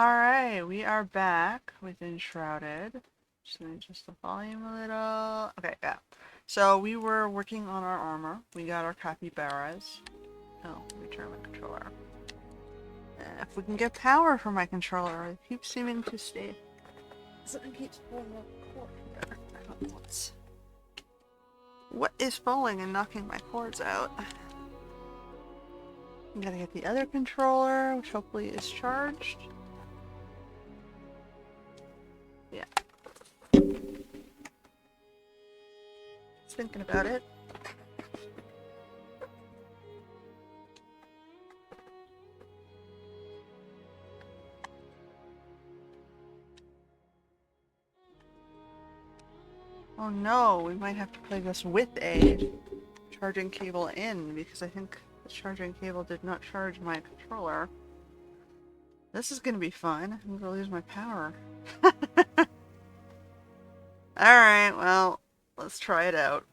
Alright, we are back with Enshrouded. Just gonna adjust the volume a little. Okay, yeah. So we were working on our armor. We got our capybaras. Oh, let me turn my controller. If we can get power from my controller, it keeps seeming to stay. Something keeps pulling up the cord here. I don't know what is falling and knocking my cords out. I'm gonna get the other controller, which hopefully is charged. Yeah. Just thinking about it. Oh no, we might have to play this with a charging cable in, because I think the charging cable did not charge my controller. This is gonna be fun. I'm gonna lose my power. Alright, well, let's try it out.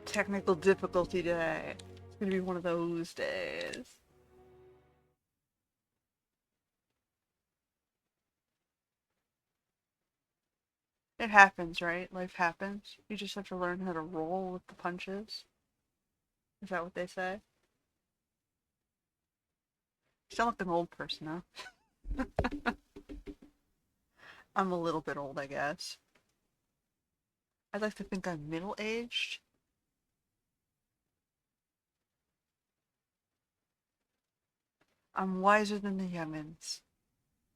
Technical difficulty day. It's gonna be one of those days. It happens, right? Life happens. You just have to learn how to roll with the punches. Is that what they say? You sound like an old person, huh? I'm a little bit old, I guess. I'd like to think I'm middle-aged. I'm wiser than the young'uns,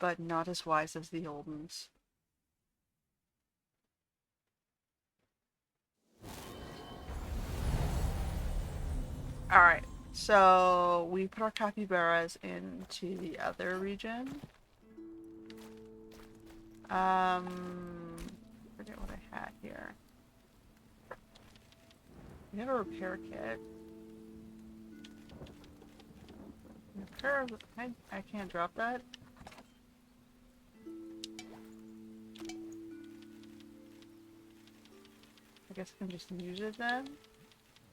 but not as wise as the old'uns. Alright, so we put our capybaras into the other region. I forget what I had here. We have a repair kit. Repair, I can't drop that. I guess I can just use it then.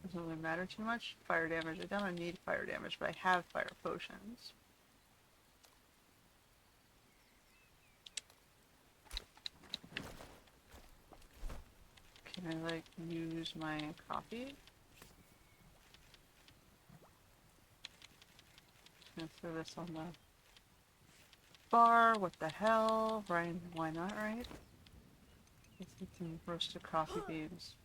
Doesn't really matter too much. Fire damage. I don't need fire damage, but I have fire potions. Can I, like, use my coffee? Gonna throw this on the bar. What the hell? Ryan, why not, right? Let's eat some roasted coffee beans.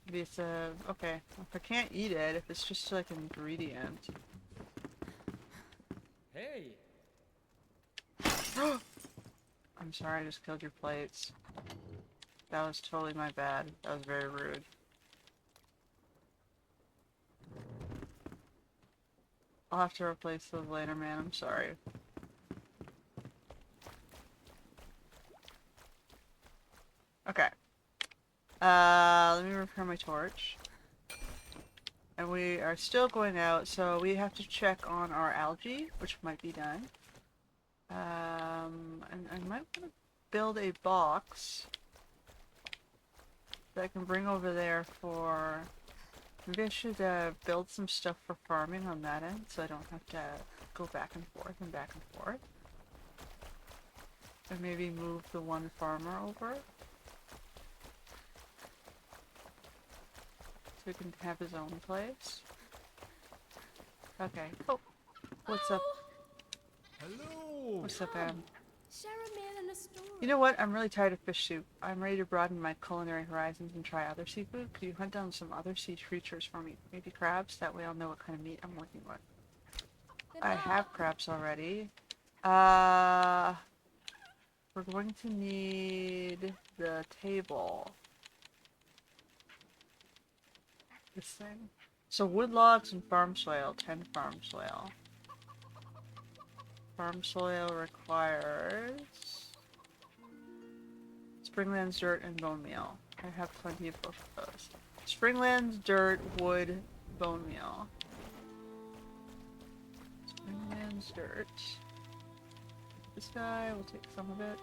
Maybe it's a... okay. If I can't eat it, if it's just like an ingredient. Hey! I'm sorry, I just killed your plates. That was totally my bad. That was very rude. I'll have to replace those later, man. I'm sorry. Okay. Let me repair my torch. And we are still going out, so we have to check on our algae, which might be done. And I might want to build a box that I can bring over there for... maybe I should build some stuff for farming on that end, so I don't have to go back and forth and back and forth. And maybe move the one farmer over. So he can have his own place. Okay. Oh, what's up? Hello! What's up, Adam? Share a meal and a story. You know what? I'm really tired of fish soup. I'm ready to broaden my culinary horizons and try other seafood. Could you hunt down some other sea creatures for me? Maybe crabs? That way I'll know what kind of meat I'm working with. I have crabs already. We're going to need the table. This thing. So wood logs and farm soil. 10 farm soil. Farm soil requires Springlands dirt and bone meal. I have plenty of both of those. Springlands dirt, wood, bone meal. Springlands dirt. This guy, we'll take some of it.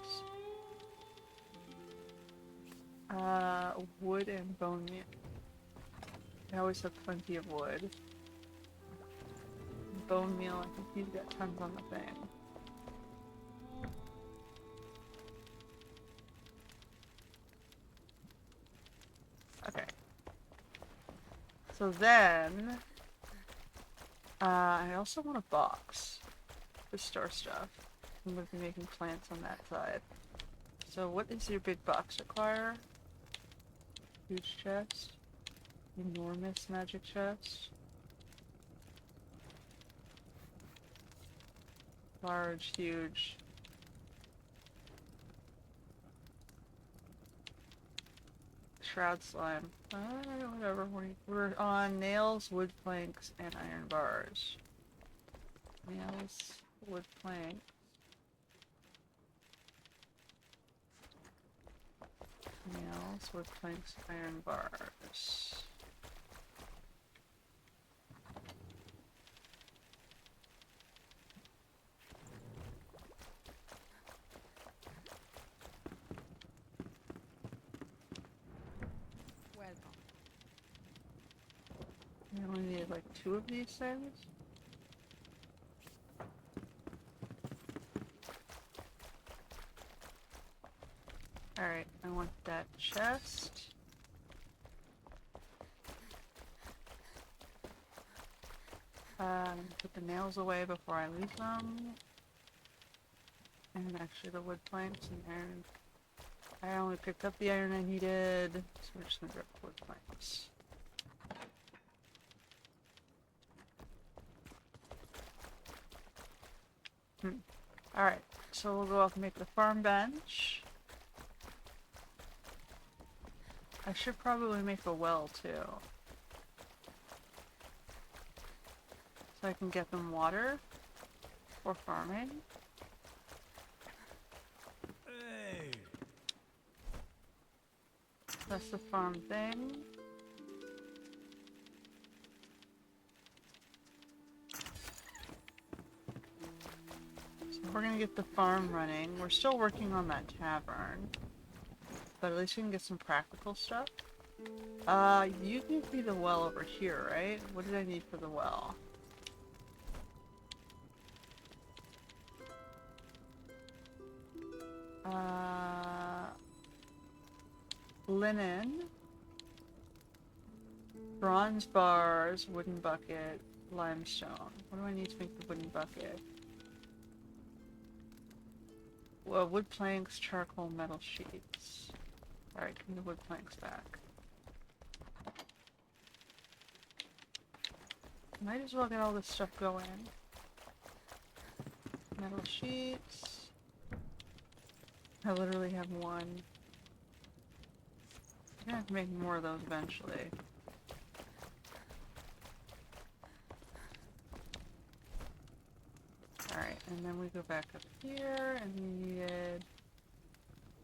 Wood and bone meal. I always have plenty of wood. bone meal. I think he's got tons on the thing. Okay. So then, I also want a box to store stuff. I'm going to be making plants on that side. So what is your big box require? Huge chest. Enormous magic chest. Large, huge. Shroud slime. Whatever. We're on nails, wood planks, and iron bars. Nails, wood plank. Nails, wood planks, iron bars. Welcome. We only need like 2 of these things. Alright, I want that chest. Put the nails away before I lose them. And actually the wood planks and iron. I only picked up the iron I needed, so we're just gonna grab the wood planks. Alright, so we'll go off and make the farm bench. I should probably make a well too. So I can get them water for farming. Hey! That's the farm thing. So we're gonna get the farm running. We're still working on that tavern. But at least we can get some practical stuff. You gave me the well over here, right? What did I need for the well? Linen. Bronze bars, wooden bucket, limestone. What do I need to make the wooden bucket? Well, wood planks, charcoal, metal sheets. Alright, give me the wood planks back. Might as well get all this stuff going. Metal sheets. I literally have one. I'm gonna have to make more of those eventually. Alright, and then we go back up here, and we needed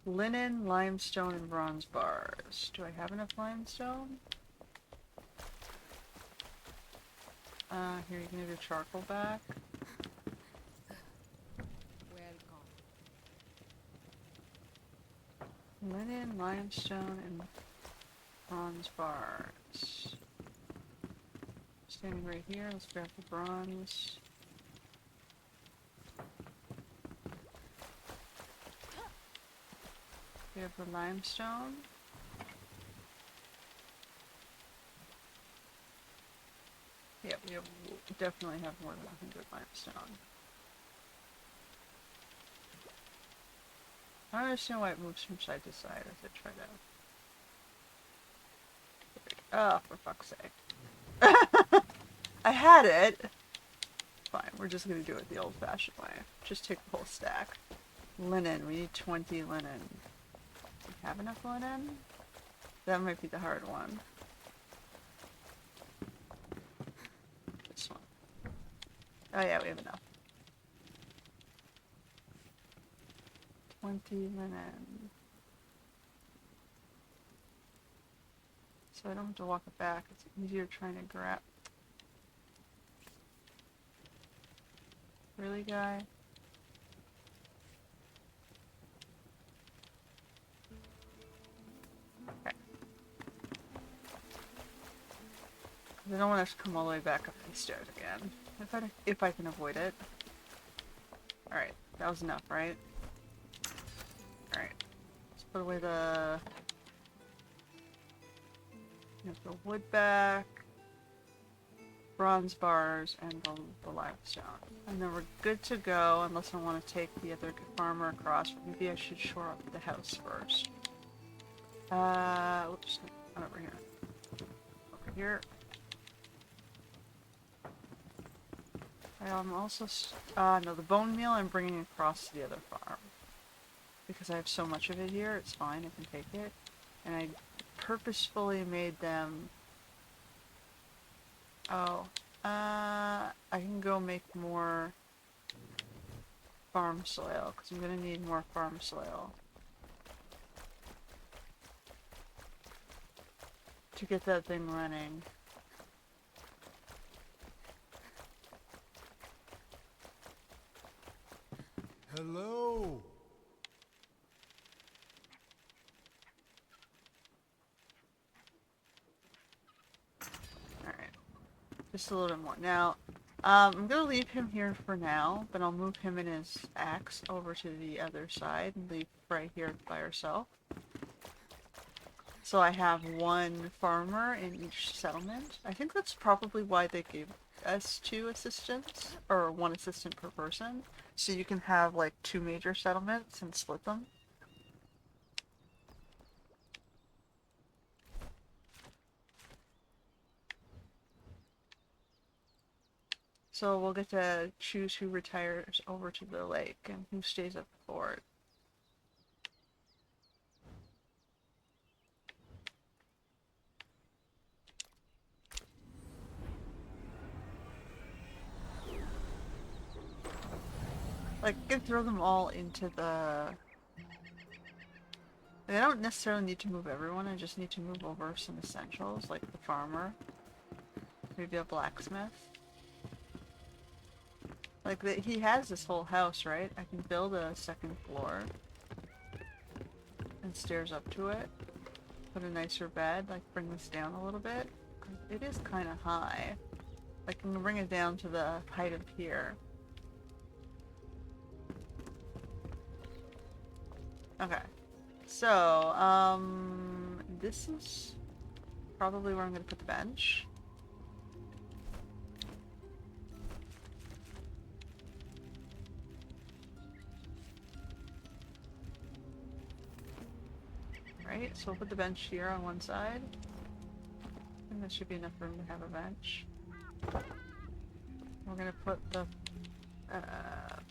linen, limestone, and bronze bars. Do I have enough limestone? Here, you can have your charcoal back. Welcome. Linen, limestone, and bronze bars. Standing right here, let's grab the bronze. We have the limestone. Yeah, we definitely have more than 100 limestone. I don't understand why it moves from side to side as I try to... Oh, for fuck's sake. I had it! Fine, we're just gonna do it the old-fashioned way. Just take the whole stack. Linen, we need 20 linen. Do we have enough linen? That might be the hard one. This one. Oh yeah, we have enough. 20 linen. So I don't have to walk it back. It's easier trying to grab. Really, guy? Okay. I don't want us to come all the way back up these stairs again. if I can avoid it. Alright, that was enough, right? Alright. Let's put away the wood back, bronze bars, and the limestone. And then we're good to go, unless I want to take the other farmer across, but maybe I should shore up the house first. Oops, not over here. Over here. I'm also, no, the bone meal I'm bringing across to the other farm. Because I have so much of it here, it's fine, I can take it. And I purposefully made them... Oh, I can go make more farm soil, because I'm going to need more farm soil. To get that thing running. Hello. Alright. Just a little bit more. Now, I'm gonna leave him here for now, but I'll move him and his axe over to the other side and leave right here by herself. So I have one farmer in each settlement. I think that's probably why they gave us 2 assistants, or 1 assistant per person. So you can have like 2 major settlements and split them. So we'll get to choose who retires over to the lake and who stays at the fort. Like, I can throw them all into the... I don't necessarily need to move everyone, I just need to move over some essentials, like the farmer. Maybe a blacksmith. Like, he has this whole house, right? I can build a 2nd floor. And stairs up to it. Put a nicer bed, like bring this down a little bit. It is kind of high. I can bring it down to the height of here. Okay. So, this is probably where I'm going to put the bench. Right, so we'll put the bench here on one side. And that should be enough room to have a bench. We're going to put the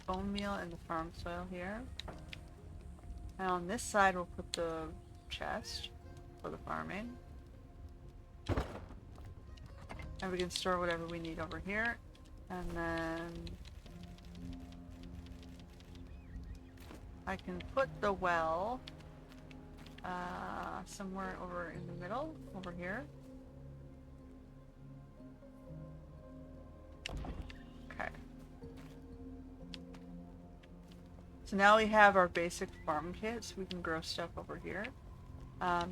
bone meal and the farm soil here. And on this side we'll put the chest for the farming. And we can store whatever we need over here. And then I can put the well somewhere over in the middle, over here. Okay. So now we have our basic farm kit, so we can grow stuff over here.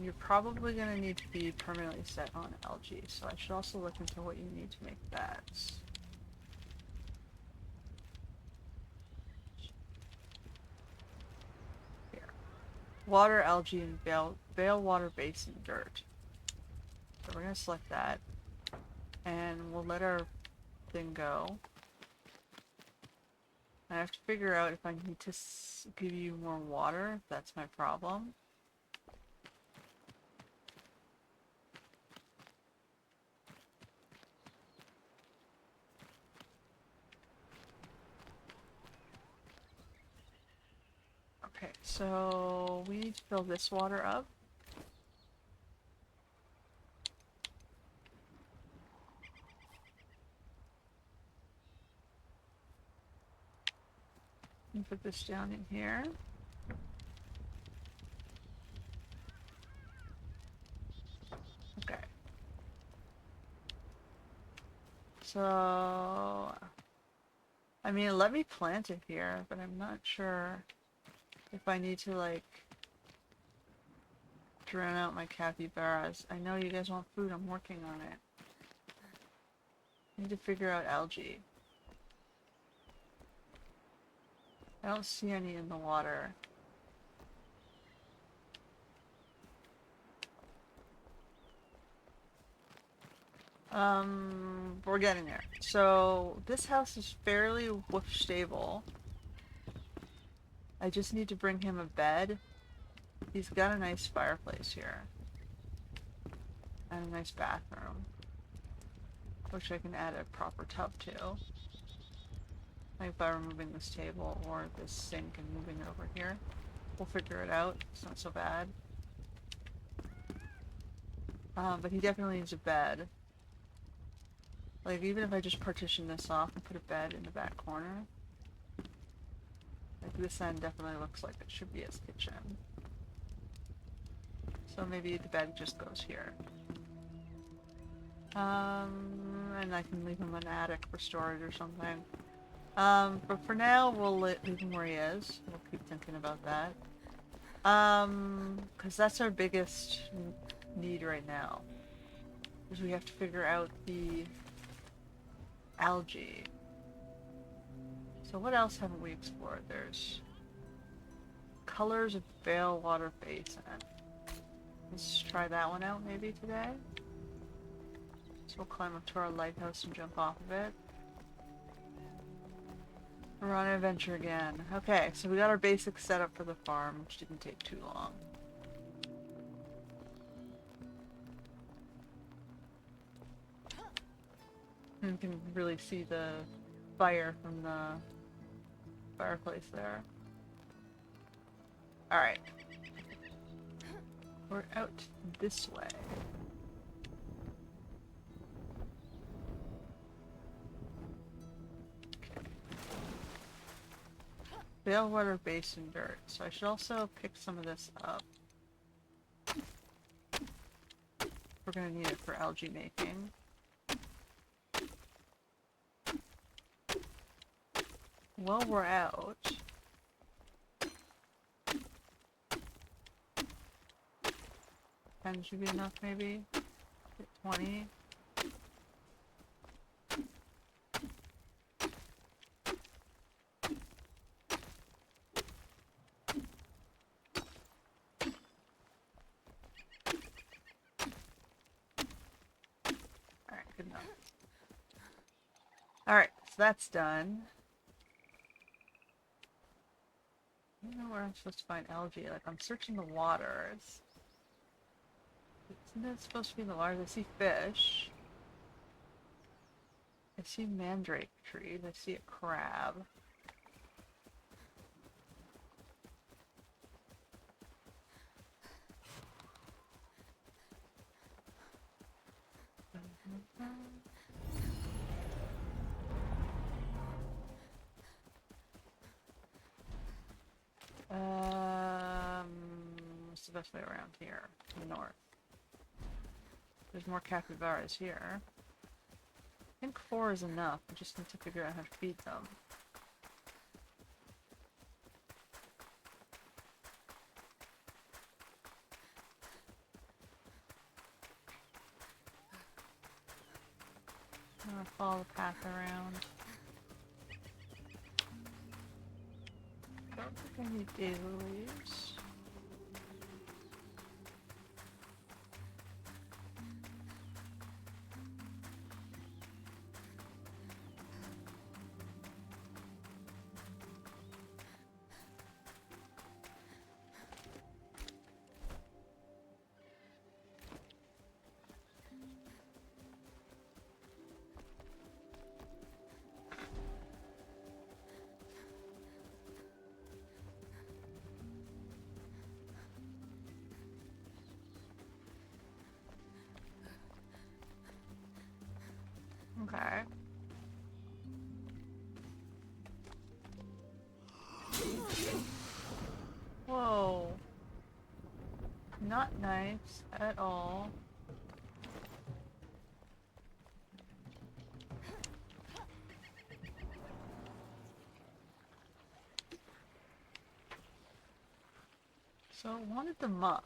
You're probably going to need to be permanently set on algae, so I should also look into what you need to make that. Here. Water, algae, and bale water basin dirt. So we're going to select that, and we'll let our thing go. I have to figure out if I need to give you more water, if that's my problem. Okay, so we need to fill this water up. And put this down in here. Okay. So, I mean, let me plant it here, but I'm not sure if I need to, like, drown out my capybaras. I know you guys want food, I'm working on it. I need to figure out algae. I don't see any in the water. We're getting there. So, this house is fairly wolf stable. I just need to bring him a bed. He's got a nice fireplace here. And a nice bathroom. Which I can add a proper tub to. Like by removing this table or this sink and moving it over here. We'll figure it out. It's not so bad. But he definitely needs a bed. Like, even if I just partition this off and put a bed in the back corner. Like, this end definitely looks like it should be his kitchen. So maybe the bed just goes here. And I can leave him an attic for storage or something. But for now, we'll leave him where he is. We'll keep thinking about that. Because that's our biggest need right now. Is we have to figure out the algae. So what else haven't we explored? There's colors of Vale Water Basin. Let's try that one out maybe today. So we'll climb up to our lighthouse and jump off of it. We're on an adventure again. Okay, so we got our basic setup for the farm, which didn't take too long. And you can really see the fire from the fireplace there. Alright. We're out this way. Balewater Basin dirt. So I should also pick some of this up. We're gonna need it for algae making. While we're out, 10 should be enough maybe? Get 20. Alright, good enough. Alright, so that's done. I don't know where I'm supposed to find algae. Like, I'm searching the waters. Isn't it supposed to be in the waters? I see fish. I see mandrake trees. I see a crab. What's the best way around here? To the north. There's more capybaras here. I think 4 is enough. I just need to figure out how to feed them. I'm gonna follow the path around. Don't think I need daisy leaves. Okay. Whoa. Not nice at all. So I wanted the muck.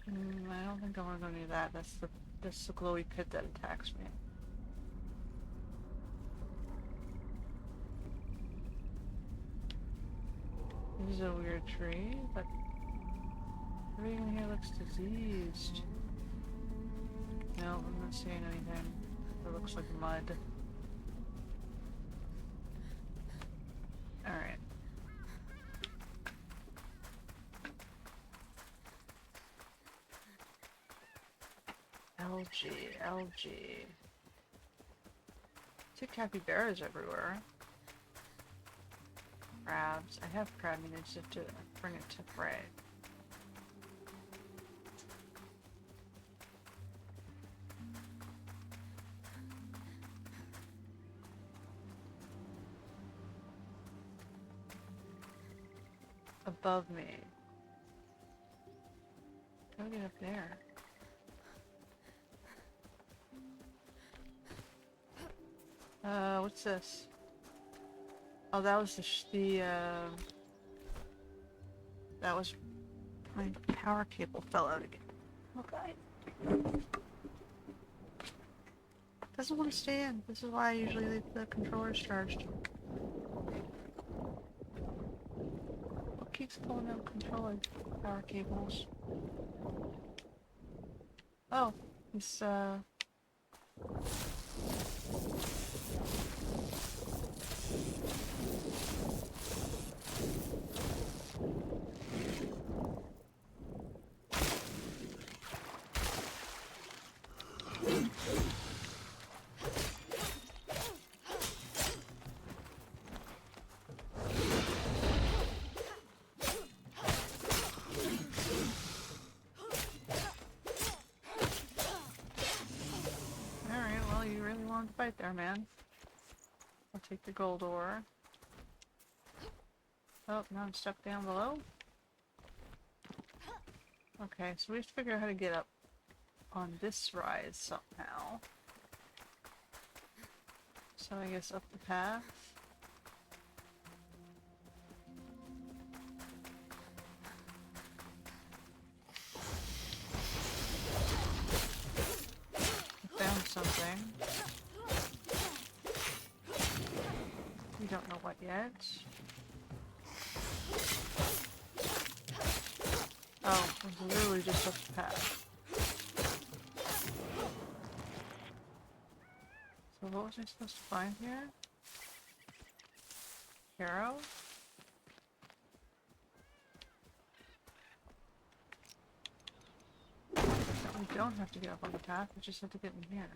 I don't think I want to go near that. That's the glowy pit that attacks me. This is a weird tree, but everything in here looks diseased. No, I'm not seeing anything. It looks like mud. Alright. Algae. See capybaras everywhere. Crabs. I have crab meat, I just have to bring it to fray. Above me. How do I get up there? What's this? Oh, that was that was my power cable fell out again. Okay. Doesn't want to stay in. This is why I usually leave the controllers charged. What keeps pulling out controller power cables? Oh, it's fight there, man. I'll take the gold ore. Oh, now I'm stuck down below. Okay, so we have to figure out how to get up on this rise somehow. So I guess up the path. I found something. We don't know what yet. Oh, it's literally just up the path. So what was I supposed to find here? Arrow? We don't have to get up on the path, we just have to get in here.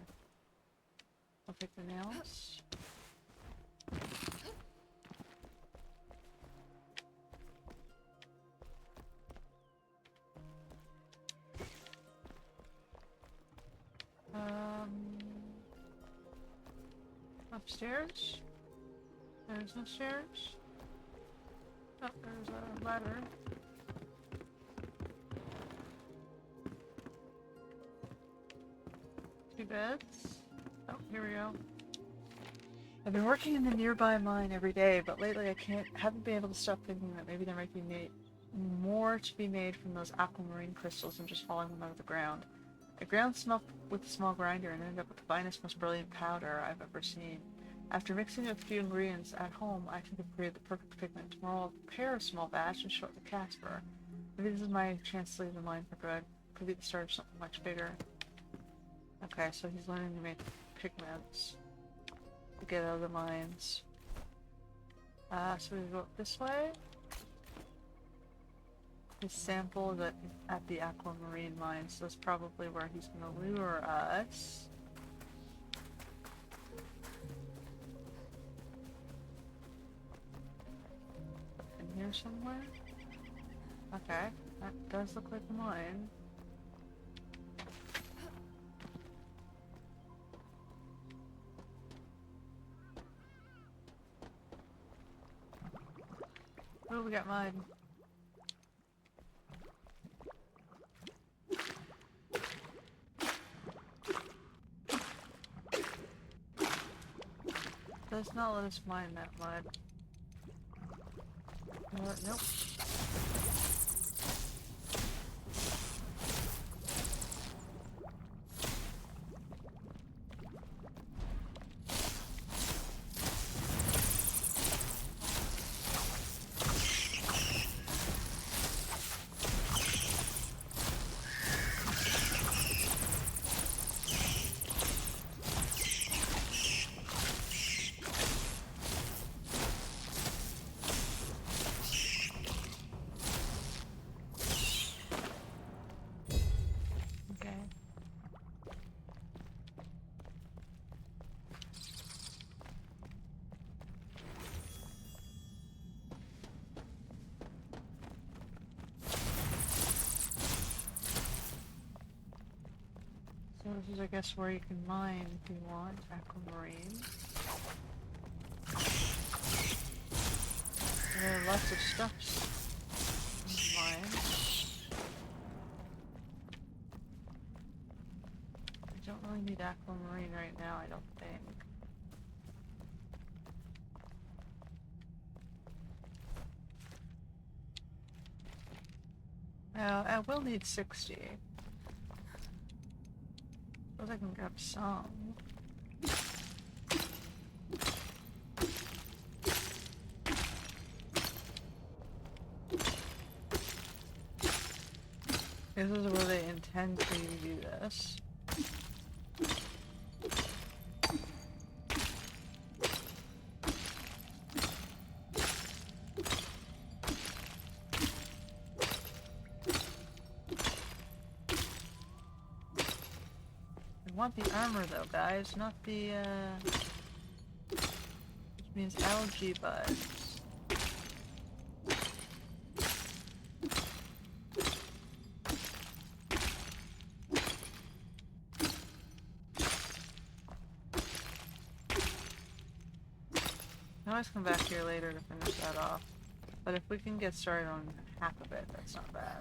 I'll take the nails. Upstairs? There's no stairs? Oh, there's a ladder. 2 beds. Oh, here we go. I've been working in the nearby mine every day, but lately I haven't been able to stop thinking that maybe there might be more to be made from those aquamarine crystals than just hauling them out of the ground. I ground some up with a small grinder and ended up with the finest, most brilliant powder I've ever seen. After mixing a few ingredients at home, I think I've created the perfect pigment. Tomorrow I'll prepare a small batch and show it to Casper. Maybe this is my chance to leave the mine for good. Could be the start of something much bigger. Okay, so he's learning to make pigments to get out of the mines. So we go this way. His sample is at the aquamarine mine, so that's probably where he's gonna lure us. In here somewhere? Okay, that does look like a mine. Oh, we got mud. Does not let us mine that mud. Nope. This is, I guess, where you can mine if you want. Aquamarine. And there are lots of stuffs in mine. I don't really need aquamarine right now, I don't think. I will need 60. Suppose I can grab some. This is where they intend for you to do this. I want the armor though, guys, not the, which means algae buds. I always come back here later to finish that off. But if we can get started on half of it, that's not bad.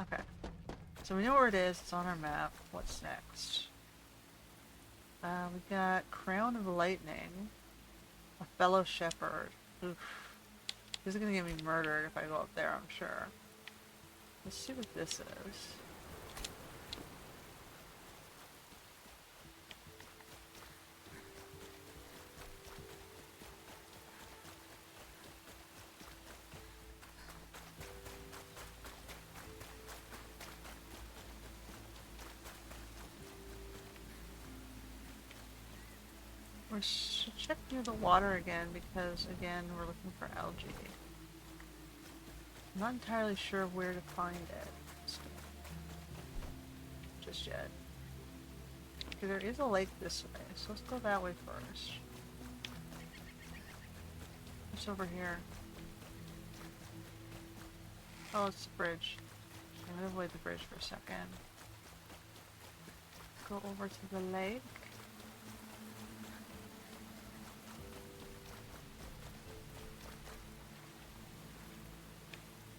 Okay. So we know where it is, it's on our map. What's next? We got Crown of Lightning. A fellow shepherd. Oof. This is gonna get me murdered if I go up there, I'm sure. Let's see what this is. We should check near the water again because, again, we're looking for algae. I'm not entirely sure where to find it just yet. Okay, there is a lake this way, so let's go that way first. What's over here? Oh, it's the bridge. I'm gonna avoid the bridge for a second. Go over to the lake.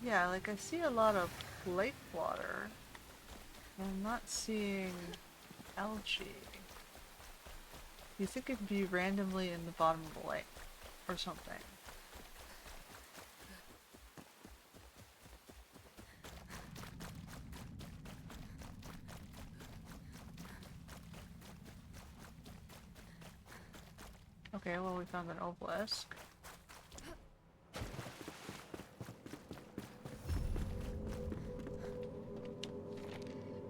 Yeah, like I see a lot of lake water. I'm not seeing algae. You think it'd be randomly in the bottom of the lake or something. Okay, well we found an obelisk.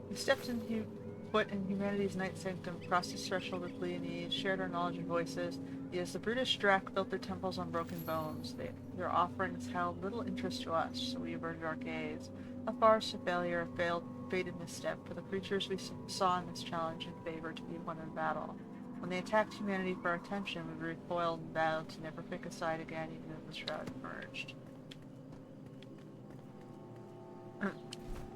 We stepped into foot in humanity's night sanctum, crossed its threshold with Leonese, shared our knowledge and voices. Yes, the brutish Drac built their temples on broken bones. Their offerings held little interest to us, so we averted our gaze. A farce, a failure, a fated misstep, for the creatures we saw in this challenge in favor to be won in battle. When they attacked humanity for our attention, we recoiled and vowed to never pick a side again, even if the shroud emerged.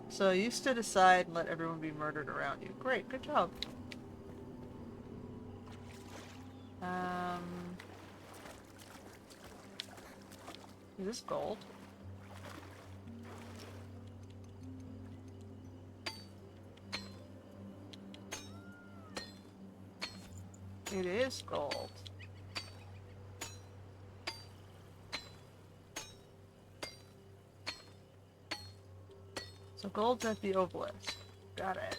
So you stood aside and let everyone be murdered around you. Great, good job. Is this gold? It is gold. So gold's at the obelisk. Got it.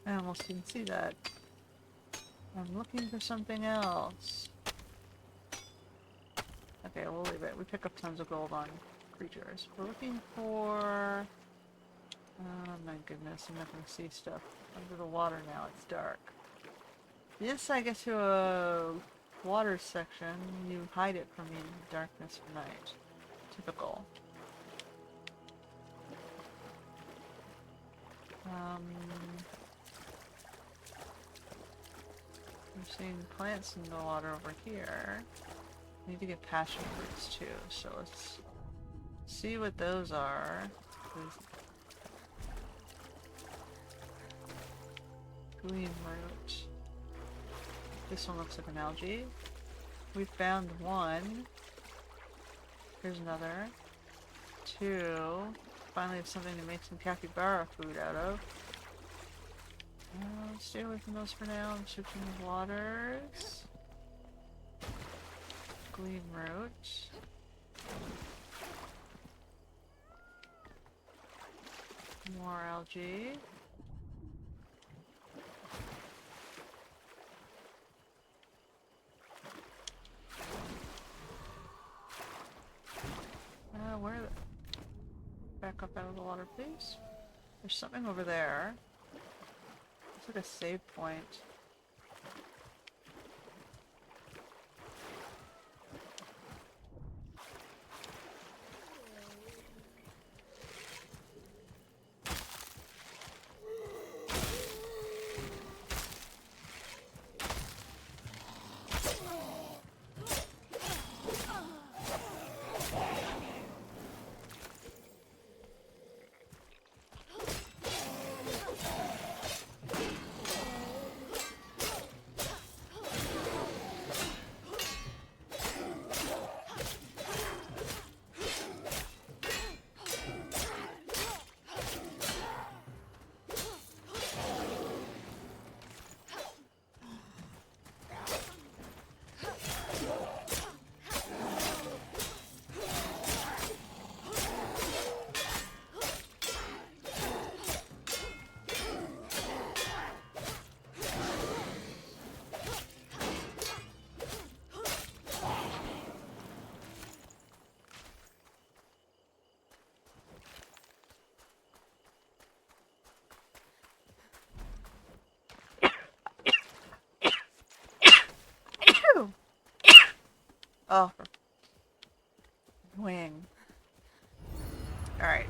I almost didn't see that. I'm looking for something else. Okay, we'll leave it. We pick up tons of gold on creatures. We're looking for... Oh my goodness, I'm not gonna see stuff under the water now. It's dark. Yes, I get to a water section. You hide it from me in the darkness of night. Typical. I'm seeing plants in the water over here. Need to get passion fruits too, so let's see what those are. Green root. This one looks like an algae. We found one. Here's another. Two. Finally have something to make some capybara food out of. Stay away from those for now. I'm switching the waters. Green root. More algae. Where the... Back up out of the water, please. There's something over there. It's like a save point. Oh, wing. Alright.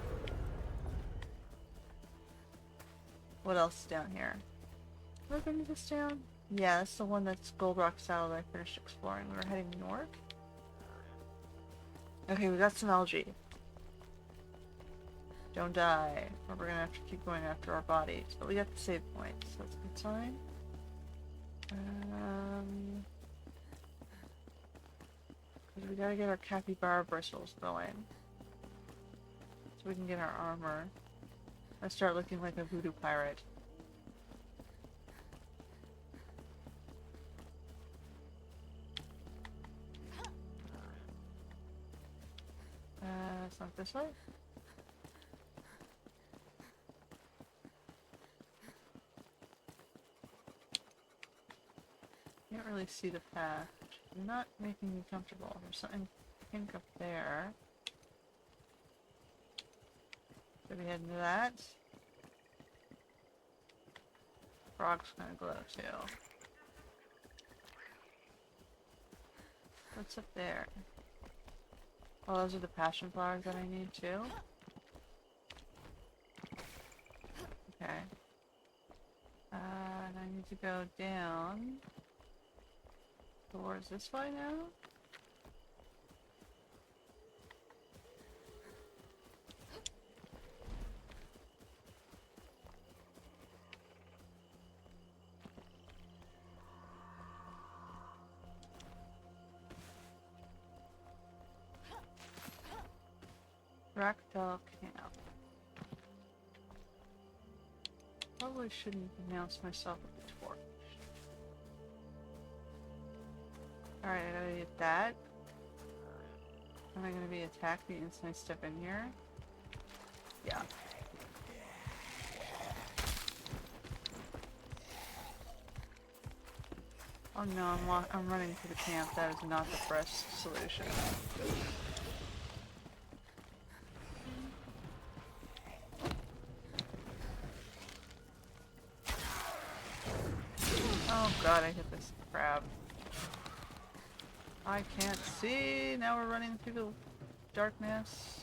What else is down here? Am I bringing this down? Yeah, that's the one that's Gold Rock Saddle that I finished exploring. We were heading north. Okay, we got some algae. Don't die, or we're gonna have to keep going after our bodies. But we got the save points, so that's a good sign. We gotta get our capybara bristles going. So we can get our armor. I start looking like a voodoo pirate. It's not this way. Can't really see the path. Not making me comfortable. There's something pink up there. Should we head into that? Frog's gonna glow too. What's up there? Oh, those are the passion flowers that I need too? Okay. And I need to go down towards this way now? Ragdoll Camp. Probably shouldn't announce myself with the torch. Alright, I gotta get that. Am I gonna be attacked the instant I step in here? Yeah. Oh no, I'm running to the camp. That is not the best solution. Oh god, I hit this crab. I can't see! Now we're running through the darkness.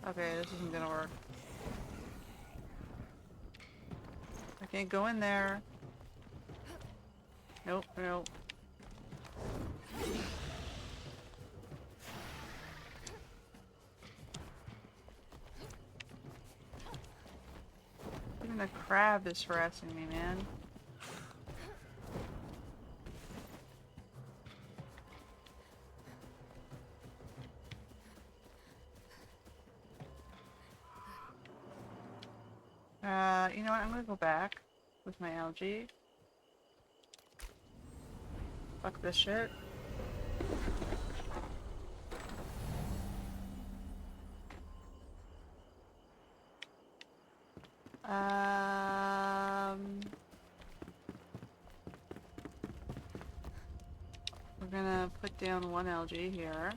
Okay, this isn't gonna work. I can't go in there. Nope, nope. Even the crab is harassing me, man. You know what? I'm gonna go back with my algae. Fuck this shit. We're gonna put down one algae here.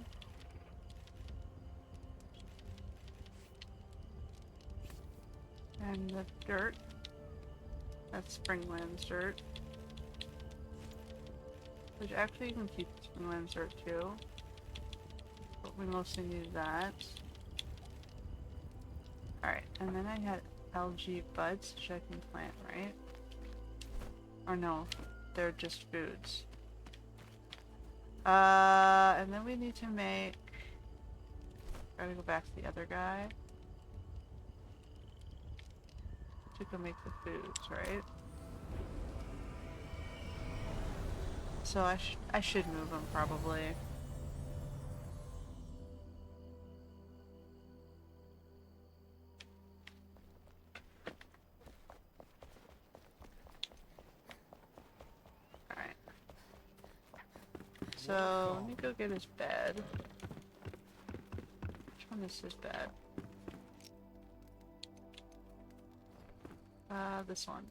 And the dirt. That's Springland's dirt. Which actually you can keep Springland's dirt too. But we mostly need that. Alright, and then I had algae buds, which I can plant, right? Or no, they're just foods. And then we need to make... Gotta go back to the other guy. To go make the foods, right? So I should move them probably. Alright. So let me go get his bed. Which one is his bed? This one.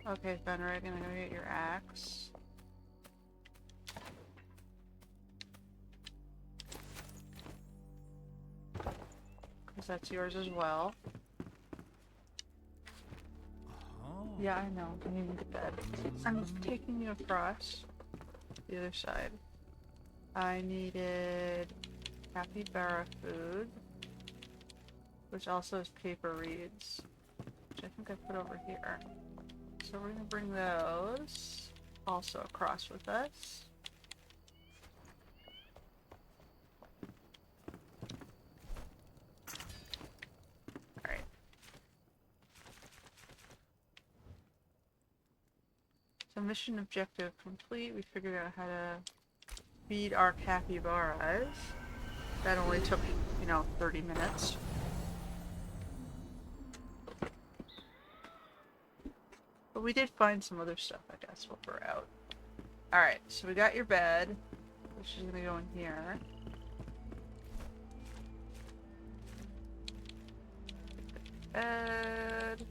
Okay, Fenrig, I'm gonna get your axe. Because that's yours as well. Yeah, I know. I need to bed. I'm taking you across the other side. I needed capybara food, which also is paper reeds, which I think I put over here. So we're gonna bring those also across with us. Alright. So mission objective complete. We figured out how to feed our capybaras. That only took, 30 minutes. But we did find some other stuff, I guess, while we're out. Alright, so we got your bed, which is gonna go in here. Bed.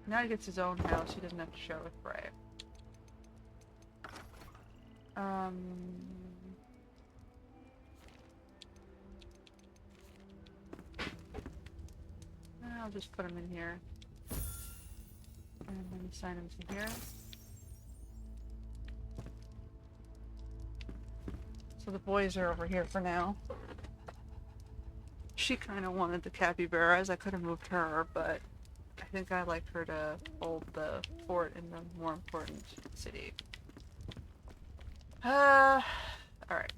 Now he gets his own house, he doesn't have to share with Bray. I'll just put him in here. And then assign him to here. So the boys are over here for now. She kind of wanted the capybaras. I could have moved her, but I think I'd like her to hold the fort in the more important city. Alright.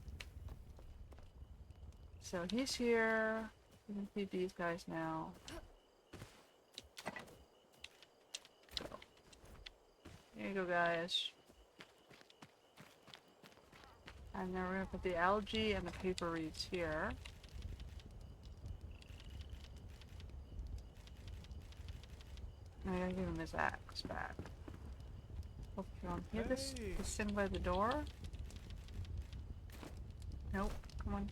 So he's here. We can feed these guys now. Here you go, guys. And then we're gonna put the algae and the paper reeds here. And I gotta give him his axe back. Hope you don't hear this thing by the door. Nope, come on.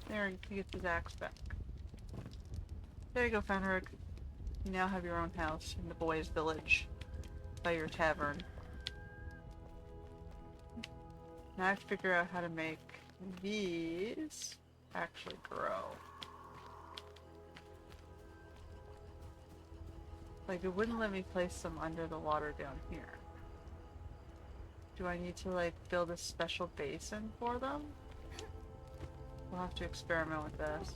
There, he gets his axe back. There you go, Fenrig. You now have your own house in the boys' village by your tavern. Now I have to figure out how to make these actually grow. Like, it wouldn't let me place them under the water down here. Do I need to, like, build a special basin for them? We'll have to experiment with this.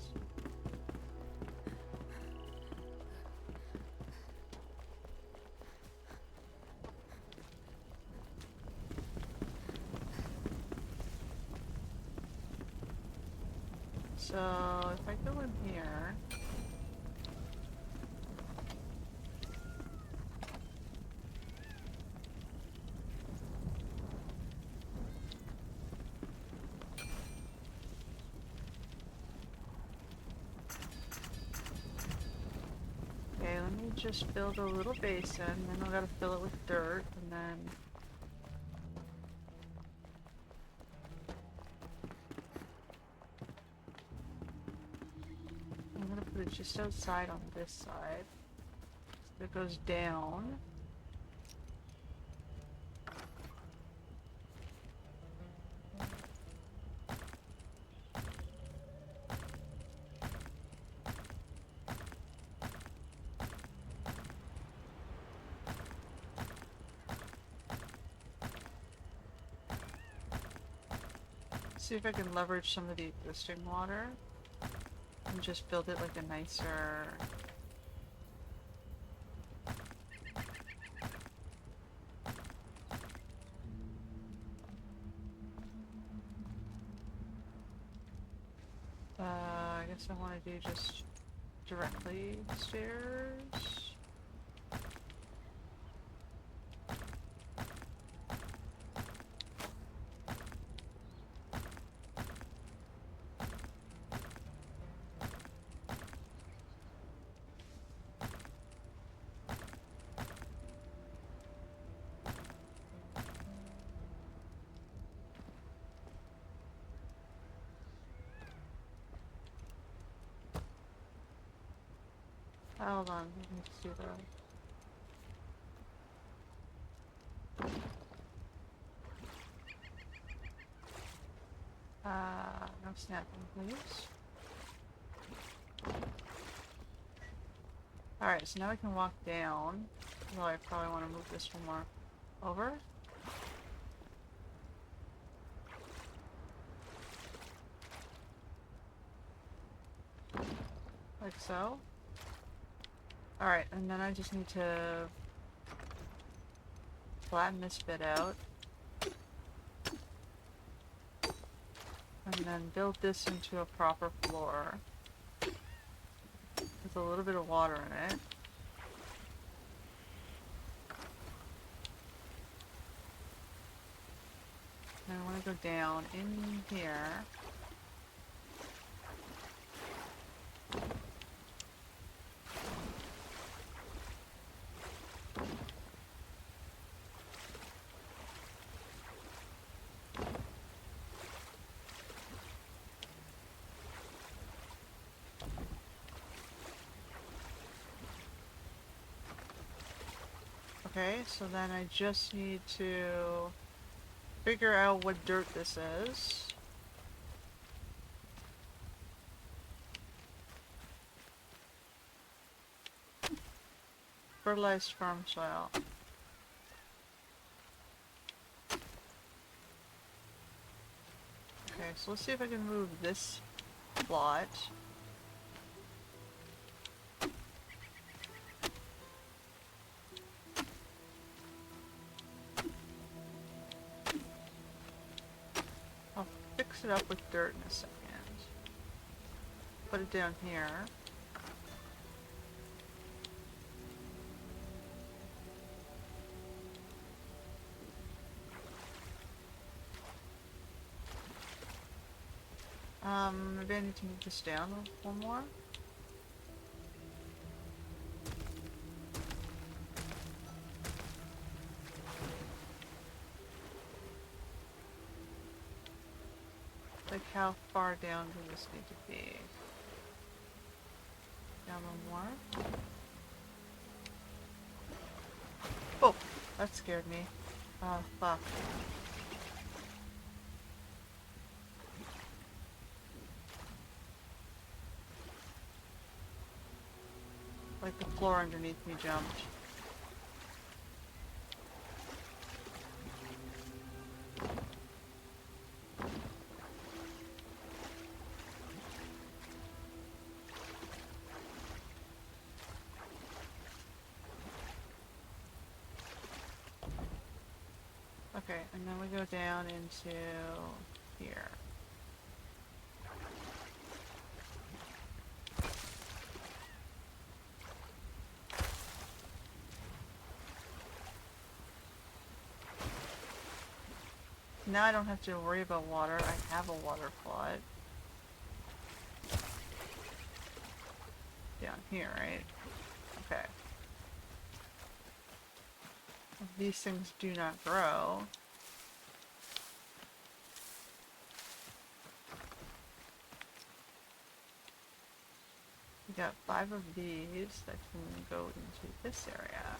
So, if I go in here... Okay, let me just build a little basin, then I've got to fill it with dirt, and then... I'm gonna put it just outside on this side. So it goes down. See if I can leverage some of the existing water and just build it like a nicer... I guess I want to do just directly stairs. Hold on, let me just do that. No snapping, please. Alright, so now I can walk down. Well, I probably want to move this one more over. Like so. Alright, and then I just need to flatten this bit out. And then build this into a proper floor. With a little bit of water in it. And I want to go down in here. Okay, so then I just need to figure out what dirt this is. Fertilized farm soil. Okay, so let's see if I can move this plot. I'll fix it up with dirt in a second. Put it down here. Maybe I need to move this down one more. Like, how far down does this need to be? Down one more? Oh! That scared me. Oh, fuck. floor underneath me jumped. Okay, and then we go down into here. Now I don't have to worry about water. I have a water plot. Down here, right? Okay. If these things do not grow. We got 5 of these that can go into this area.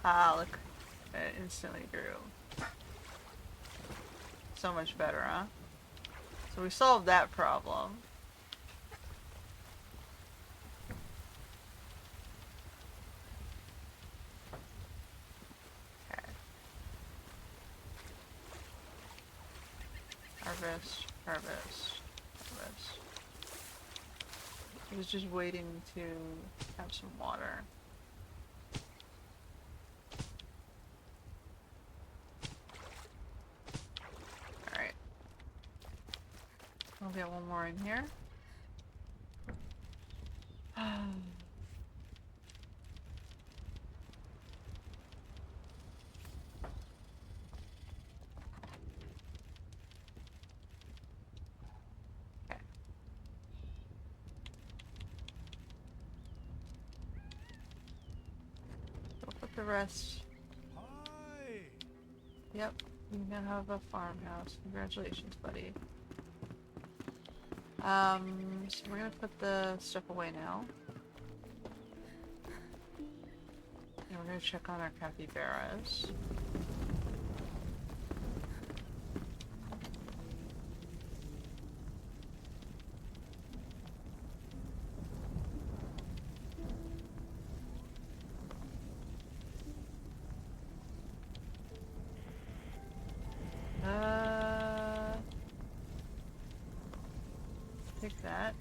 Ah, look. It instantly grew. So much better, huh? So we solved that problem. Okay. Harvest, harvest, harvest. I was just waiting to have some water. Alright. I'll get one more in here. Okay. We'll put the rest. Hi. Yep, you now have a farmhouse. Congratulations, buddy. So we're gonna put the stuff away now. And we're gonna check on our capybaras. Take that.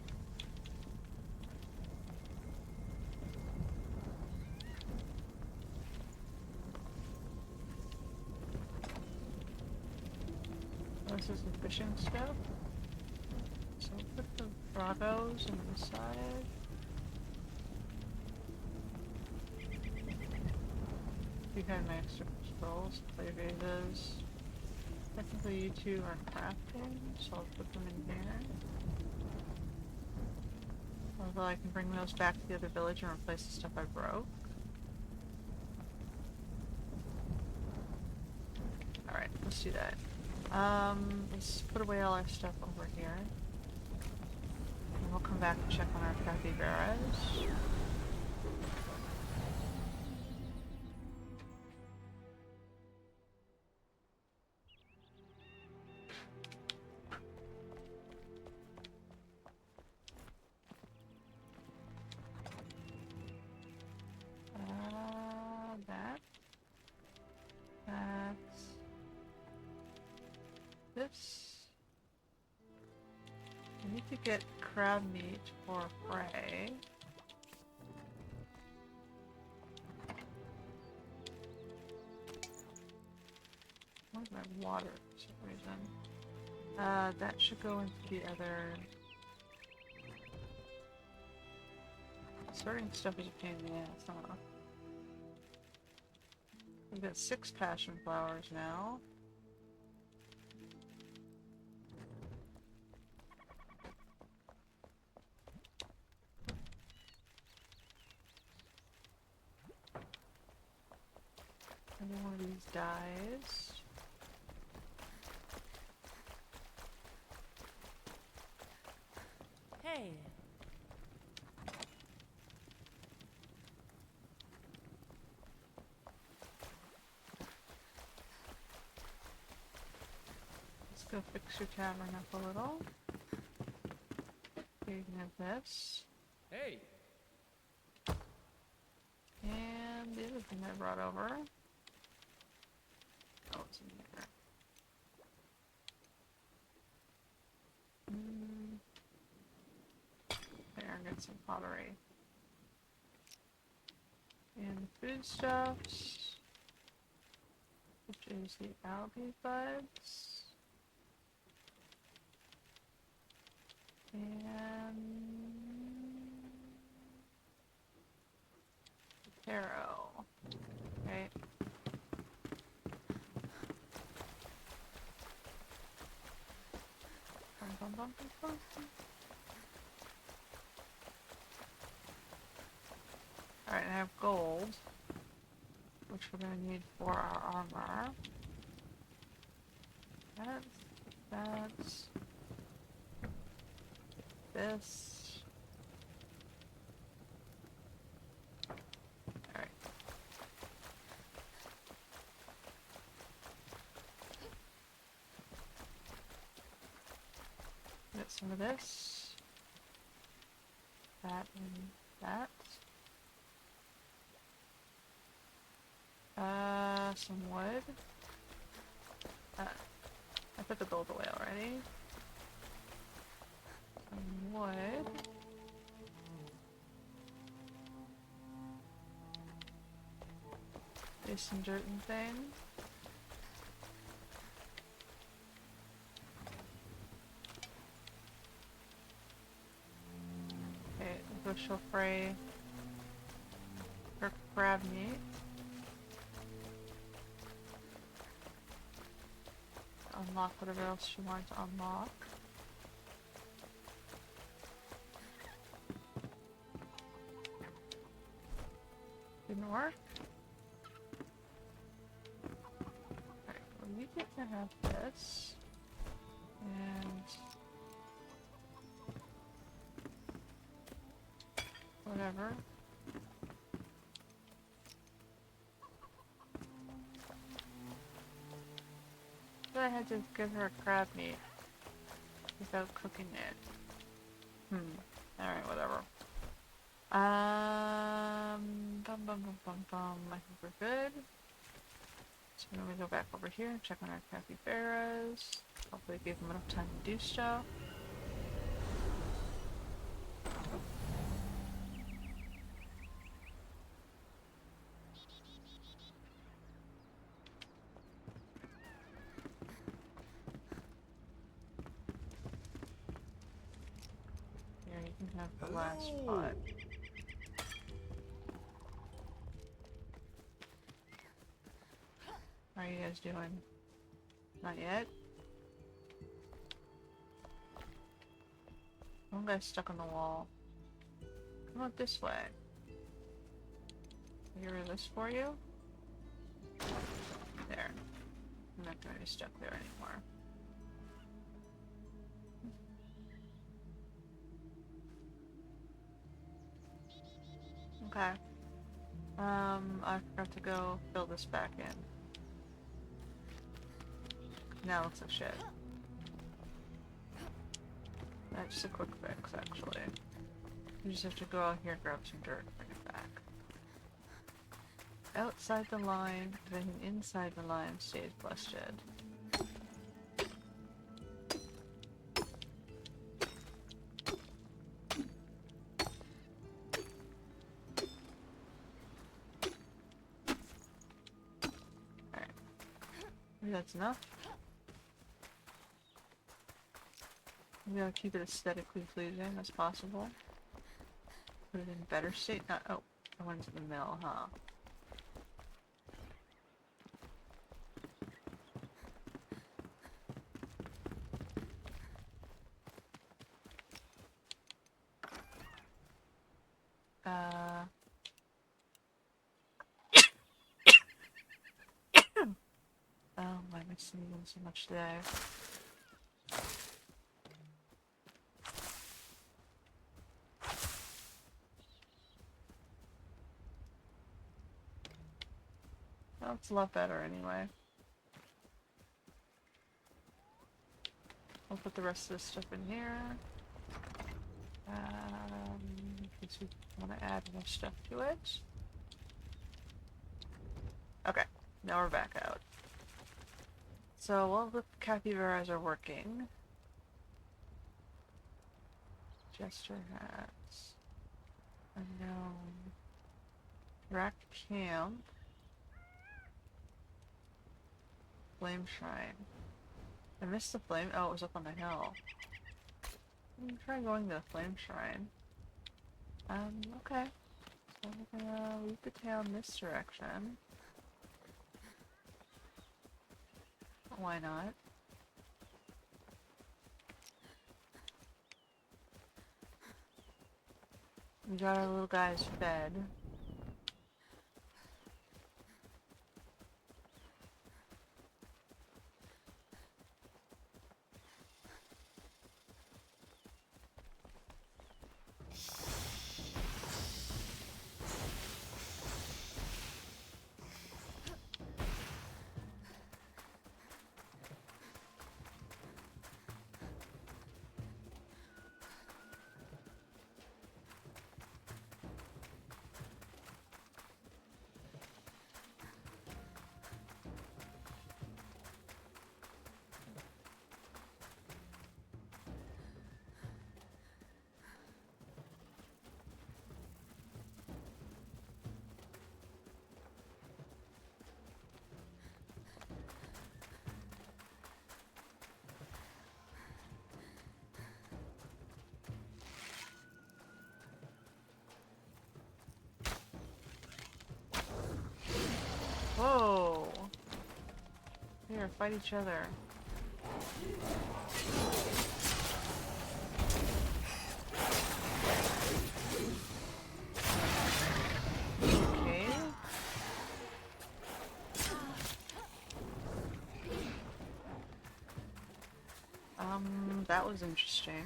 This is the fishing stuff. So we'll put the frogos on the side. You had my extra scrolls, play vases. Technically you two are crafting, so I'll put them in here. Although I can bring those back to the other village and replace the stuff I broke. Alright, let's do that. Let's put away all our stuff over here. And we'll come back and check on our capybaras. That's this. I need to get crab meat for Frey. Where's my water for some reason? That should go into the other. Sorting stuff is a pain in the ass, huh? We've got 6 passion flowers now. And then one of these dies. Hey. Go fix your tavern up a little. Here you can have this. Hey, And the other thing I brought over. Oh, it's in here. There, get some pottery. And foodstuffs, which is the algae buds. And taro. Okay. Bum, bum, bum, bum, bum. Alright, I have gold, which we're gonna need for our armor. That's this. Alright. Get some of this. That and that. Some wood. I put the gold away already. Some wood. There's some dirt and things. Okay, bushel fray. Crab meat. Unlock whatever else you want to unlock. Didn't work. Alright, well you get to have this. And whatever. But I had to give her crab meat without cooking it. Alright, whatever. Bum bum bum bum bum. I think we're good. So then we go back over here and check on our capybaras. Hopefully give them enough time to do stuff. Here, you can have the last pot. How are you guys doing? Not yet? One guy's stuck on the wall. Come out this way. Here is this for you? There. I'm not gonna be stuck there anymore. Okay. I forgot to go fill this back in. Now it looks like shit. That's just a quick fix, actually. You just have to go out here, grab some dirt, and bring it back. Outside the line, then inside the line stays busted. Alright. Maybe that's enough. We gotta keep it aesthetically pleasing as possible. Put it in better state. Not, oh, I went to the mill, huh? Oh, why am I sneezing so much today? Well, it's a lot better anyway. I'll put the rest of this stuff in here. In case we want to add more stuff to it. Okay, now we're back out. So while the capybaras are working, Jester hats, unknown, rack camp, flame shrine. I missed the flame. Oh, it was up on the hill. Try going to the flame shrine. Okay. So we're gonna leave the town this direction. Why not? We got our little guys fed. Whoa! Here, fight each other. Okay. That was interesting.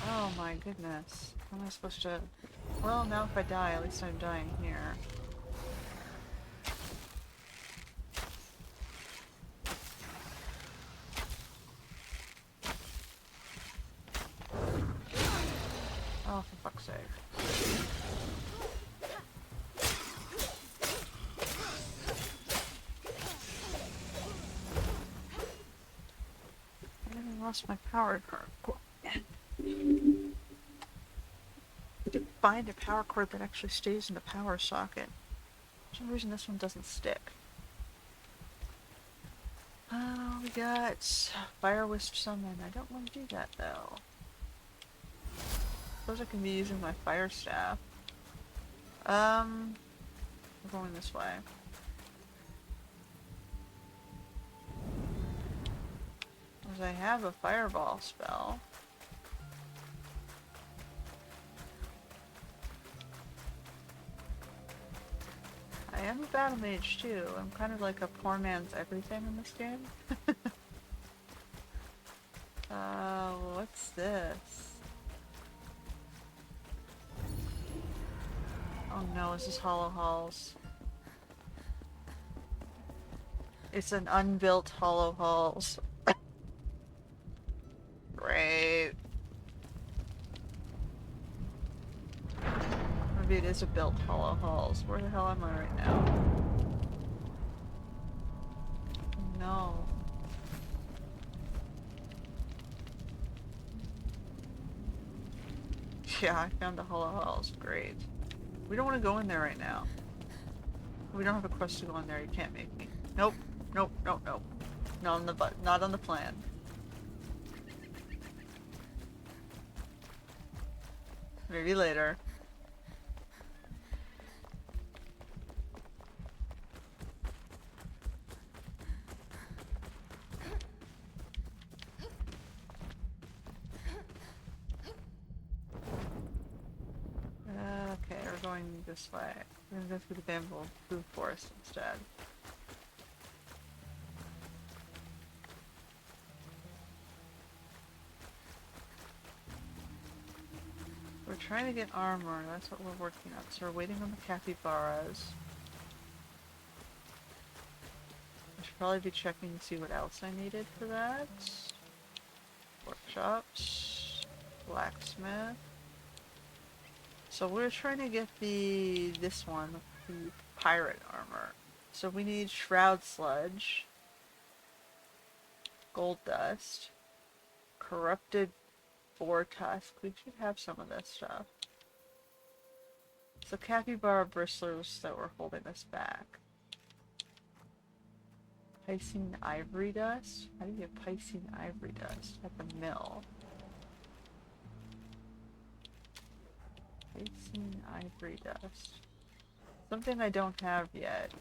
Oh my goodness. How am I supposed to... Well, now if I die, at least I'm dying here. Oh, for fuck's sake. I lost my power cord. To find a power cord that actually stays in the power socket. For some reason this one doesn't stick. We got Fire Wisp Summon. I don't want to do that though. Suppose I can be using my fire staff. We're going this way. Because I have a fireball spell. I am a battle mage too. I'm kind of like a poor man's everything in this game. What's this? Oh no, is this Hollow Halls? It's an unbuilt Hollow Halls. Great. Maybe it is a built Hollow Halls. Where the hell am I right now? No. Yeah, I found the Hollow Halls. Great. We don't want to go in there right now. We don't have a quest to go in there. You can't make me. Nope. Nope. Nope. Nope. Not on the not on the plan. Maybe later. Okay, we're going this way. We're gonna go through the bamboo forest instead. We're trying to get armor, that's what we're working on. So we're waiting on the capybaras. should probably be checking to see what else I needed for that. Workshops, blacksmith. So we're trying to get this one, the pirate armor. So we need shroud sludge, gold dust, corrupted boar tusk. We should have some of this stuff. So capybara bristlers that were holding us back. Piscine ivory dust? How do you get piscine ivory dust? At the mill. Piscine ivory dust. Something I don't have yet.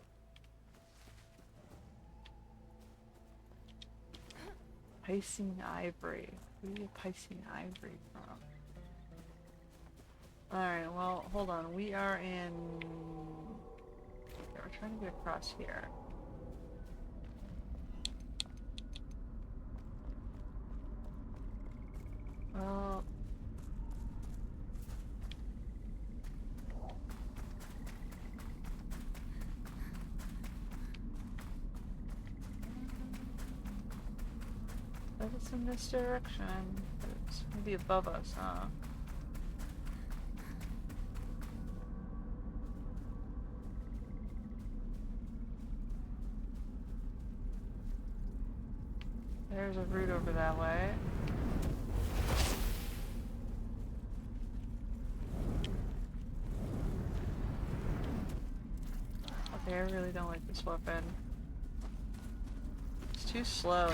Piscine ivory. Where do you get piscine ivory from? Alright, well, hold on. We are in... Yeah, we're trying to get across here. Well... But it's in this direction. It's maybe above us, huh? There's a route over that way. Okay, I really don't like this weapon. It's too slow.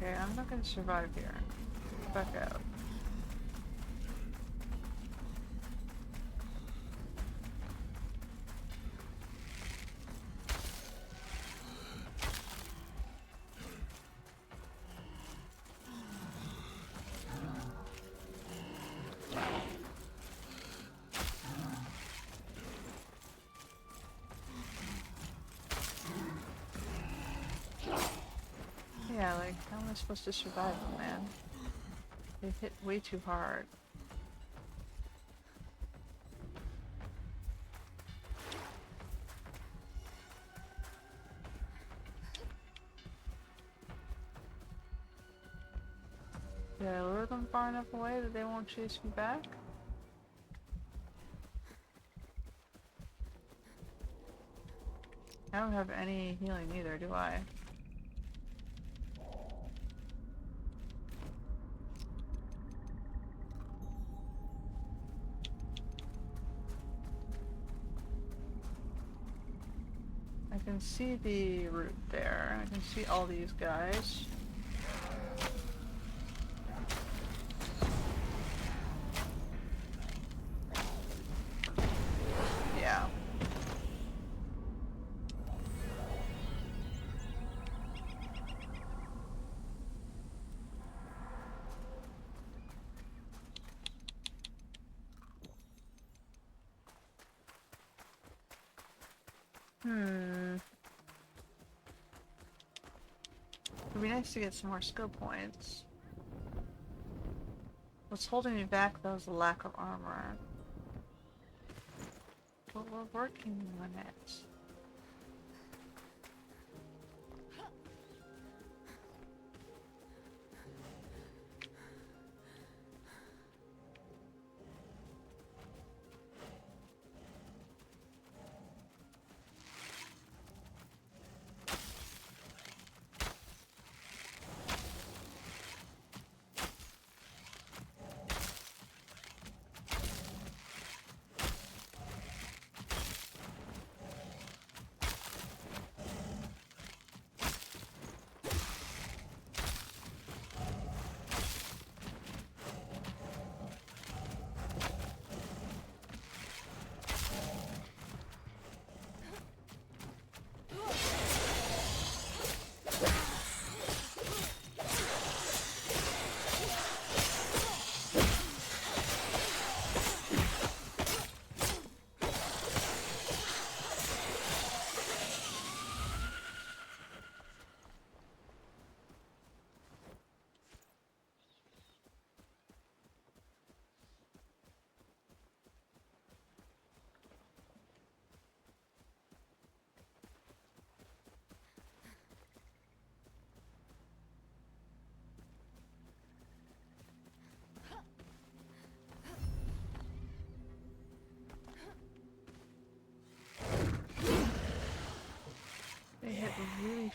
Okay, I'm not gonna survive here. Back out. Yeah, like, how am I supposed to survive them, man? They hit way too hard. Did I lure them far enough away that they won't chase me back? I don't have any healing either, do I? I can see the route there. I can see all these guys. Yeah. It'd be nice to get some more skill points. What's holding me back though is the lack of armor. But we're working on it.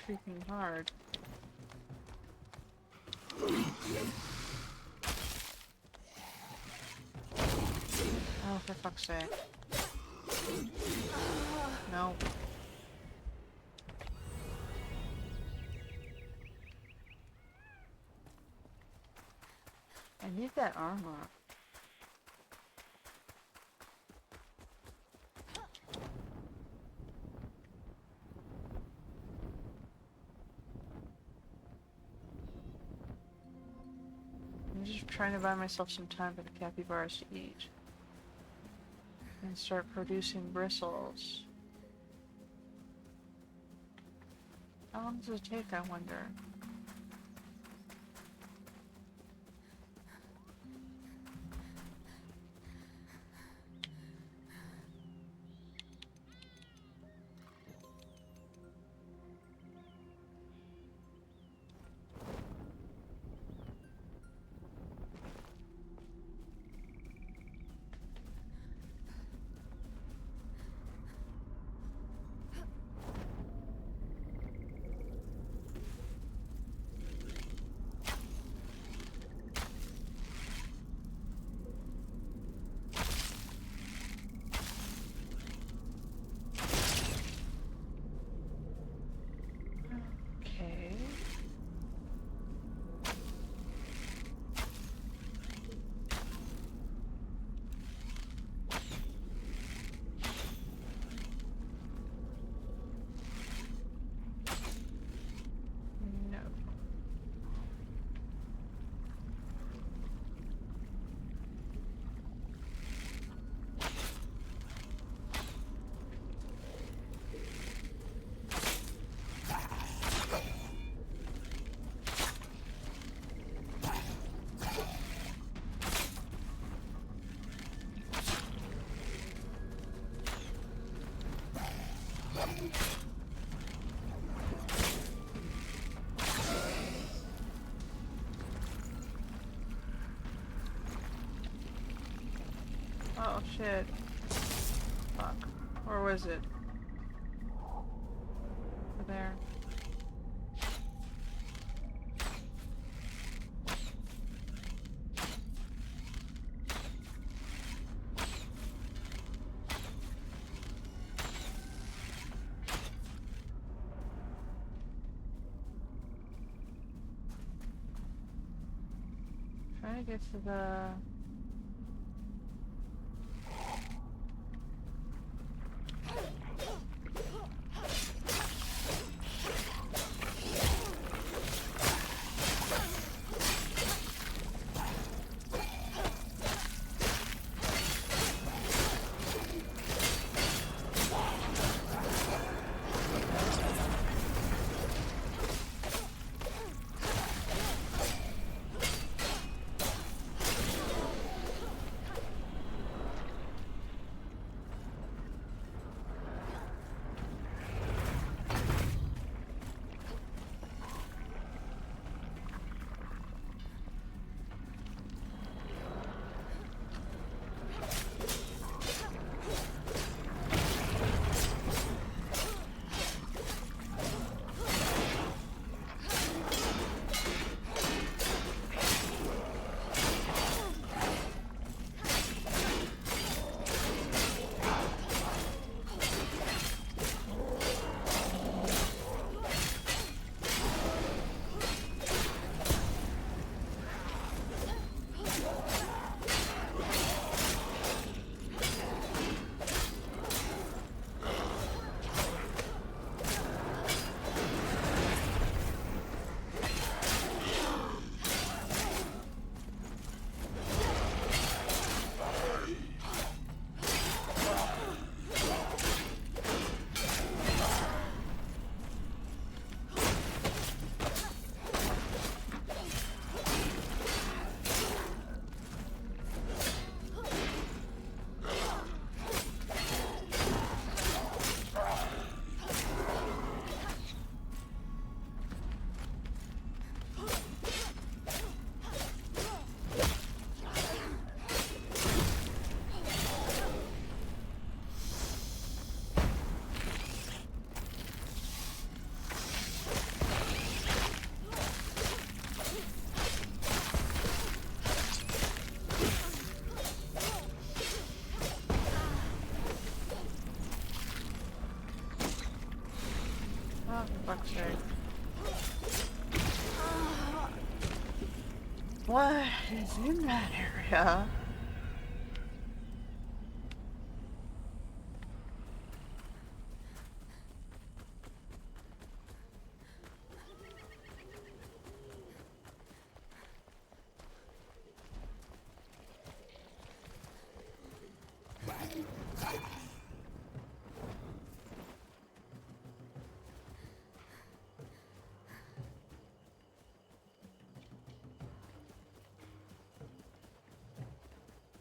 really freaking hard. Oh, for fuck's sake. No. I need that armor. I'm just trying to buy myself some time for the capybaras to eat. And start producing bristles. How long does it take, I wonder? Okay. No. Oh shit. Fuck. Where was it? Over there. Trying to get to the... for fuck's sake. What is in that area?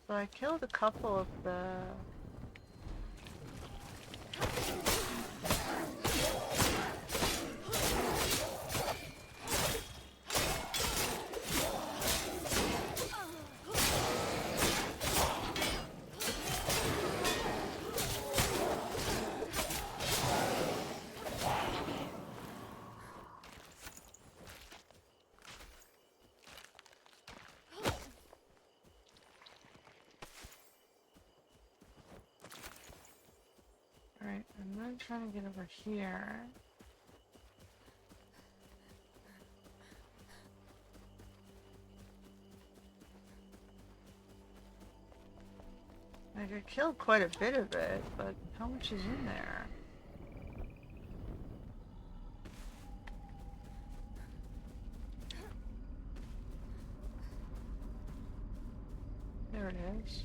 So I killed a couple of the... Alright, I'm really trying to get over here. Like, I killed quite a bit of it, but how much is in there? There it is.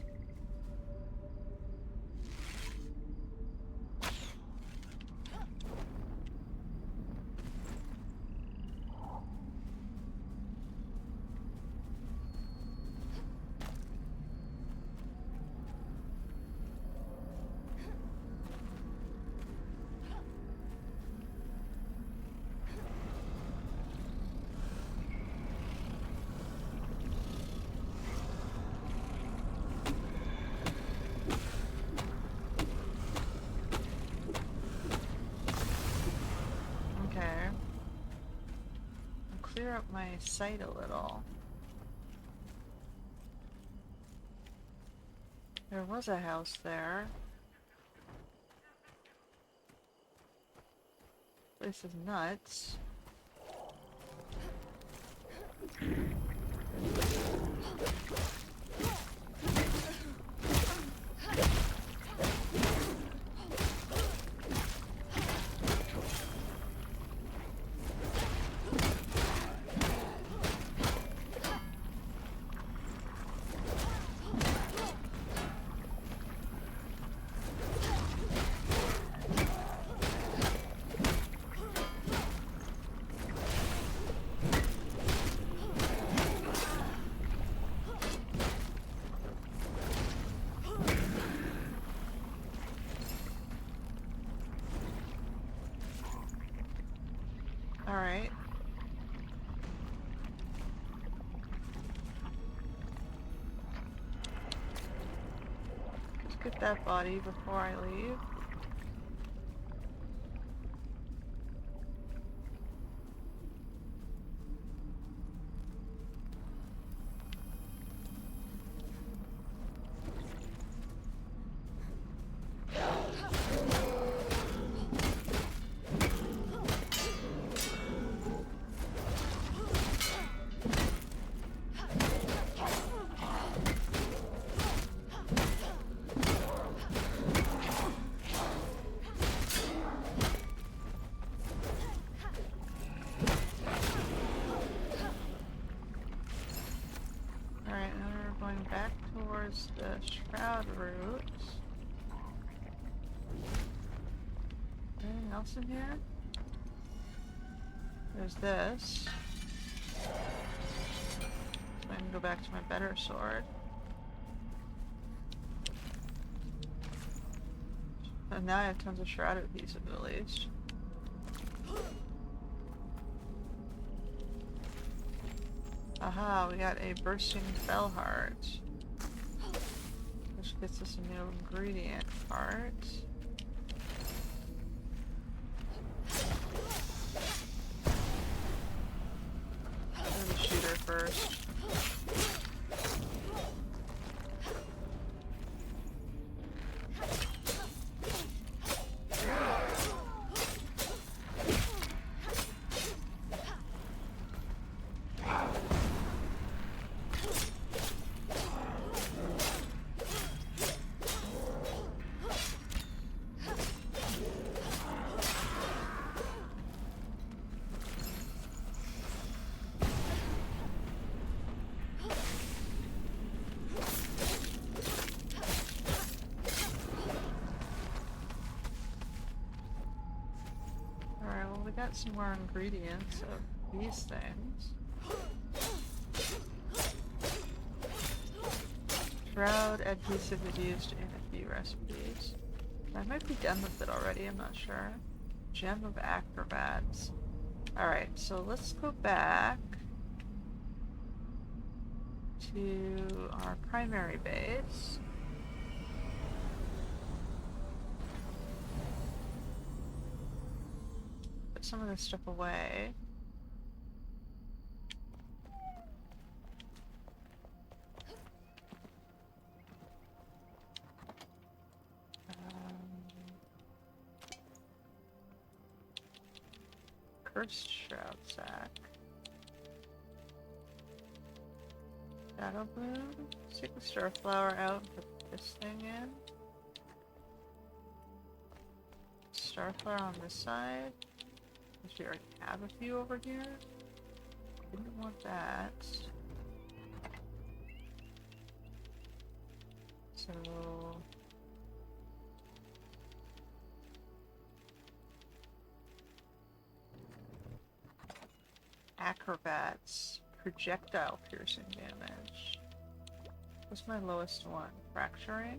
Clear up my sight a little. There was a house there. This is nuts. Alright. Let's get that body before I leave. Back towards the shroud route. Anything else in here? There's this. So I can go back to my better sword. And now I have tons of shrouded pieces at least. Aha, we got a bursting fell heart. Which gets us a new ingredient part. Do the shooter first. we got some more ingredients of these things. Shroud adhesive is used in a few recipes. I might be done with it already, I'm not sure. Gem of acrobats. Alright, so let's go back to our primary base. Put some of this stuff away. Cursed shroud sack. Shadow bloom. Take the star flower out and put this thing in. Starflower on this side. Because we already have a few over here. Didn't want that. So... acrobats. Projectile piercing damage. What's my lowest one? Fracturing?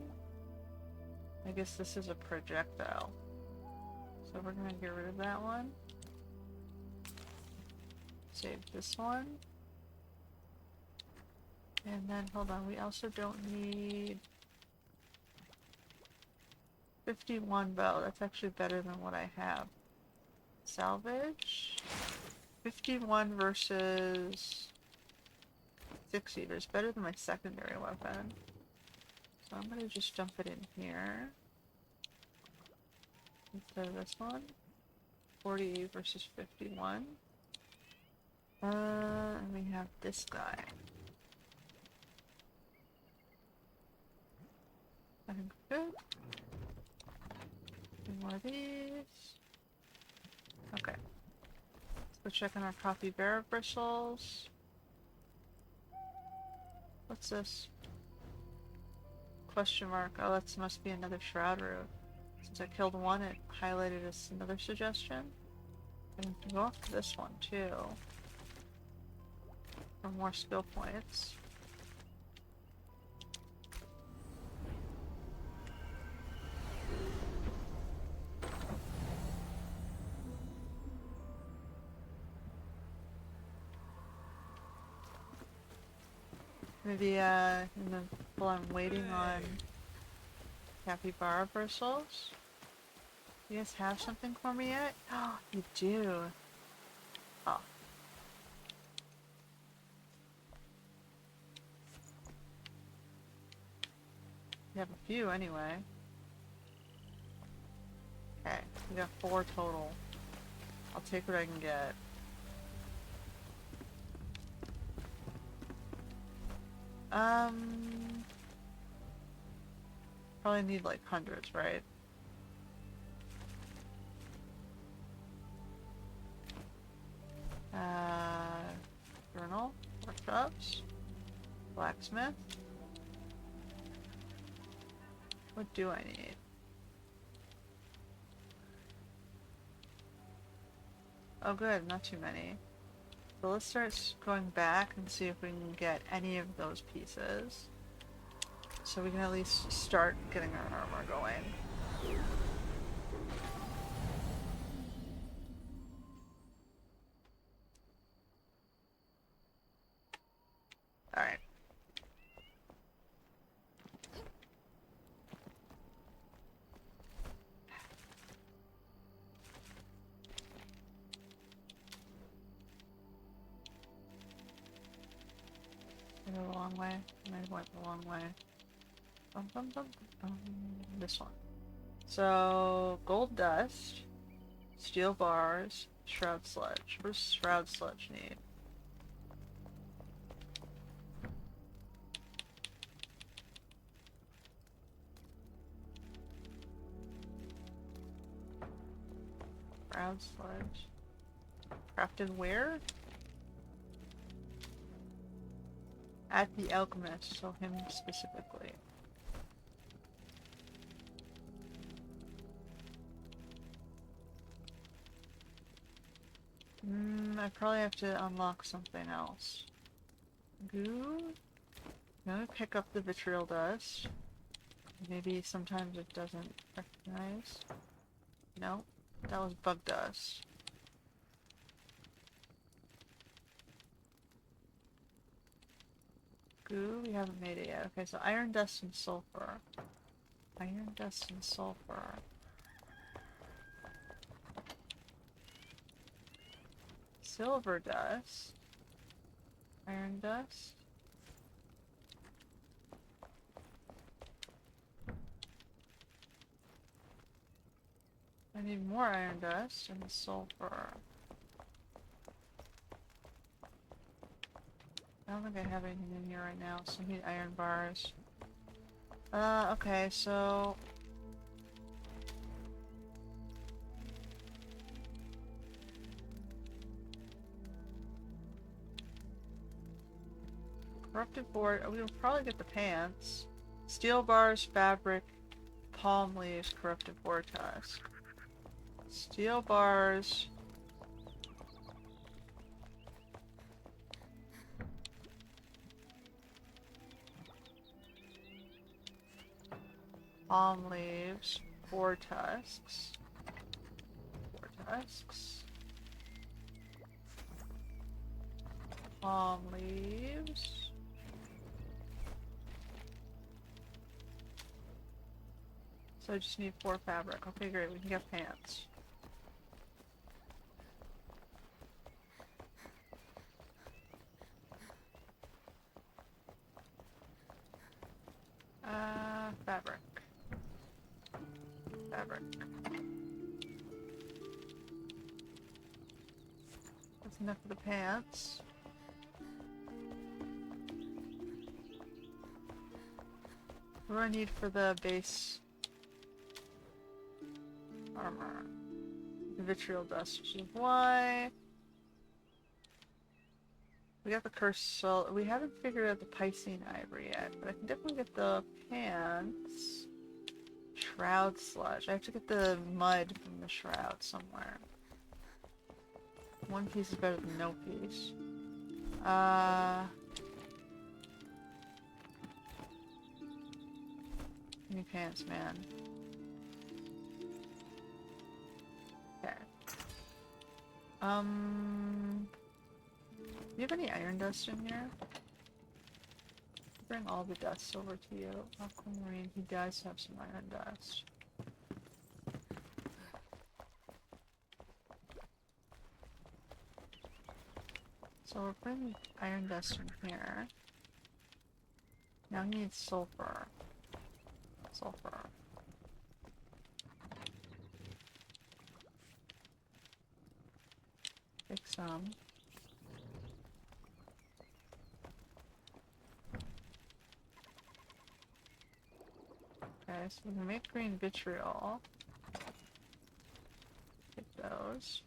I guess this is a projectile. So we're gonna get rid of that one. Save this one. And then, hold on, we also don't need 51 bow. That's actually better than what I have. Salvage. 51 versus 60. It's better than my secondary weapon. So I'm gonna just dump it in here. Instead of this one. 40 versus 51. And we have this guy. I think we're good. Two more of these. Okay. Let's go check on our Capybara bristles. What's this? Question mark. Oh, that must be another shroud root. Since I killed one, it highlighted as another suggestion. I can go off to this one too. For more skill points. Maybe, while I'm waiting on Capybara bristles. You guys have something for me yet? Oh, you do. Oh. You have a few anyway. Okay, we got 4 total. I'll take what I can get. Probably need like hundreds, right? Journal, workshops, blacksmith. What do I need? Oh good, not too many. So let's start going back and see if we can get any of those pieces. So we can at least start getting our armor going. Alright. I go the long way. I went the long way. Bum, bum, bum, bum. This one. So, gold dust, steel bars, shroud sledge. What does shroud sledge need? Shroud sledge. Crafted where? At the alchemist, so him specifically. I probably have to unlock something else. Goo? I'm gonna pick up the vitriol dust. Maybe sometimes it doesn't recognize. No, that was bug dust. Goo, we haven't made it yet. Okay, so iron dust and sulfur. Iron dust and sulfur. Silver dust. Iron dust. I need more iron dust and sulfur. I don't think I have anything in here right now, so I need iron bars. Okay, so... corrupted board. Oh, we'll probably get the pants. Steel bars, fabric, palm leaves, corrupted board tusk. Steel bars. Palm leaves, boar tusks. Boar tusks. Palm leaves. So I just need 4 fabric. Okay, great. We can get pants. Fabric. Fabric. That's enough for the pants. What do I need for the base armor? The vitriol dust, which is why. We got the cursed soul. We haven't figured out the Piscine ivory yet, but I can definitely get the pants. Shroud sludge. I have to get the mud from the shroud somewhere. One piece is better than no piece. Give me pants, man. Okay. Do you have any iron dust in here? Bring all the dust over to you. Aquamarine, he does have some iron dust. So we're putting iron dust in here. Now he needs sulfur. Sulfur. Take some. Okay, so we can make green vitriol. Get those.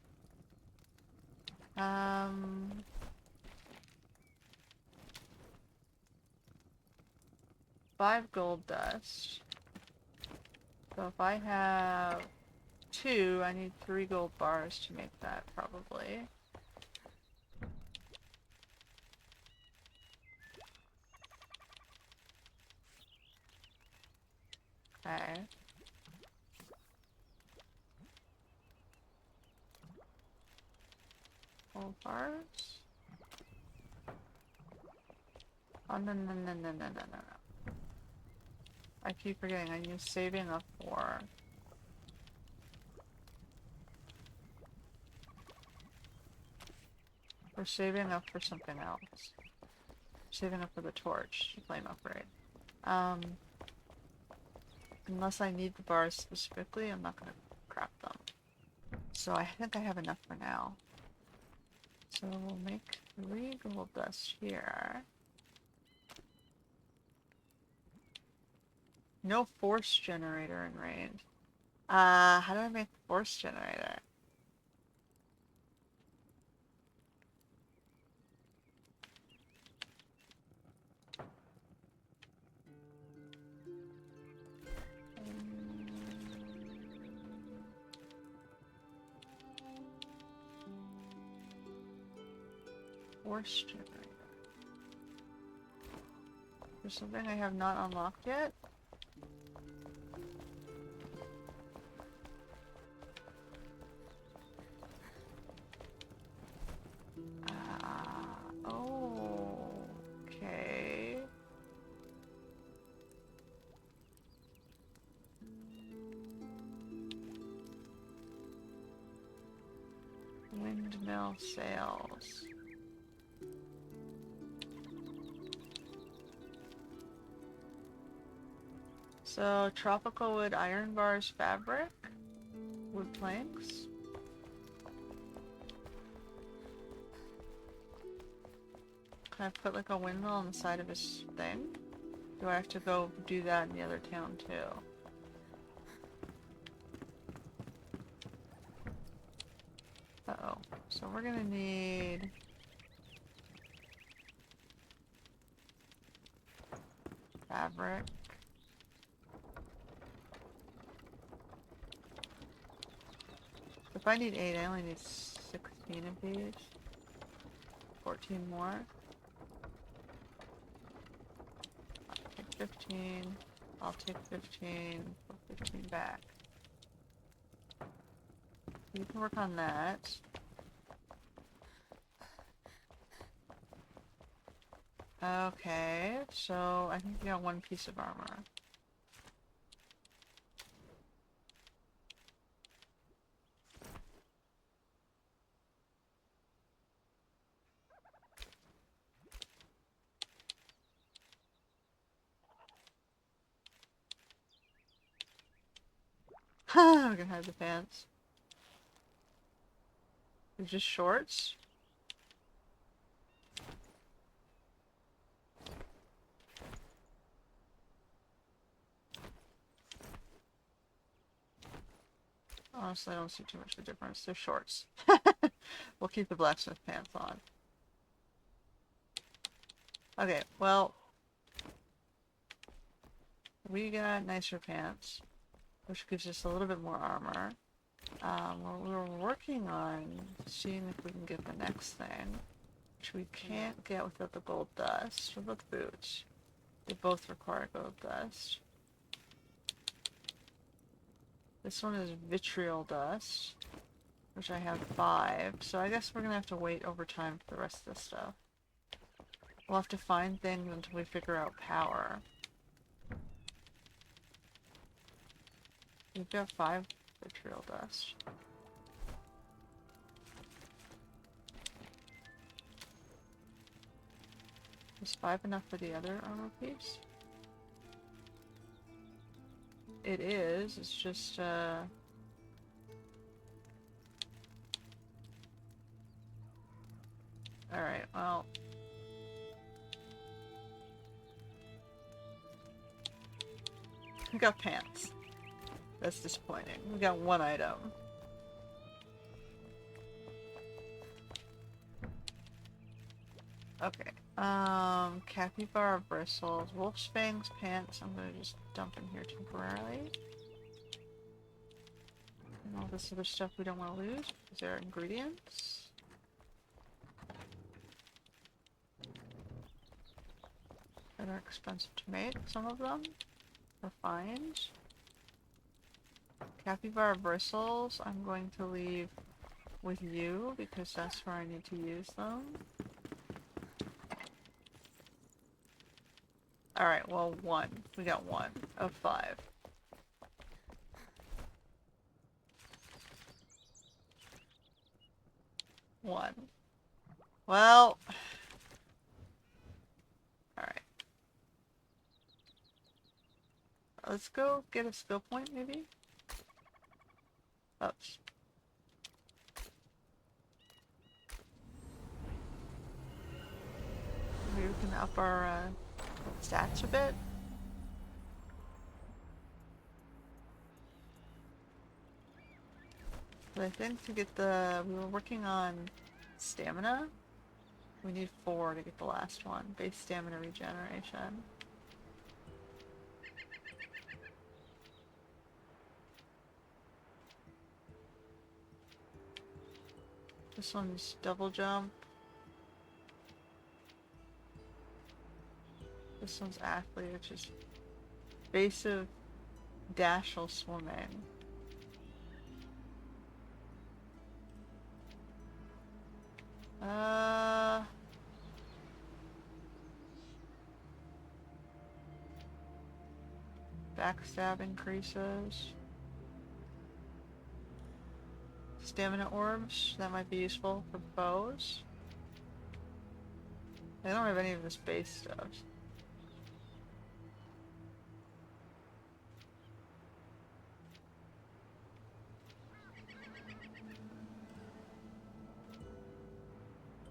5 gold dust. So if I have 2, I need 3 gold bars to make that, probably. Okay. Gold bars? Oh, no. I keep forgetting, I need saving up for... We're saving up for something else. Saving up for the torch, flame upgrade. Unless I need the bars specifically, I'm not gonna crap them. So I think I have enough for now. So we'll make 3 gold dust here. No force generator in range. How do I make a force generator? Force generator. There's something I have not unlocked yet. Oh, okay. Windmill sails. So, tropical wood iron bars fabric, wood planks. Can I put like a windmill on the side of his thing? Do I have to go do that in the other town too? Uh-oh. So we're gonna need... fabric. If I need 8, I only need 16 of these. 14 more. I'll take 15. I'll take 15. Put 15 back. You can work on that. Okay, so I think we got one piece of armor. We're gonna hide the pants. They're just shorts? Honestly, I don't see too much of a difference. They're shorts. We'll keep the blacksmith pants on. Okay, well, we got nicer pants, which gives us a little bit more armor. We're working on seeing if we can get the next thing, which we can't get without the gold dust. What about the boots? They both require gold dust. This one is vitriol dust, which I have 5, so I guess we're gonna have to wait over time for the rest of this stuff. We'll have to find things until we figure out power. We've got 5 vitriol dust. Is 5 enough for the other armor piece? It is, it's just, alright, well... We got pants. That's disappointing. We got 1 item. Okay. Capybara bristles, wolf's fangs, pants. I'm gonna just dump in here temporarily. And all this other stuff we don't want to lose. Is there ingredients? That are expensive to make, some of them. Refined. Capybara bristles, I'm going to leave with you because that's where I need to use them. Alright, well, 1. We got 1 of 5. One. Well... Alright. Let's go get a skill point, maybe? Oops. Maybe we can up our stats a bit. But I think to get the... we were working on stamina. We need 4 to get the last one. Base stamina regeneration. This one's double jump. This one's athlete, which is evasive, dashel swimming. Backstab increases. Stamina orbs, that might be useful for bows. I don't have any of this base stuff.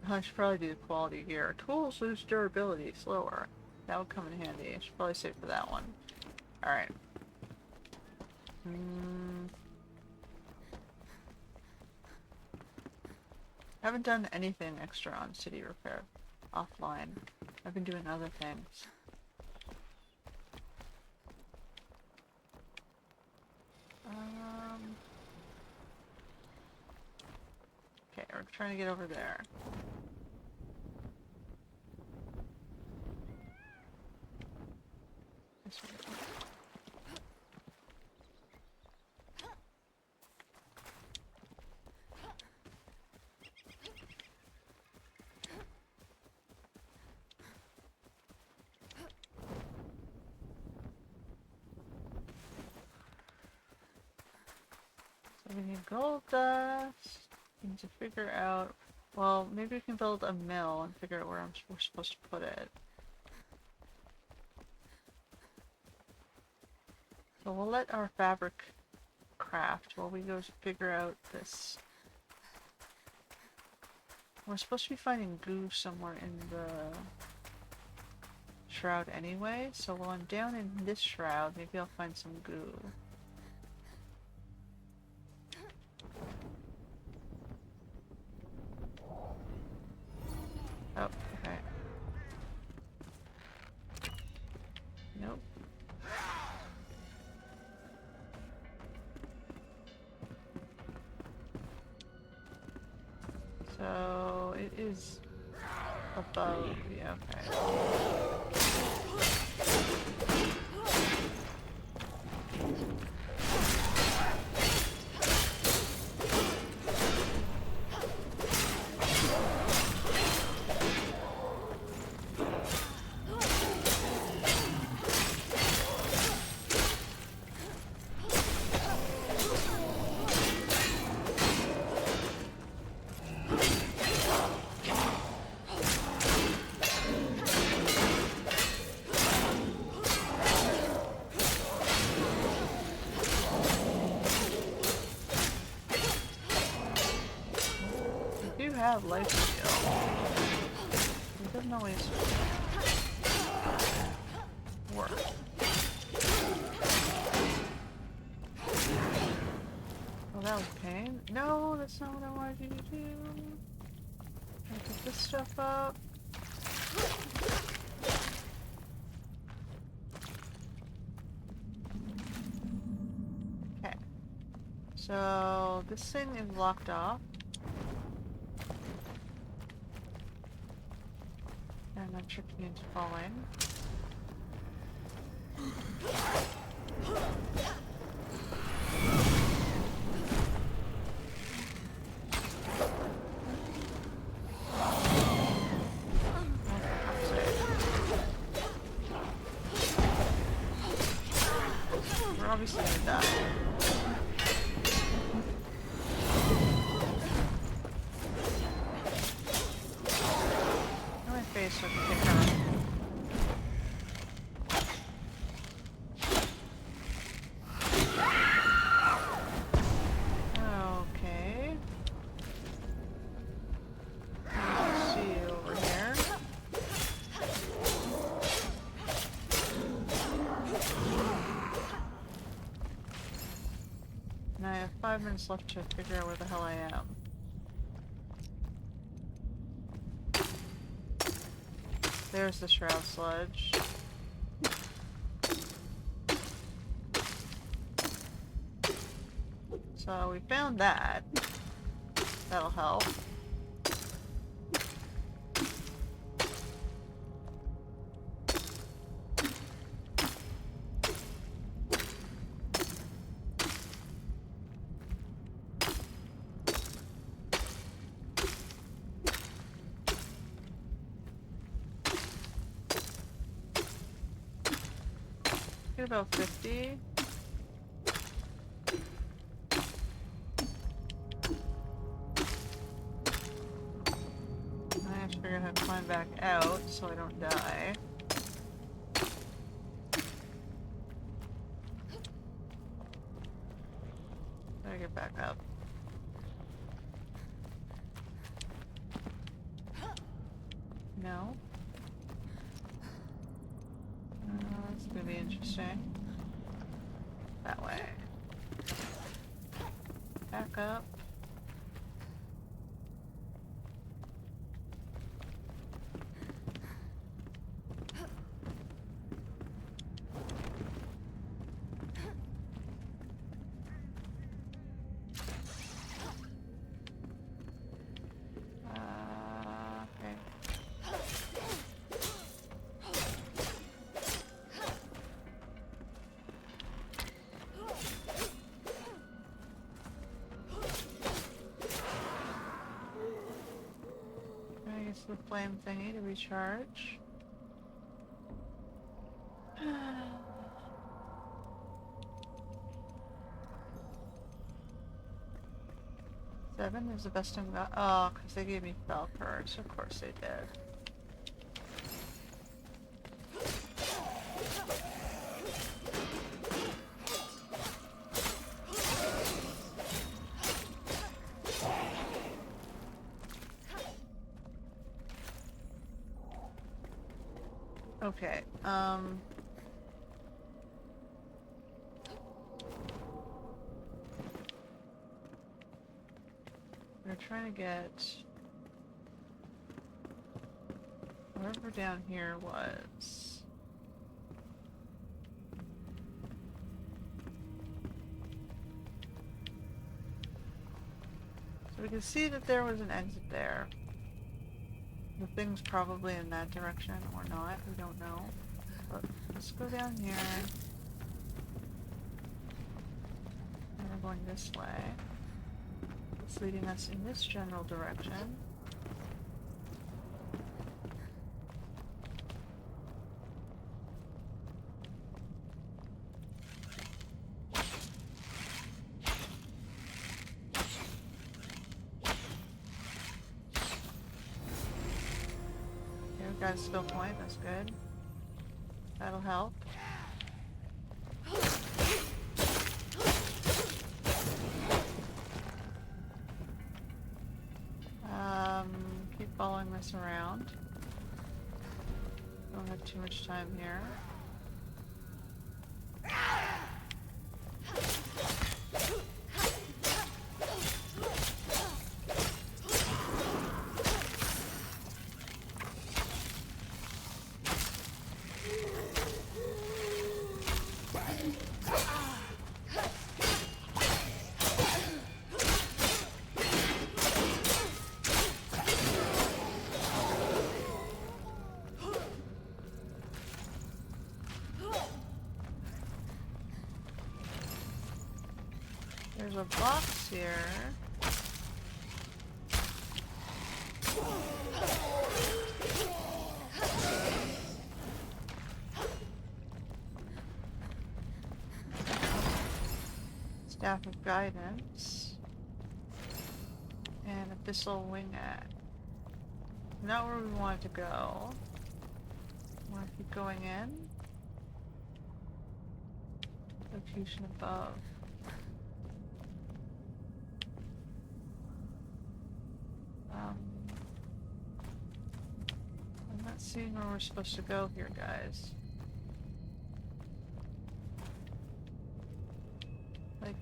I should probably do the quality gear. Tools lose durability slower. That would come in handy. I should probably save for that one. Alright. Haven't done anything extra on city repair offline. I've been doing other things. Okay, we're trying to get over there. This way. So we need gold dust. We need to figure out. Well, maybe we can build a mill and figure out where we're supposed to put it. So we'll let our fabric craft while we go figure out this. We're supposed to be finding goo somewhere in the shroud anyway, so while I'm down in this shroud, maybe I'll find some goo. Oh, okay. Nope. So it is above, yeah, okay. Have life steal. It doesn't always work. Well, that was pain. No, that's not what I wanted you to do. I pick this stuff up. Okay. So this thing is locked off. And I'm tricking into falling. We're obviously gonna die. So I can pick her up. Okay. I see you over here. And I have 5 minutes left to figure out where the hell I am. There's the shroud sludge. So we found that. That'll help. get about 50. I have to figure out how to climb back out so I don't die. Gotta get back up. No. That's gonna be interesting. That way. Back up. Okay. I guess the flame thingy to recharge. 7 is the best I've got. Oh, because they gave me spell cards. Of course they did. Okay, we're trying to get wherever down here was. So we can see that there was an exit there. The thing's probably in that direction or not, we don't know. But let's go down here. And we're going this way. It's leading us in this general direction. Okay, we've got a skill point, that's good. That'll help. Keep following this around. Don't have too much time here. There's a box here. Staff of Guidance. And Abyssal Winged. Not where we want to go. Want to keep going in. Location above. I'm not seeing where we're supposed to go here, guys. Like...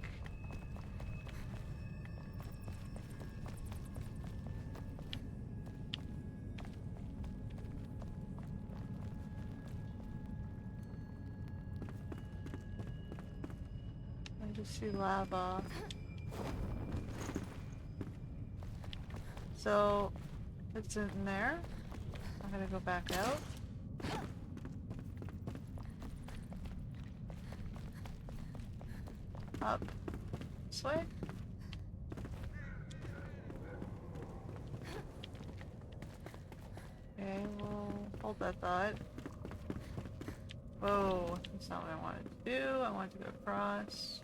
I just see lava. So, it's in there. I'm gonna go back out. Up. This way? Okay, we'll hold that thought. Whoa, that's not what I wanted. to do. I want to go across.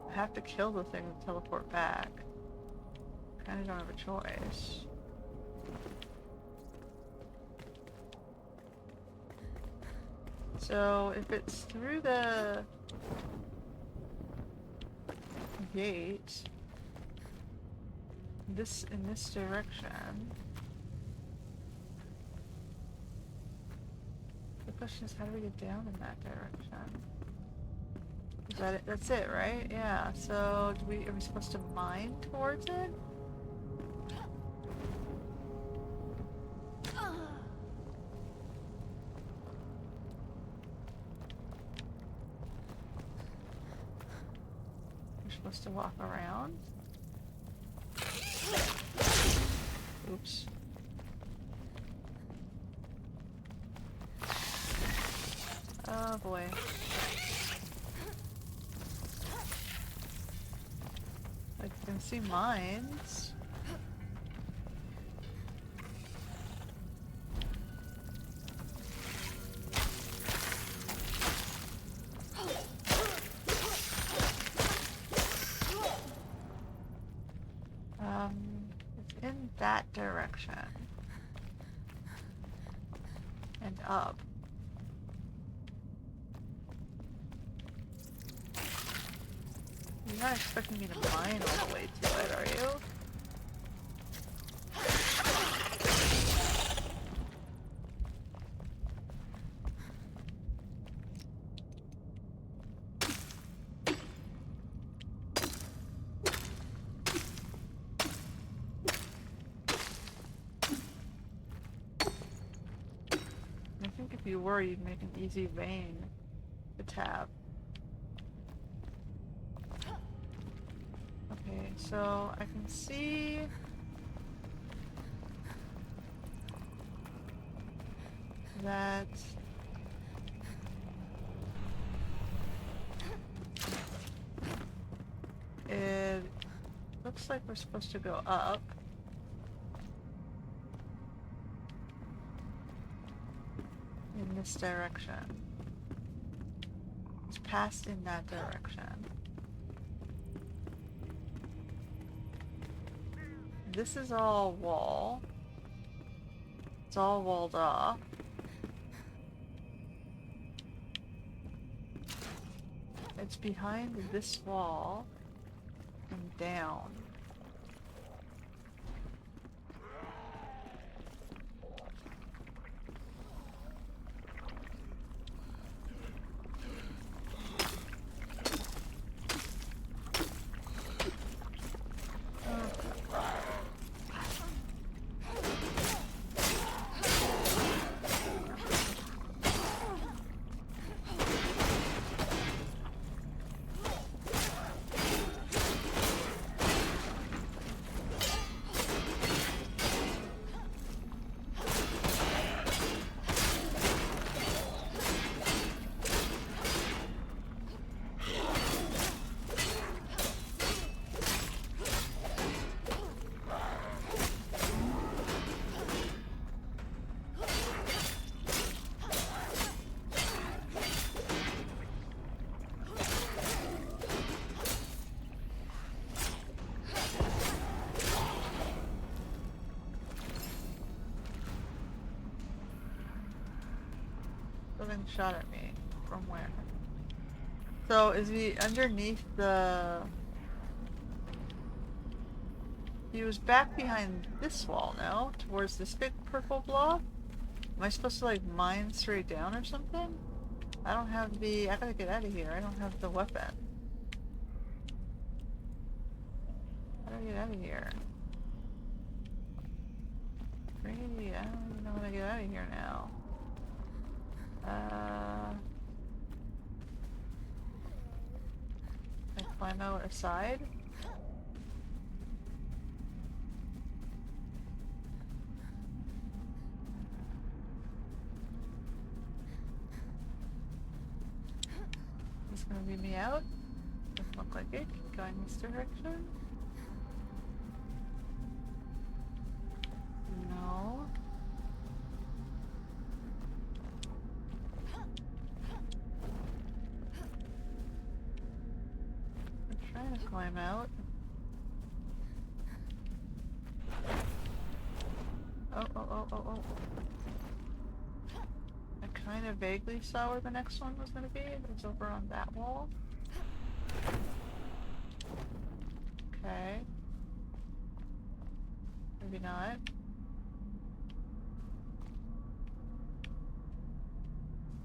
I have to kill the thing to teleport back. Kinda don't have a choice. So if it's through the gate, in this direction, the question is, how do we get down in that direction? Is that it? That's it, right? Yeah. So are we supposed to mine towards it? We're supposed to walk around? Oops. Oh boy. I can see mines. It's in that direction. And up. You're not expecting me to mine all the way to it, are you? I think if you were, you'd make an easy vein to tap. Okay, so I can see that it looks like we're supposed to go up. In this direction. It's past in that direction. This is all wall. It's all walled off. It's behind this wall and down. Something shot at me. From where? So is he underneath the... He was back behind this wall, no? Towards this big purple blob? Am I supposed to like mine straight down or something? I don't have the... I gotta get out of here. I don't have the weapon. How do I get out of here? Really? I don't even know how to get out of here now. I climb out aside? Is this gonna beat me out? Doesn't look like it. Keep going this direction. trying to climb out. Oh, oh, oh, oh, oh. I kind of vaguely saw where the next one was going to be. It was over on that wall. Okay. Maybe not.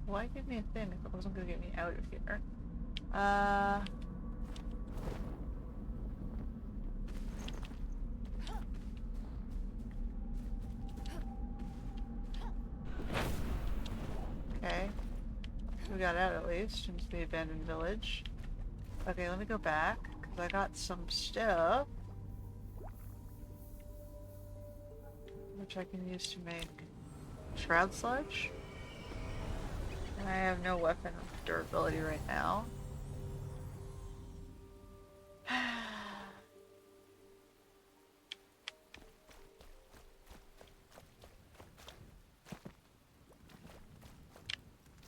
Why give me a thing if it wasn't going to get me out of here? Okay. We got out at least into the abandoned village. Okay, let me go back, because I got some stuff. Which I can use to make shroud sludge. And I have no weapon durability right now.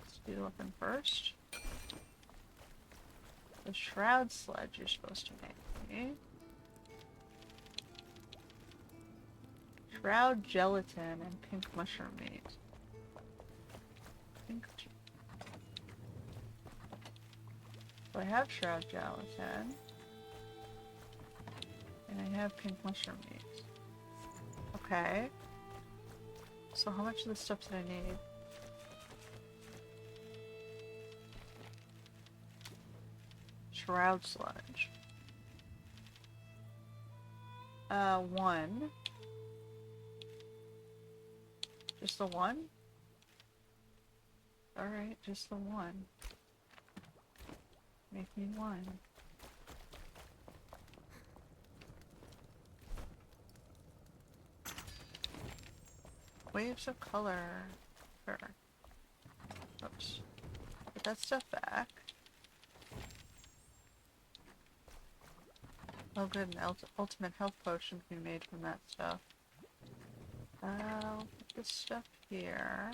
Let's do the weapon first. The shroud sludge you're supposed to make. Shroud gelatin and pink mushroom meat. So I have shroud gelatin. And I have pink mushroom meat. Okay. So how much of this stuff did I need? Shroud sludge. 1. Just the 1? Alright, just the 1. Make me 1. Waves of color. Sure. Oops. Put that stuff back. Oh good, an ultimate health potion can be made from that stuff. I'll put this stuff here.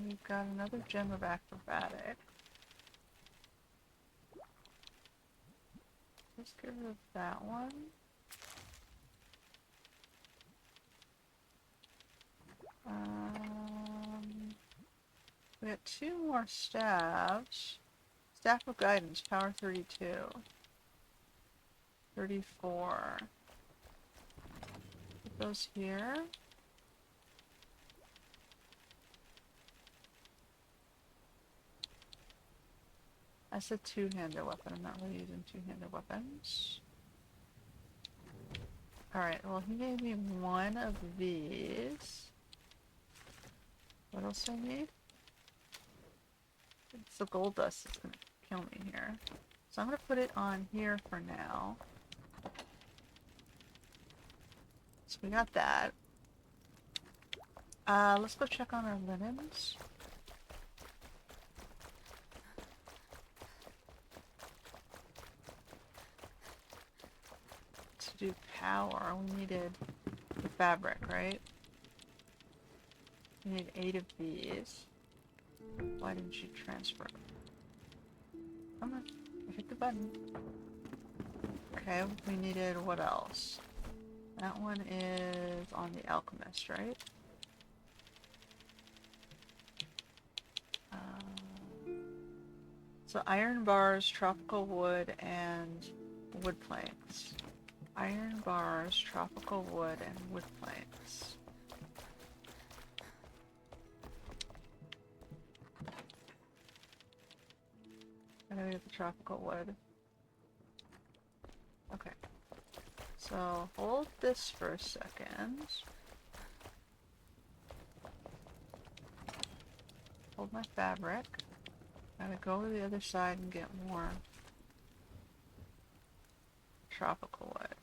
We've got another gem of acrobatic. Let's get rid of that one. We got 2 more staves. Staff of Guidance, power 32. 34. Put those here. That's a 2-handed weapon. I'm not really using 2-handed weapons. Alright, well he gave me 1 of these. What else do I need? It's the gold dust that's gonna kill me here. So I'm gonna put it on here for now. So we got that. Let's go check on our linens. To do power, we needed the fabric, right? We need 8 of these. Why didn't you transfer? Come on, hit the button. Okay, we needed what else? That one is on the alchemist, right? So iron bars, tropical wood, and wood planks. Iron bars, tropical wood, and wood planks. How do we get the tropical wood? Okay. So hold this for a second. Hold my fabric. Gotta go to the other side and get more tropical wood.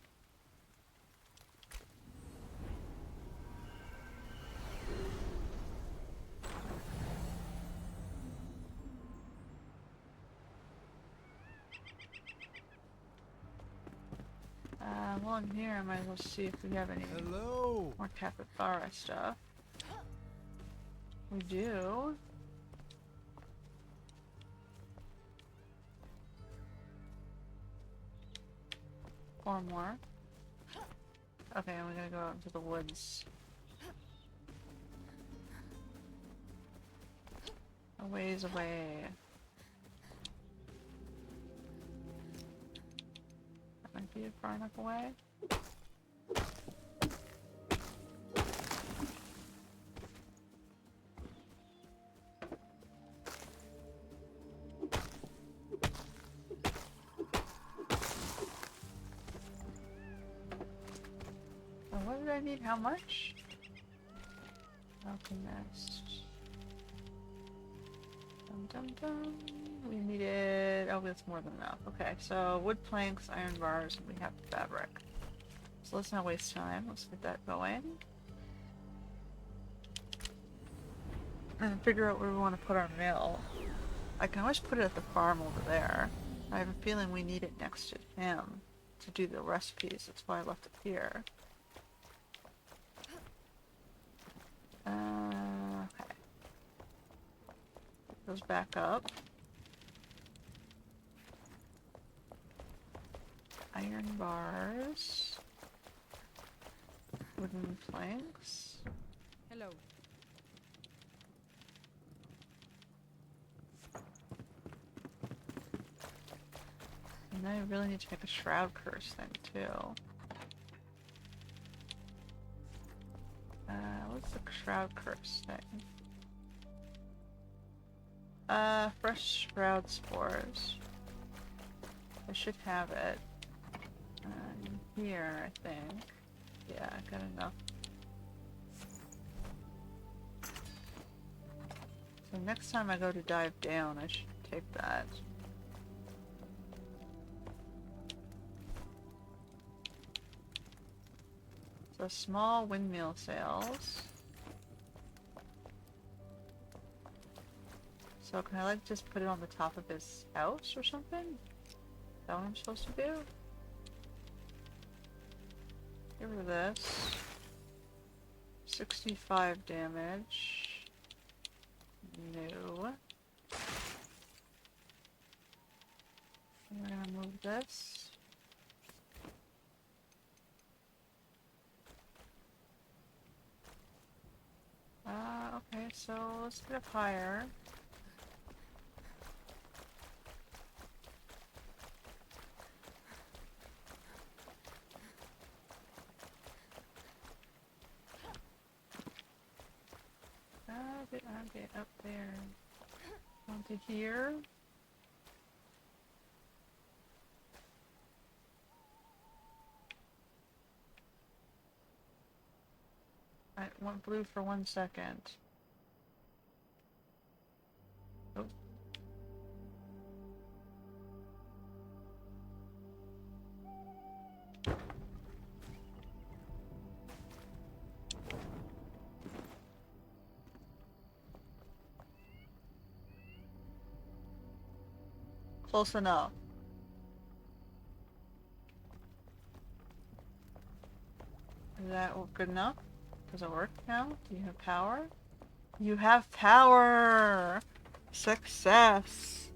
While I'm here, I might as well see if we have any Hello. more Capybara stuff. We do. Or more. Okay, and we're gonna go out into the woods. A ways away. That might be far enough away. Oh, what did I need? How much? Alchemist. Dum dum dum. We needed. Oh, that's more than enough. Okay, so wood planks, iron bars, and we have fabric. So let's not waste time. Let's get that going. And figure out where we want to put our mill. I can always put it at the farm over there. I have a feeling we need it next to him to do the recipes. That's why I left it here. Okay. Goes back up. Iron bars. Wooden planks. Hello. And I really need to make a shroud curse thing too. What's the shroud curse thing? Fresh shroud spores. I should have it. Here, I think. Yeah, I got enough. So next time I go to dive down, I should take that. So small windmill sails. So can I like just put it on the top of his house or something? Is that what I'm supposed to do? Get rid of this. 65 damage. No. And we're gonna move this. Okay, so let's get up higher. Get up there. Onto here. I went blue for 1 second. Oh. Close enough. Is that good enough? Does it work now? Do you have power? You have power! Success!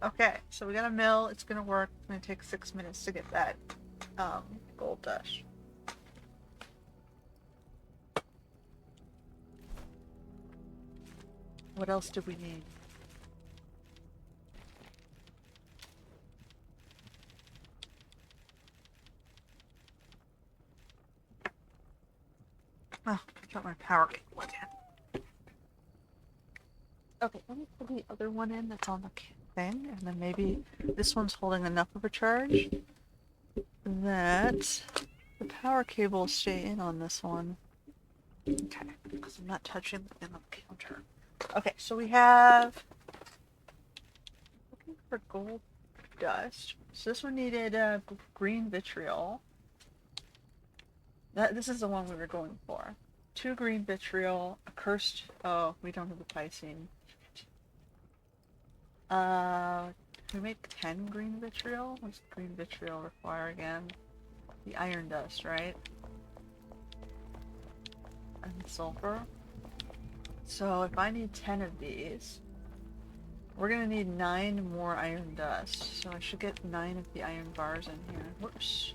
Okay, so we got a mill. It's gonna work. It's gonna take 6 minutes to get that gold dust. What else do we need? Oh, I got my power cable in. Okay, let me put the other one in that's on the thing, and then maybe this one's holding enough of a charge that the power cable will stay in on this one. Okay, because I'm not touching the thing on the counter. Okay, so we have looking for gold dust. So this one needed green vitriol. This is the one we were going for. 2 green vitriol, a cursed. Oh, we don't have the Piscine. Can we make 10 green vitriol? What does green vitriol require again? The iron dust, right? And sulfur. So if I need 10 of these, we're gonna need 9 more iron dust. So I should get 9 of the iron bars in here. Whoops.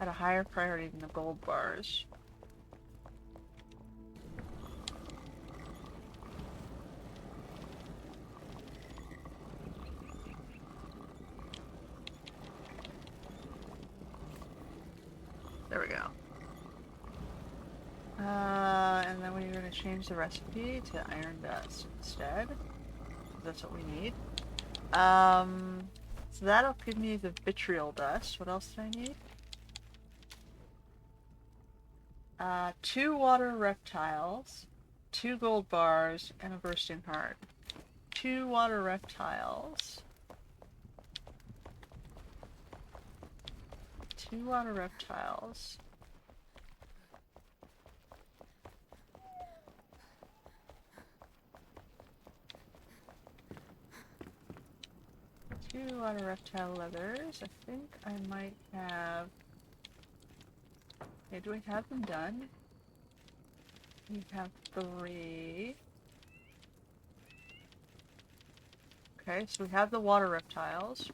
At a higher priority than the gold bars. There we go. And then we're going to change the recipe to iron dust instead. That's what we need. So that'll give me the vitriol dust. What else do I need? 2 water reptiles, 2 gold bars, and a bursting heart. 2 water reptiles. 2 water reptiles. Two water reptile leathers. I think I might have... Okay, do we have them done? We have 3. Okay, so we have the water reptiles.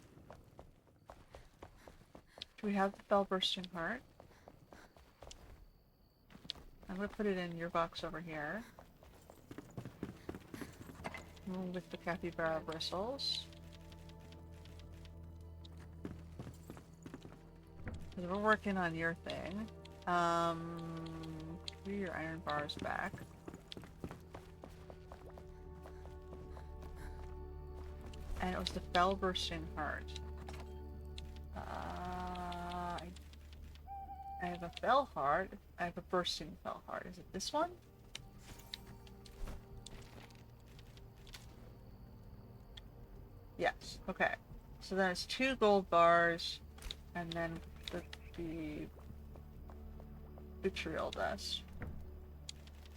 Do we have the bell bursting heart? I'm gonna put it in your box over here. With the capybara bristles. Because we're working on your thing. Give your iron bars back. And it was the fell bursting heart. I have a fell heart. I have a bursting fell heart. Is it this one? Yes. Okay. So then it's 2 gold bars, and then the vitriol dust.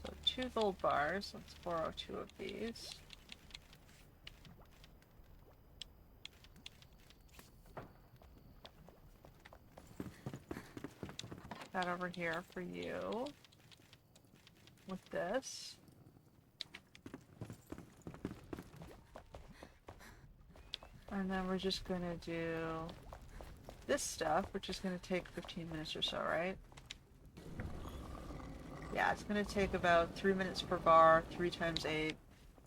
So 2 gold bars. Let's borrow 2 of these. That over here for you. With this. And then we're just gonna do this stuff, which is gonna take 15 minutes or so, right? Yeah, it's gonna take about 3 minutes per bar. 3 times 8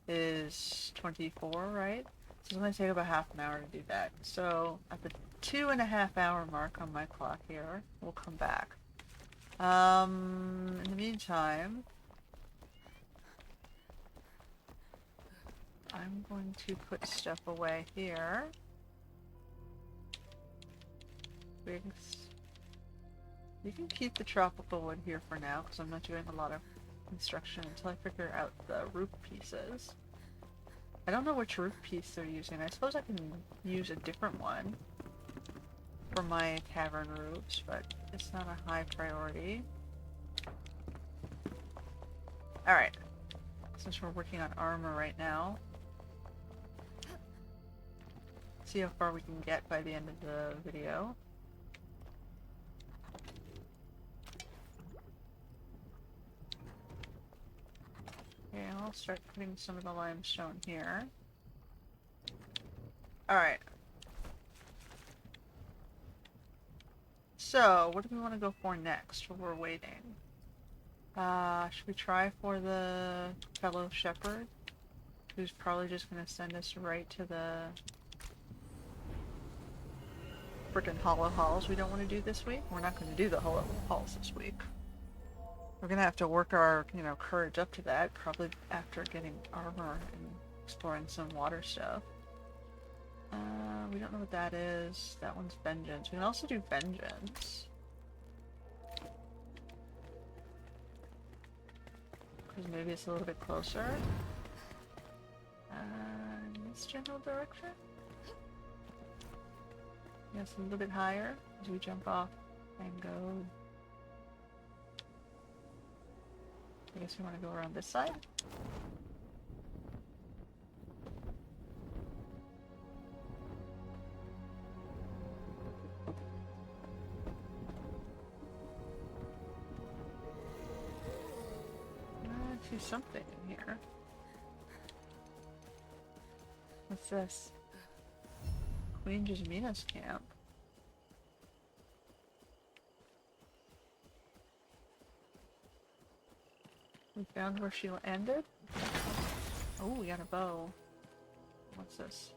is 24, right? So it's gonna take about half an hour to do that. So at the 2.5 hour mark on my clock here, we'll come back. In the meantime, I'm going to put stuff away here. You can keep the tropical wood here for now, because I'm not doing a lot of construction until I figure out the roof pieces. I don't know which roof piece they're using. I suppose I can use a different one for my tavern roofs, but it's not a high priority. Alright, since we're working on armor right now, see how far we can get by the end of the video. Okay, I'll start putting some of the limestone here. Alright. So, what do we want to go for next while we're waiting? Should we try for the fellow shepherd? Who's probably just going to send us right to the frickin' hollow halls we don't want to do this week? We're not going to do the hollow halls this week. We're going to have to work our, courage up to that, probably after getting armor and exploring some water stuff. We don't know what that is. That one's vengeance. We can also do vengeance. Because maybe it's a little bit closer. In this general direction? Yes, a little bit higher as we jump off and go. I guess we want to go around this side. see something in here. What's this? Queen Jasmina's camp. We found where she ended? Oh, we got a bow. What's this?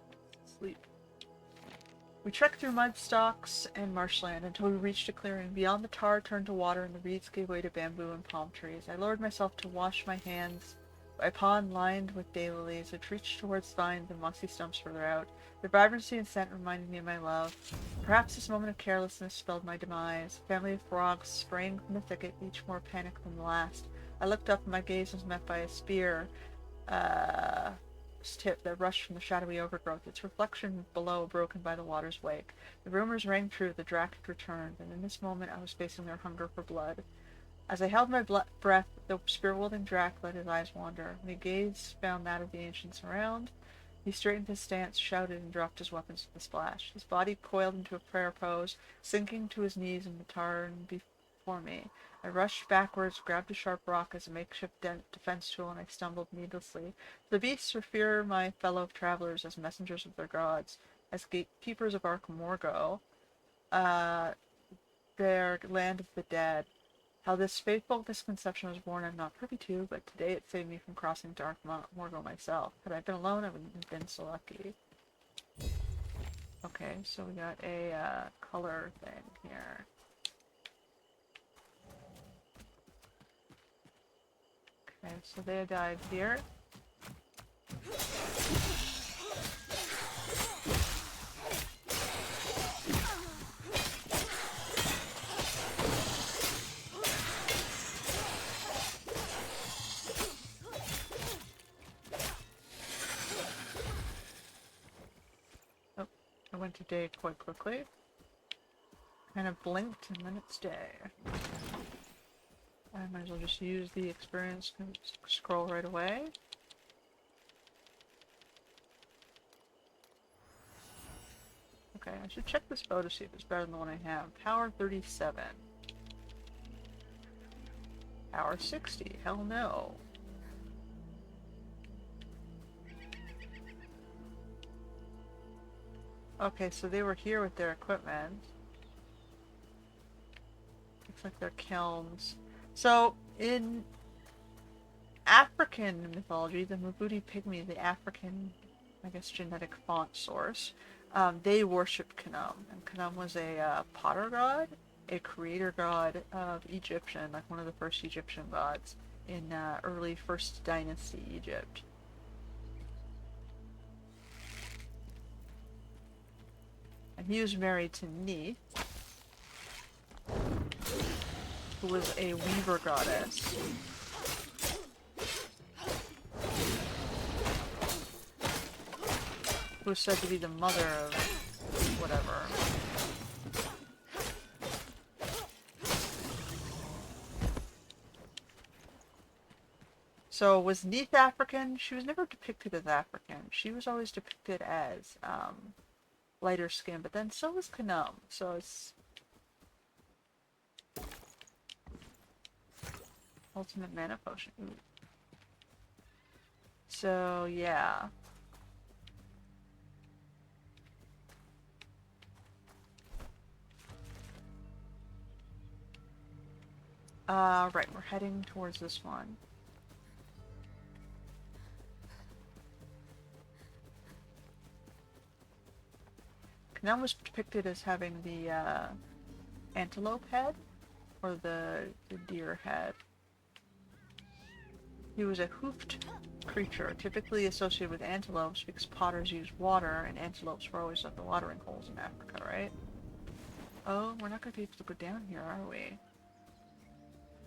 Sleep. We trekked through mud stalks and marshland until we reached a clearing. Beyond the tar turned to water and the reeds gave way to bamboo and palm trees. I lowered myself to wash my hands by a pond lined with daylilies, which reached towards vines and mossy stumps further out. Their vibrancy and scent reminded me of my love. Perhaps this moment of carelessness spelled my demise. A family of frogs sprang from the thicket, each more panicked than the last. I looked up and my gaze was met by a spear tip that rushed from the shadowy overgrowth, its reflection below broken by the water's wake. The rumors rang true, the Drac had returned, and in this moment I was facing their hunger for blood. As I held my breath, the spear-wielding Drac let his eyes wander. My gaze found that of the ancients around. He straightened his stance, shouted, and dropped his weapons with a splash. His body coiled into a prayer pose, sinking to his knees in the tarn before me. I rushed backwards, grabbed a sharp rock as a makeshift defense tool, and I stumbled needlessly. The beasts fear my fellow travelers as messengers of their gods, as gatekeepers of Morgo, their land of the dead. How this fateful misconception was born I'm not privy to, but today it saved me from crossing Dark Morgo myself. Had I been alone, I wouldn't have been so lucky. Okay, so we got a color thing here. Okay, so they died here. Oh, I went to day quite quickly. Kind of blinked and then it's day. I might as well just use the experience and scroll right away. Okay, I should check this bow to see if it's better than the one I have. Power 37. Power 60. Hell no. Okay, so they were here with their equipment. Looks like they're kilns. So, in African mythology, the Mabudi Pygmy, the African, I guess, genetic font source, they worshipped Khnum. And Khnum was a potter god, a creator god of Egyptian, like one of the first Egyptian gods in early First Dynasty Egypt. And he was married to Neith, who was a weaver goddess. Who was said to be the mother of whatever. So was Neith African? She was never depicted as African. She was always depicted as lighter skin, but then so was Khnum. So it's ultimate mana potion. Ooh. So yeah. Right, we're heading towards this one. Khnum was depicted as having the antelope head, or the deer head. He was a hoofed creature, typically associated with antelopes because potters used water, and antelopes were always at the watering holes in Africa, right? Oh, we're not going to be able to go down here, are we?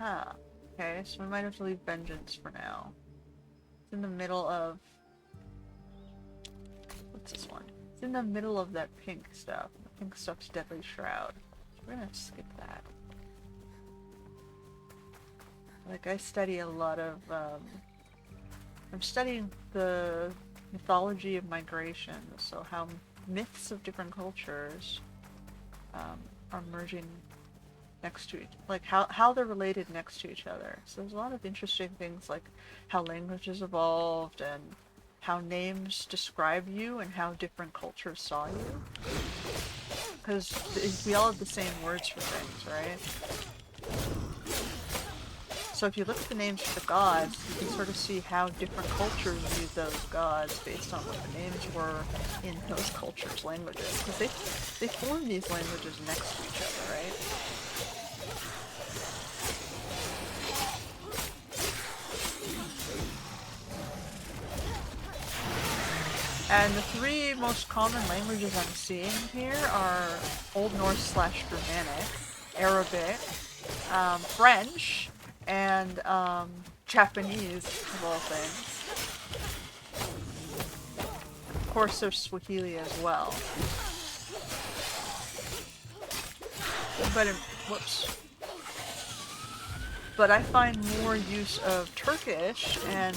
Huh. Okay, so we might have to leave Vengeance for now. It's in the middle of... What's this one? It's in the middle of that pink stuff. The pink stuff's Deadly Shroud. So we're gonna skip that. Like, I study a lot of, I'm studying the mythology of migration, so how myths of different cultures are merging next to each, like how they're related next to each other. So there's a lot of interesting things like how languages evolved and how names describe you and how different cultures saw you. Because we all have the same words for things, right? So if you look at the names for the gods, you can sort of see how different cultures viewed those gods based on what the names were in those cultures' languages. Because they form these languages next to each other, right? And the three most common languages I'm seeing here are Old Norse / Germanic, Arabic, French, and Japanese, of all things. Of course, there's Swahili as well. Whoops. But I find more use of Turkish and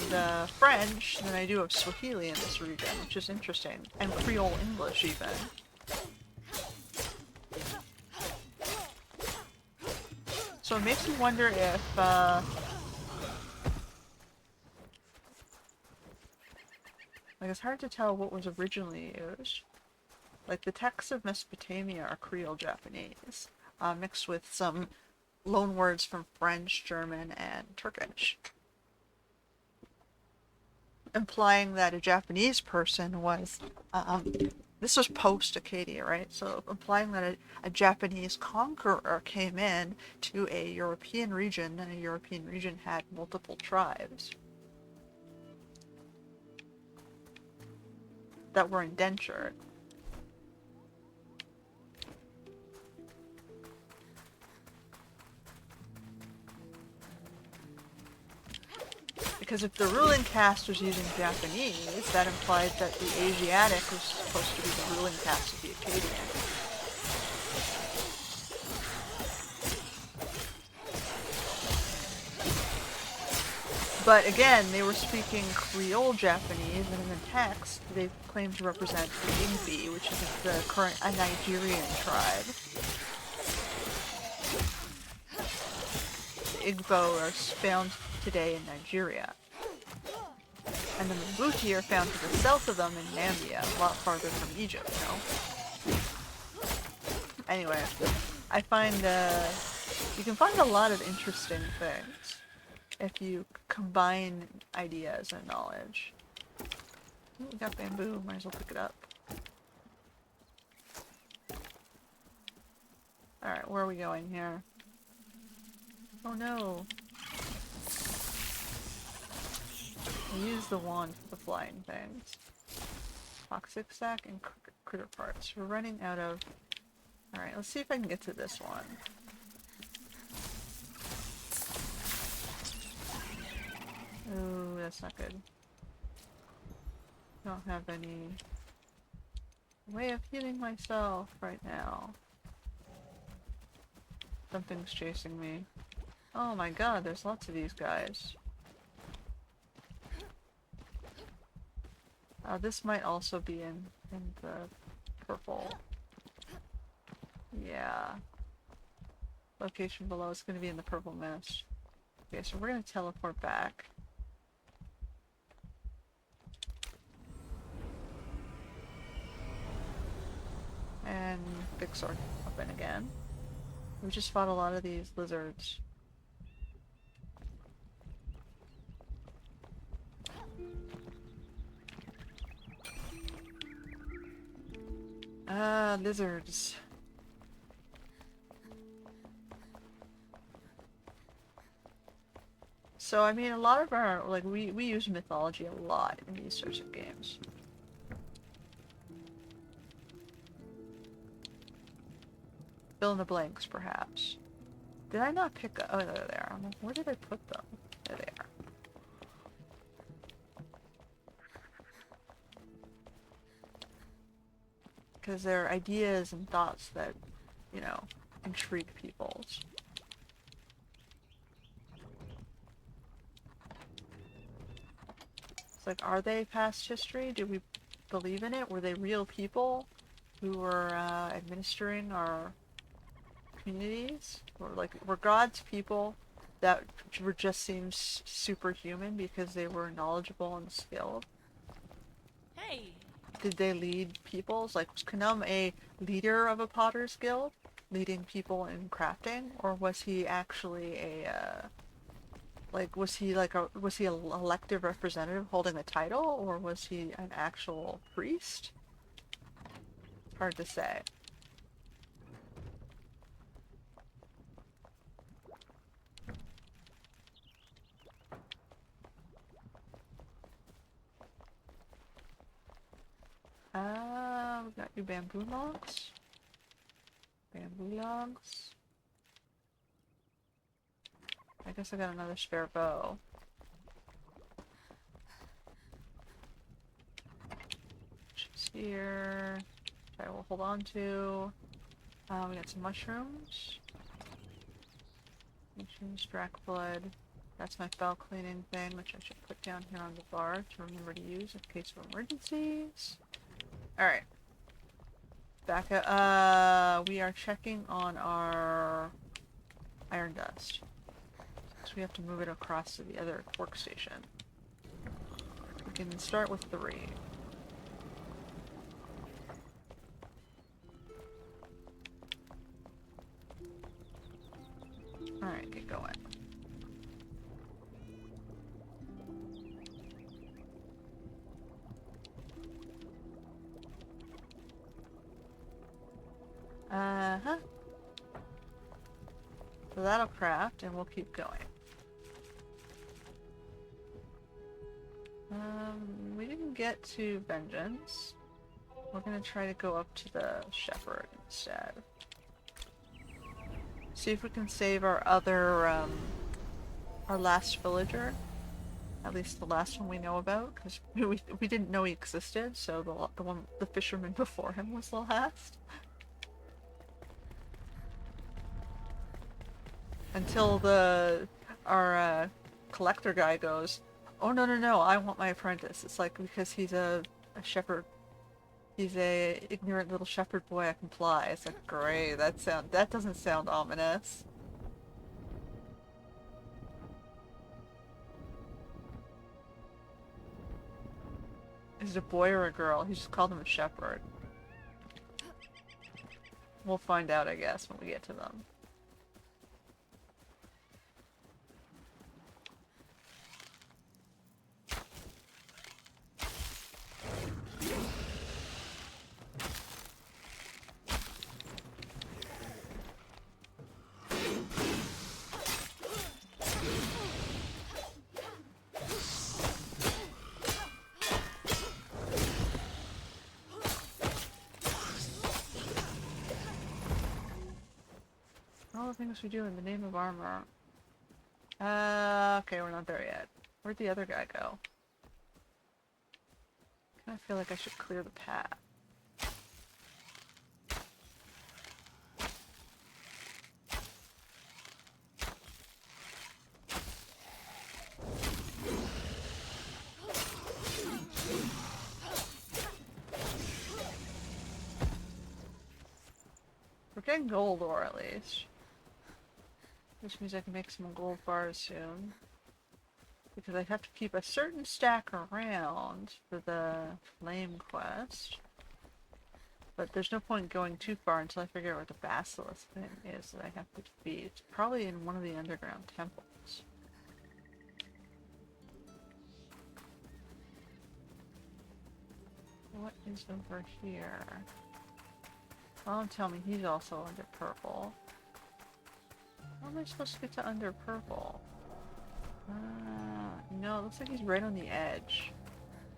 French than I do of Swahili in this region, which is interesting. And Creole English, even. So it makes me wonder if, like, it's hard to tell what was originally used. Like, the texts of Mesopotamia are Creole Japanese, mixed with some loan words from French, German, and Turkish. Implying that a Japanese person was, this was post-Acadia, right? So implying that a Japanese conqueror came in to a European region, and a European region had multiple tribes that were indentured. Because if the ruling caste was using Japanese, that implied that the Asiatic was supposed to be the ruling caste of the Acadian. But again, they were speaking Creole Japanese, and in the text, they claim to represent the Igbo, which is the current Nigerian tribe. The Igbo are found today in Nigeria. And the Mbuti are found to the south of them in Nambia, a lot farther from Egypt, you know? Anyway, I find, you can find a lot of interesting things if you combine ideas and knowledge. Ooh, we got bamboo, might as well pick it up. Alright, where are we going here? Oh no! I use the wand for the flying things. Toxic sack and critter parts. We're running out of... Alright, let's see if I can get to this one. Ooh, that's not good. Don't have any way of healing myself right now. Something's chasing me. Oh my god, there's lots of these guys. This might also be in the purple. Yeah. Location below is going to be in the purple mist. Okay, so we're going to teleport back. And fix our weapon again. We just fought a lot of these lizards. Lizards. So, I mean, a lot of our, like, we use mythology a lot in these sorts of games. Fill in the blanks, perhaps. Did I not pick up? Oh, they're there. I'm like, where did I put them? They're there. Because they're ideas and thoughts that, you know, intrigue peoples. It's like, are they past history? Do we believe in it? Were they real people who were administering our communities, or like were gods people that were just seems superhuman because they were knowledgeable and skilled? Hey, Did they lead peoples? Like, was Khnum a leader of a potter's guild, leading people in crafting, or was he actually a like was he a elected representative holding a title, or was he an actual priest? Hard to say. We got new bamboo logs. Bamboo logs. I guess I got another spare bow. Which is here. Which I will hold on to. We got some mushrooms. Mushrooms, drac blood. That's my fell cleaning thing, which I should put down here on the bar to remember to use in case of emergencies. Alright. Back up. We are checking on our iron dust. So we have to move it across to the other workstation. We can start with 3. Alright, get going. Uh-huh. So that'll craft, and we'll keep going. We didn't get to Vengeance. We're gonna try to go up to the Shepherd instead. See if we can save our other, our last villager. At least the last one we know about, because we didn't know he existed, so the fisherman before him was the last. Until our collector guy goes, "Oh no, I want my apprentice." It's like, because he's a shepherd, he's a ignorant little shepherd boy, I can fly. It's like, great, that doesn't sound ominous. Is it a boy or a girl? He just called him a shepherd. We'll find out, I guess, when we get to them. All the things we do in the name of armor. Okay, we're not there yet. Where'd the other guy go? I feel like I should clear the path. We're getting gold ore at least. Which means I can make some gold bars soon. Because I have to keep a certain stack around for the flame quest. But there's no point going too far until I figure out what the basilisk thing is that I have to defeat. It's probably in one of the underground temples. What is over here? Oh, don't tell me he's also under purple. How am I supposed to get to under purple? No, it looks like he's right on the edge.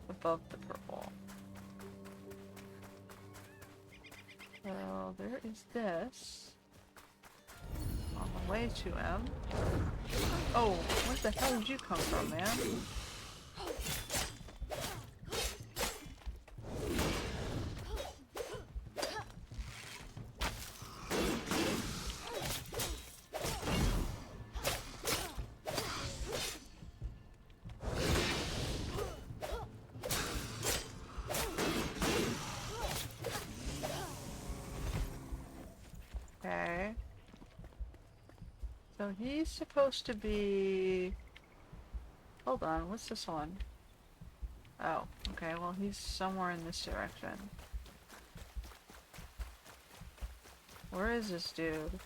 Above the purple. So, there is this. On the way to him. Oh, where the hell did you come from, man? Okay. he's supposed to be... Hold on, what's this one? Oh, okay, well he's somewhere in this direction. Where is this dude?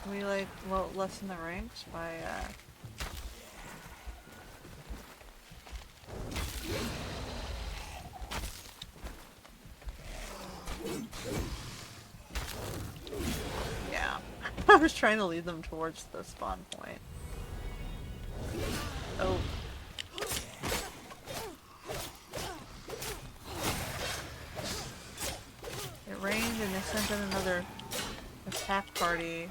Can we like lessen the ranks by yeah. I was trying to lead them towards the spawn point. Oh. It rained and they sent in another attack party.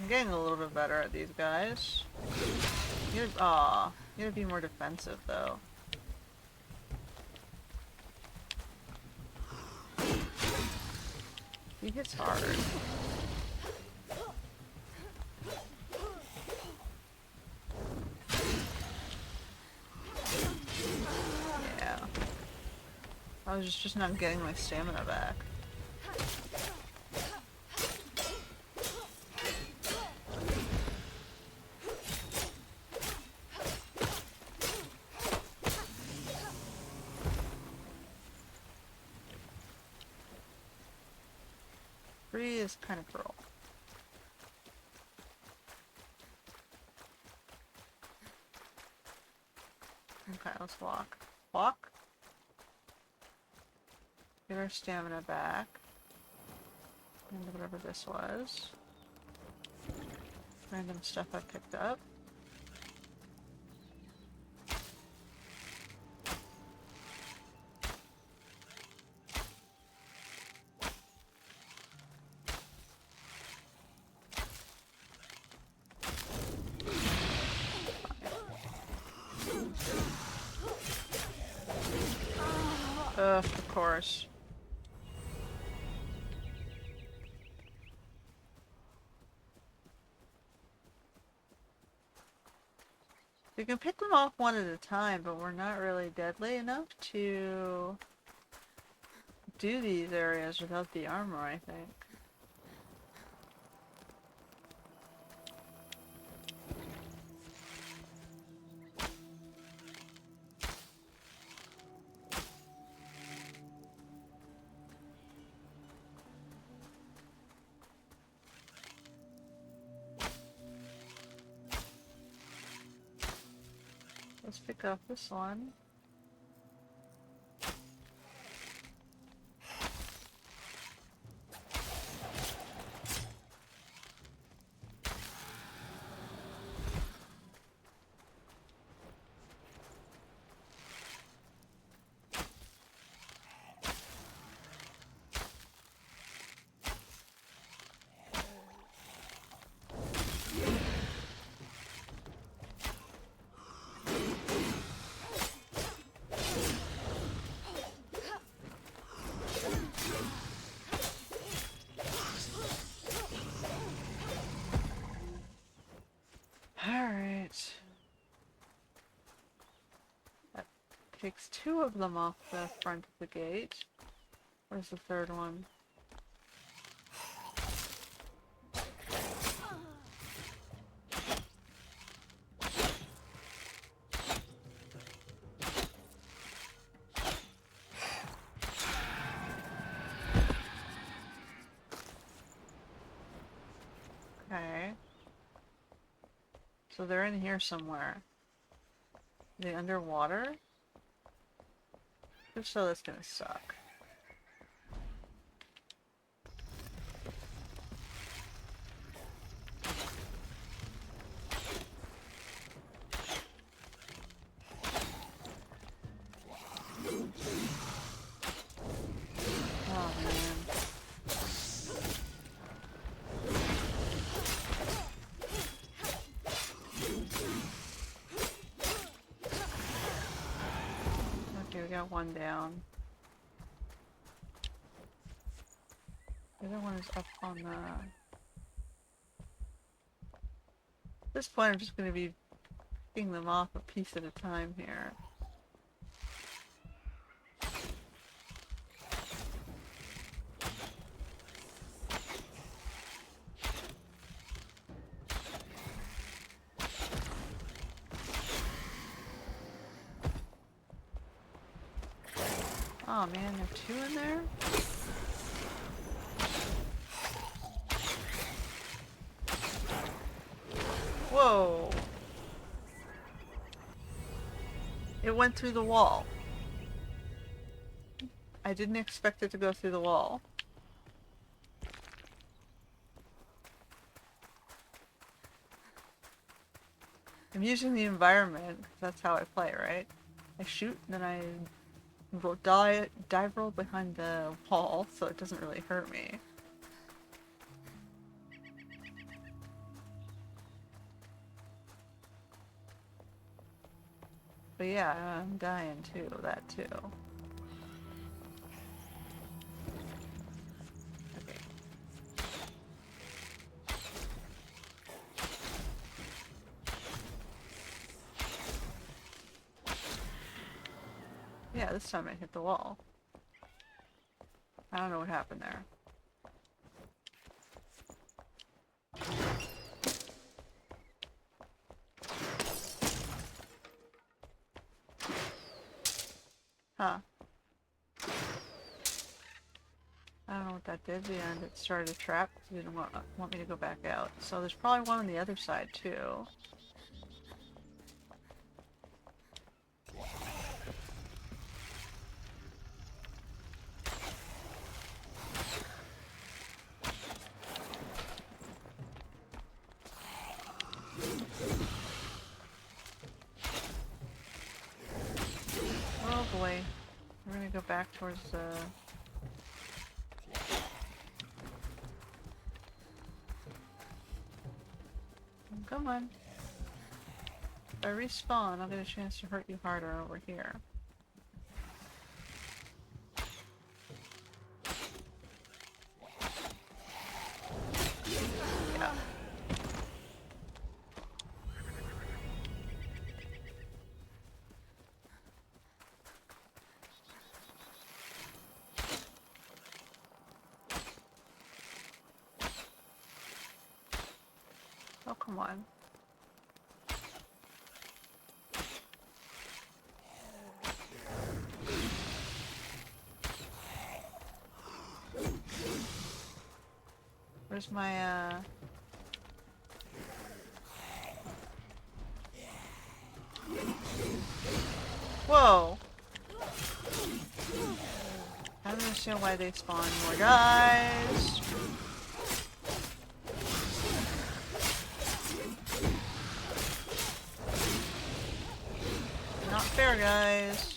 I'm getting a little bit better at these guys. You gotta be more defensive though. He hits hard. Yeah. I was just not getting my stamina back. Free is kind of cruel. Okay, let's walk. Walk? Get our stamina back. And whatever this was. Random stuff I picked up. Ugh, of course. You can pick them off one at a time, but we're not really deadly enough to do these areas without the armor, I think. Let's pick up this one. Alright. That takes two of them off the front of the gate. Where's the third one? Okay. So they're in here somewhere. Are they underwater? If so, that's gonna suck. got one down. The other one is up on the... At this point, I'm just going to be picking them off a piece at a time here. Oh man, there are two in there? Whoa! It went through the wall. I didn't expect it to go through the wall. I'm using the environment, 'cause that's how I play, right? I shoot, and then I dive roll behind the wall, so it doesn't really hurt me. But yeah, I'm dying too, that too. Okay. Yeah, this time I hit the wall. I don't know what happened there. Huh. I don't know what that did, and it started a trap. It didn't want me to go back out. So there's probably one on the other side, too. Oh boy. We're gonna go back towards the... Come on. If I respawn, I'll get a chance to hurt you harder over here. Yeah. Oh, come on. Where's my, Whoa! I don't understand why they spawn more guys. Not fair, guys.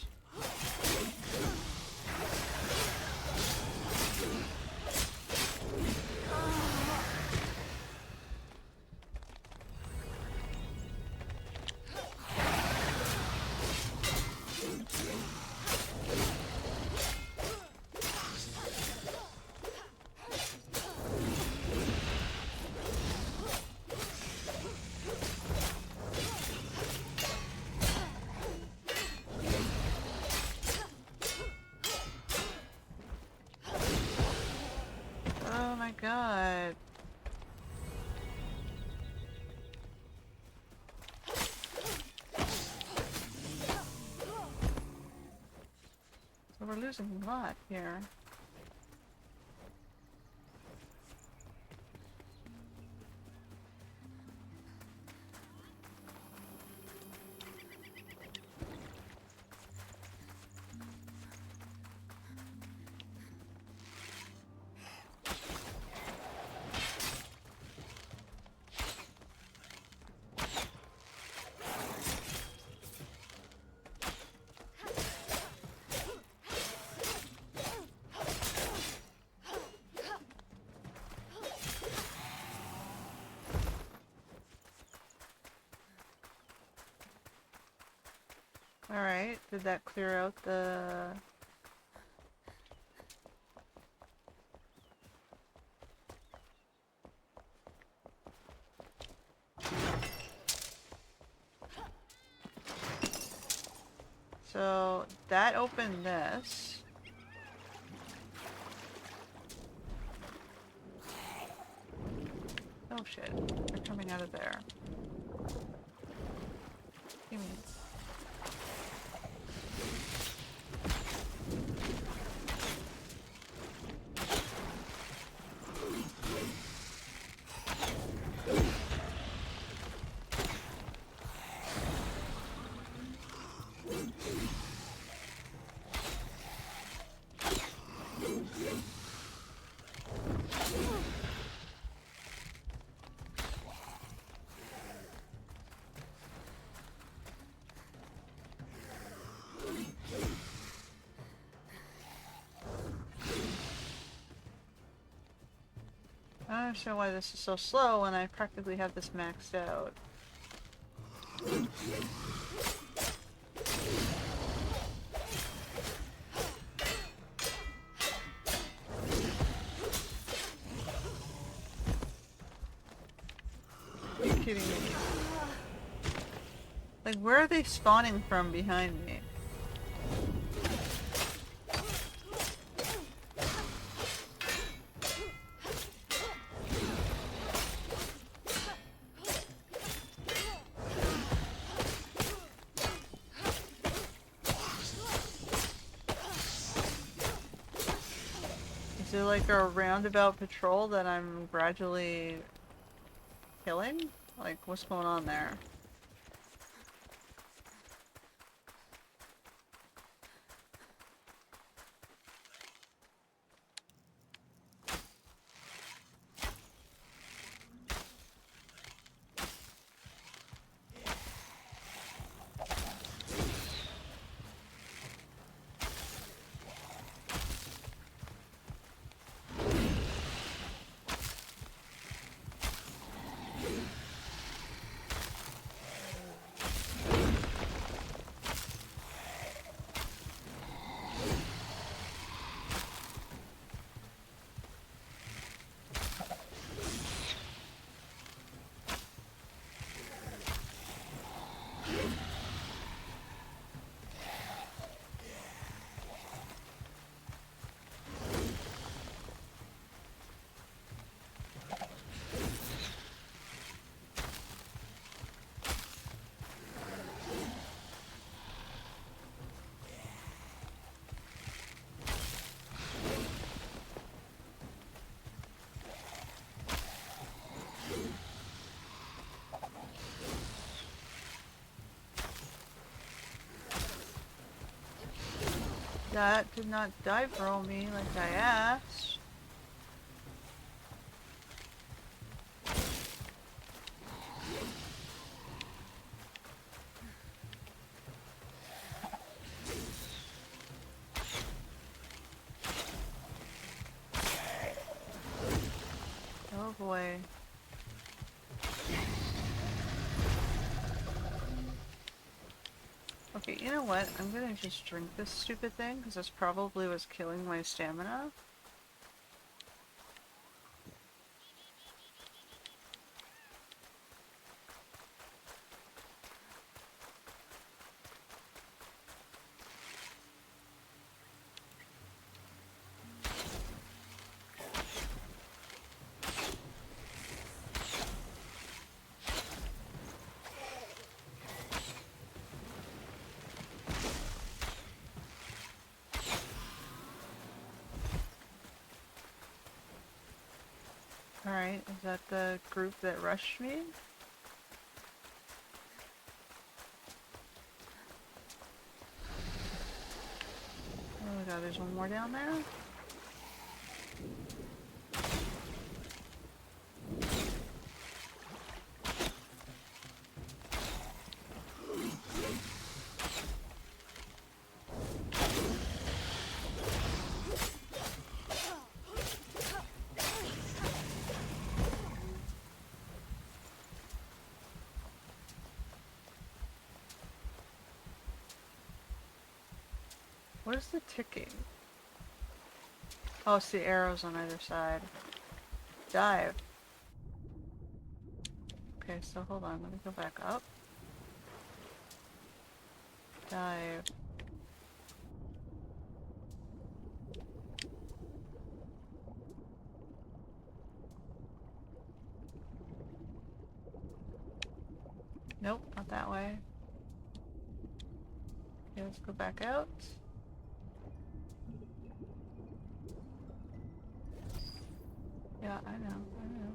Oh my god. So we're losing a lot here. Alright, did that clear out the... So, that opened this. Oh shit, they're coming out of there. Give me... I don't understand why this is so slow when I practically have this maxed out. Are you kidding me? Like, where are they spawning from behind me? Is it like a roundabout patrol that I'm gradually killing? Like, what's going on there? That did not dive roll me like I asked. Oh boy. Okay, you know what? I'm gonna just drink this stupid thing, because this probably was killing my stamina. Alright, is that the group that rushed me? Oh my god, there's one more down there? What is the ticking? Oh, it's the arrows on either side. Dive. Okay, so hold on, let me go back up. Dive. Nope, not that way. Okay, let's go back out. Yeah, I know, I know.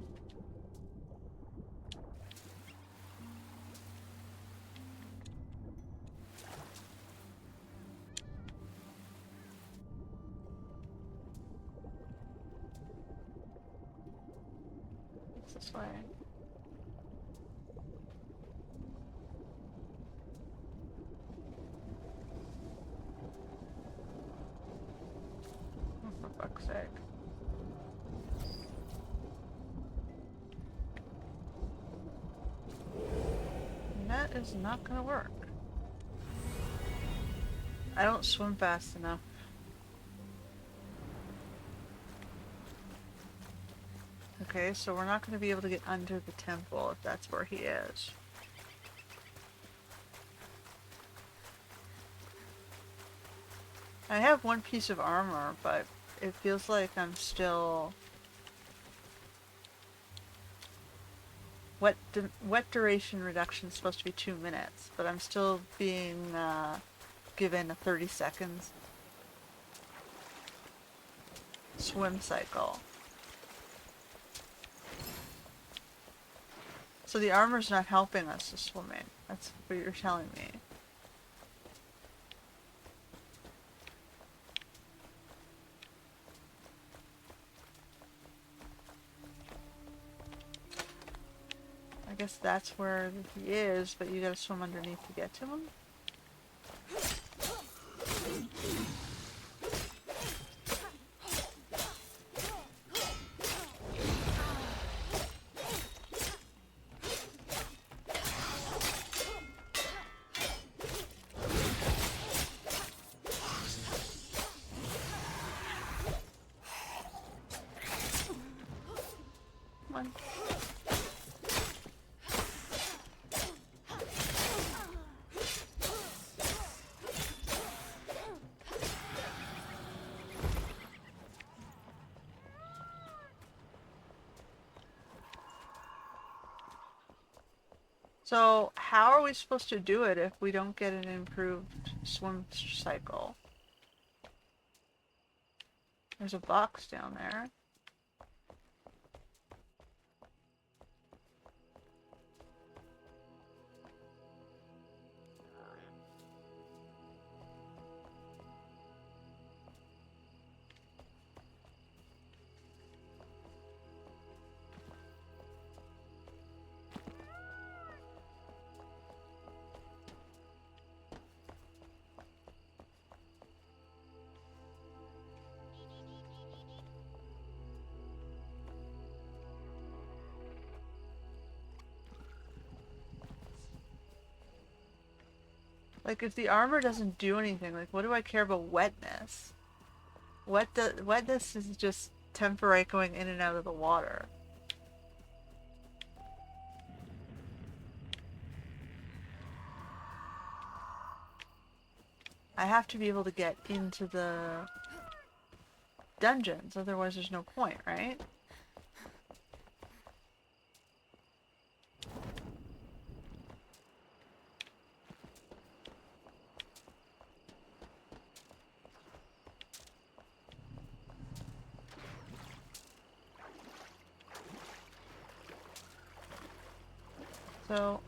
It's this way. Oh, for fuck's sake. And that is not gonna work. I don't swim fast enough. Okay, so we're not gonna be able to get under the temple if that's where he is. I have one piece of armor, but it feels like I'm still... Wet duration reduction is supposed to be 2 minutes, but I'm still being given a 30 seconds swim cycle. So the armor's not helping us with swimming. That's what you're telling me. I guess that's where he is, but you gotta swim underneath to get to him? Come on. So, how are we supposed to do it if we don't get an improved swim cycle? There's a box down there. Like, if the armor doesn't do anything, like, what do I care about wetness? Wetness is just temporary going in and out of the water. I have to be able to get into the dungeons, otherwise there's no point, right? So...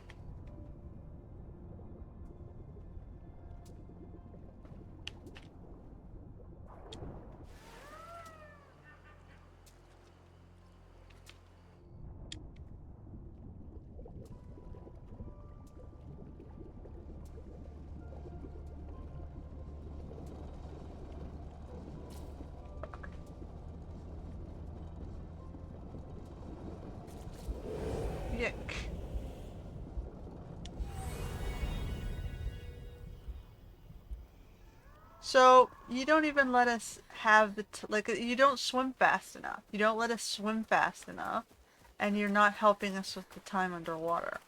Yick. So you don't even let us have like you don't swim fast enough. You don't let us swim fast enough, and you're not helping us with the time underwater.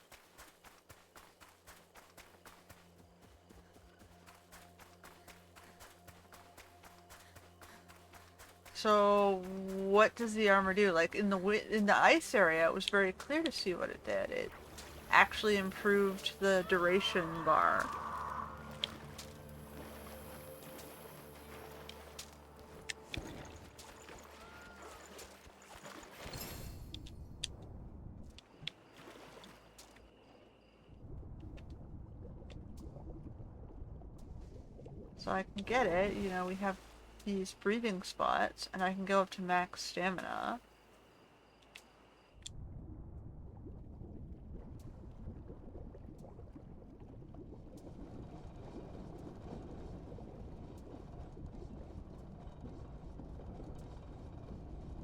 So what does the armor do? Like in the ice area, it was very clear to see what it did. It actually improved the duration bar. So I can get it. You know, we have these breathing spots, and I can go up to max stamina.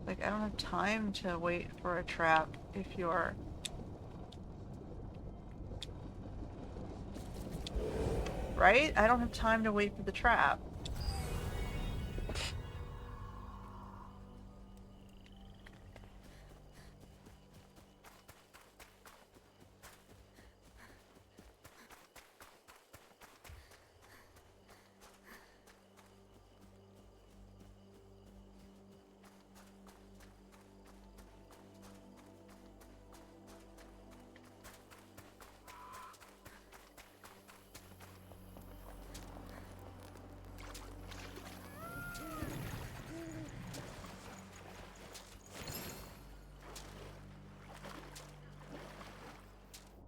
Like, I don't have time to wait for a trap if you're... Right? I don't have time to wait for the trap.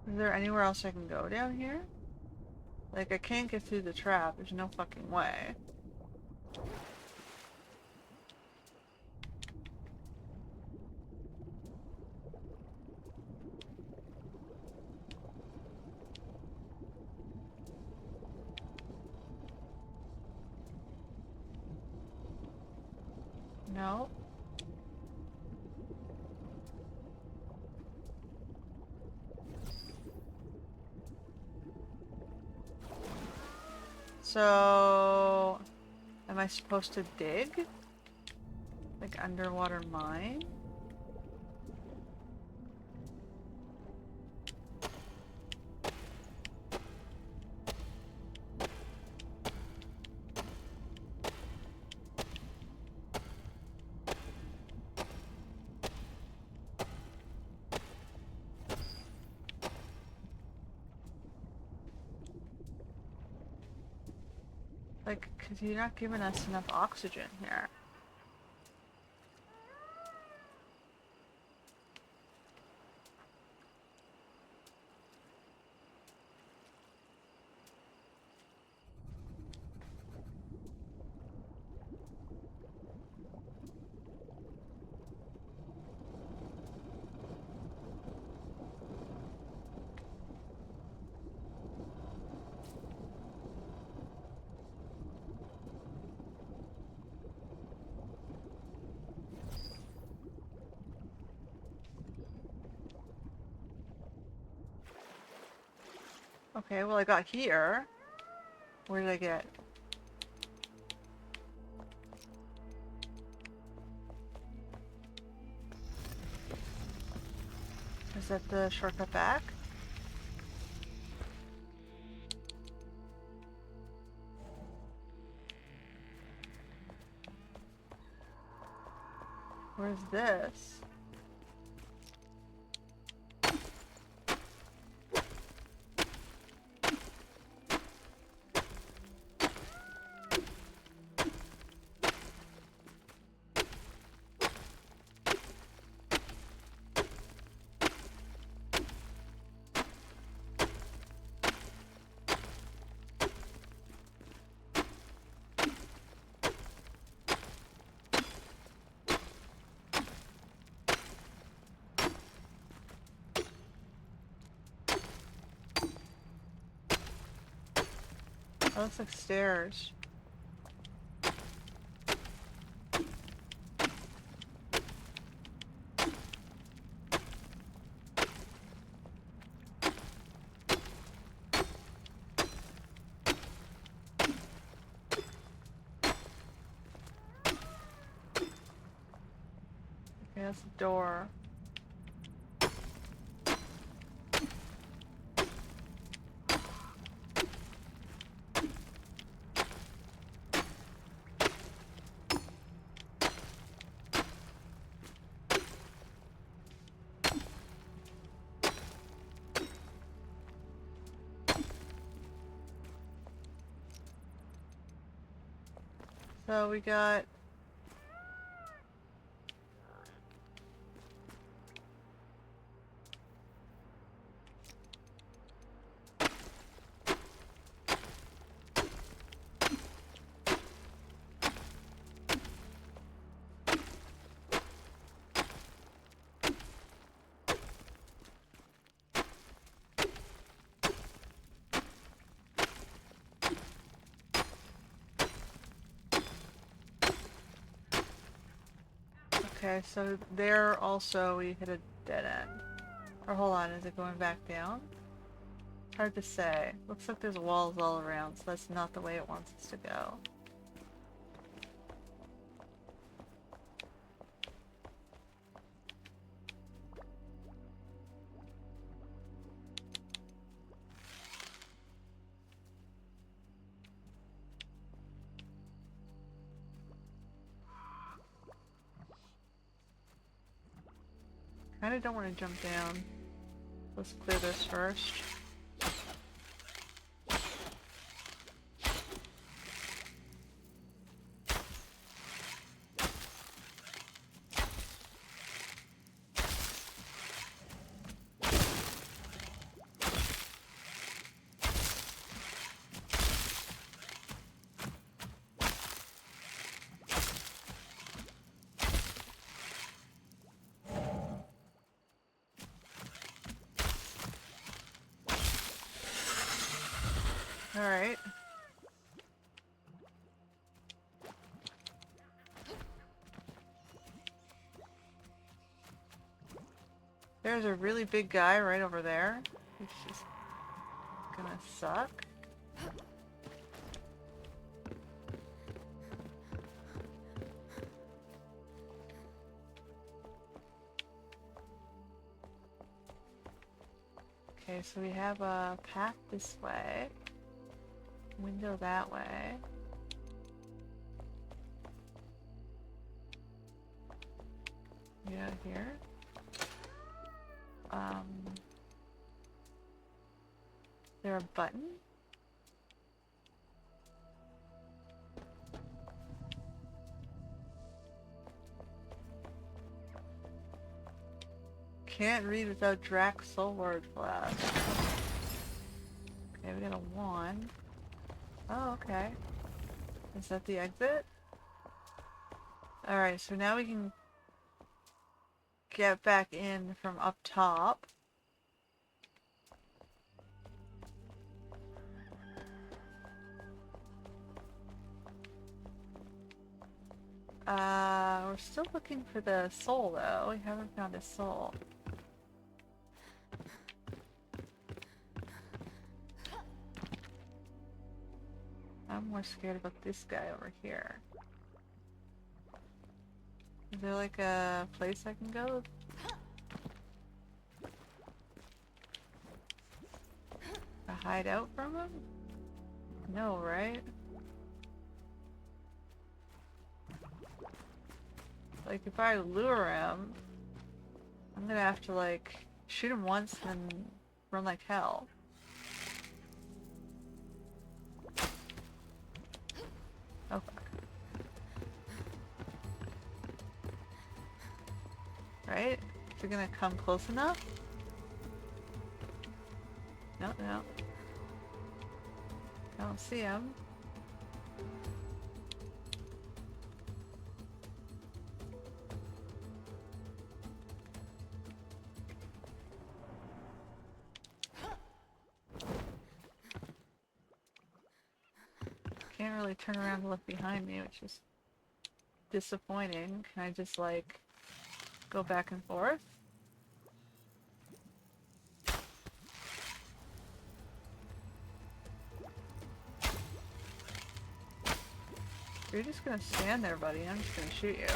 Is there anywhere else I can go down here? Like, I can't get through the trap. There's no fucking way. No? So... Am I supposed to dig? Like, underwater mine? Like, cause you're not giving us enough oxygen here. Okay, well I got here. Where did I get? Is that the shortcut back? Where's this? Oh, looks like stairs. Okay, that's the door. So we got okay, so there also we hit a dead end. Or hold on, is it going back down? It's hard to say. Looks like there's walls all around, so that's not the way it wants us to go. Kinda don't want to jump down. Let's clear this first. Alright. There's a really big guy right over there. He's just gonna suck. Okay, so we have a path this way. Window that way. Yeah, here. Is there a button? Can't read without Drax Soul Word Flash. Okay, we got a wand. Oh, okay. Is that the exit? Alright, so now we can get back in from up top. We're still looking for the soul though. We haven't found a soul. I'm more scared about this guy over here. Is there like a place I can go? To hide out from him? No, right? Like if I lure him, I'm gonna have to like shoot him once and run like hell. Oh fuck. Right? Is it gonna come close enough? No, no. I don't see him. Can't really turn around and look behind me, which is disappointing. Can I just like go back and forth? You're just gonna stand there, buddy. I'm just gonna shoot you.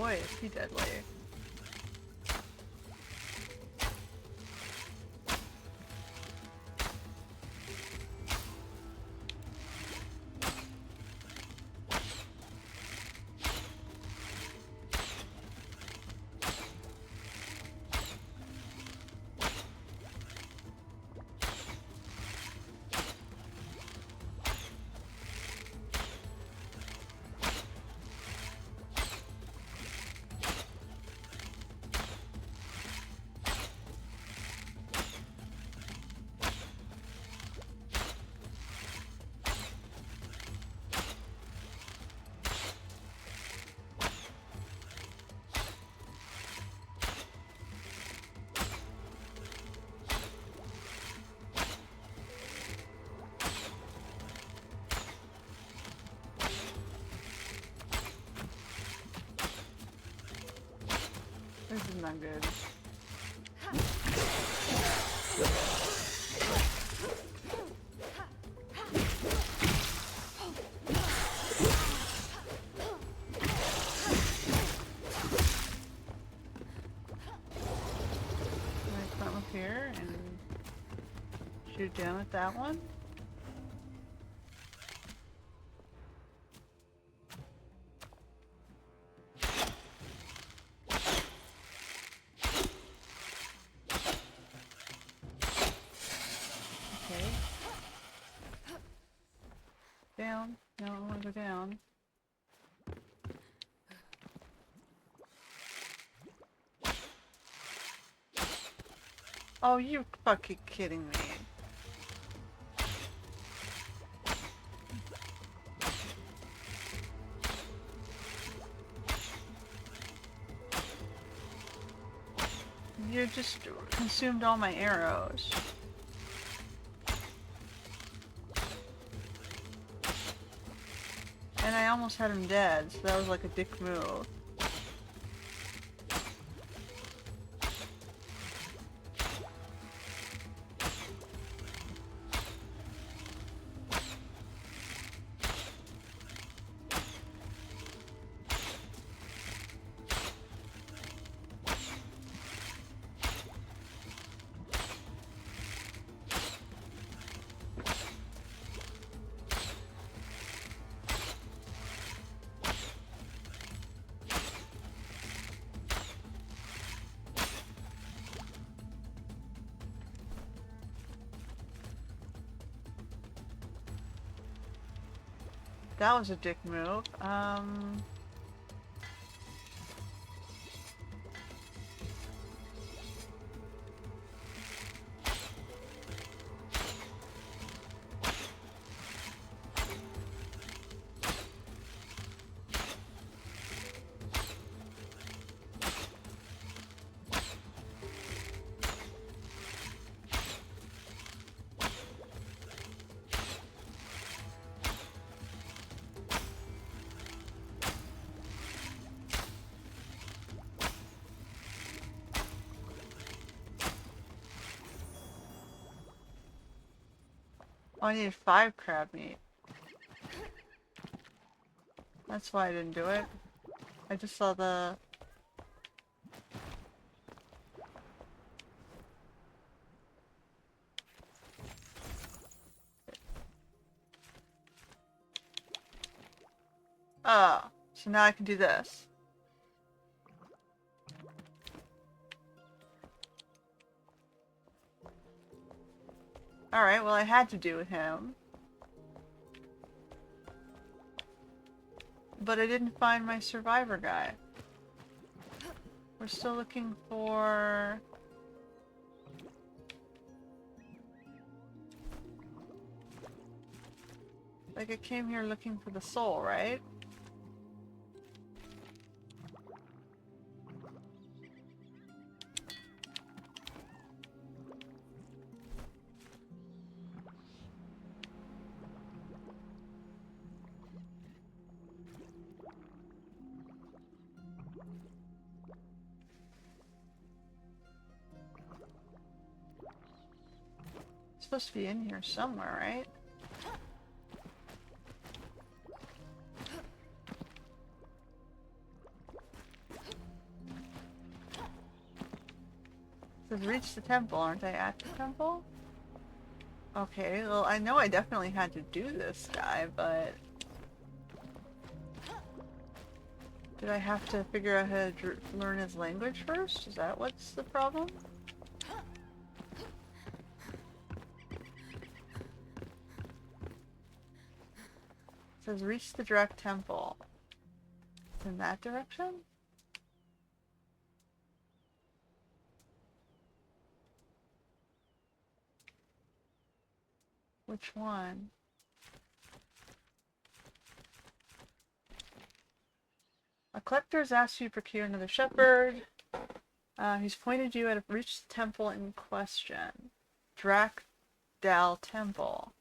boy, is he deadly. This is not good. Can I come up here and shoot down at that one? Okay. Down. No, I don't want to go down. Oh, you fucking kidding me. You just consumed all my arrows. And I almost had him dead, so that was like a dick move. That was a dick move. Oh, I needed 5 crab meat. That's why I didn't do it. I just saw the... Oh, so now I can do this. Alright, well I had to do with him. But I didn't find my survivor guy. We're still looking for... Like I came here looking for the soul, right? It's supposed to be in here somewhere, right? says reach the temple. Aren't I at the temple? Okay, well, I know I definitely had to do this guy, but... Did I have to figure out how to learn his language first? Is that what's the problem? It says reach the direct temple. It's in that direction? Which one? A collector has asked you to procure another shepherd. He's pointed you at a reach the temple in question. Drakdal Temple.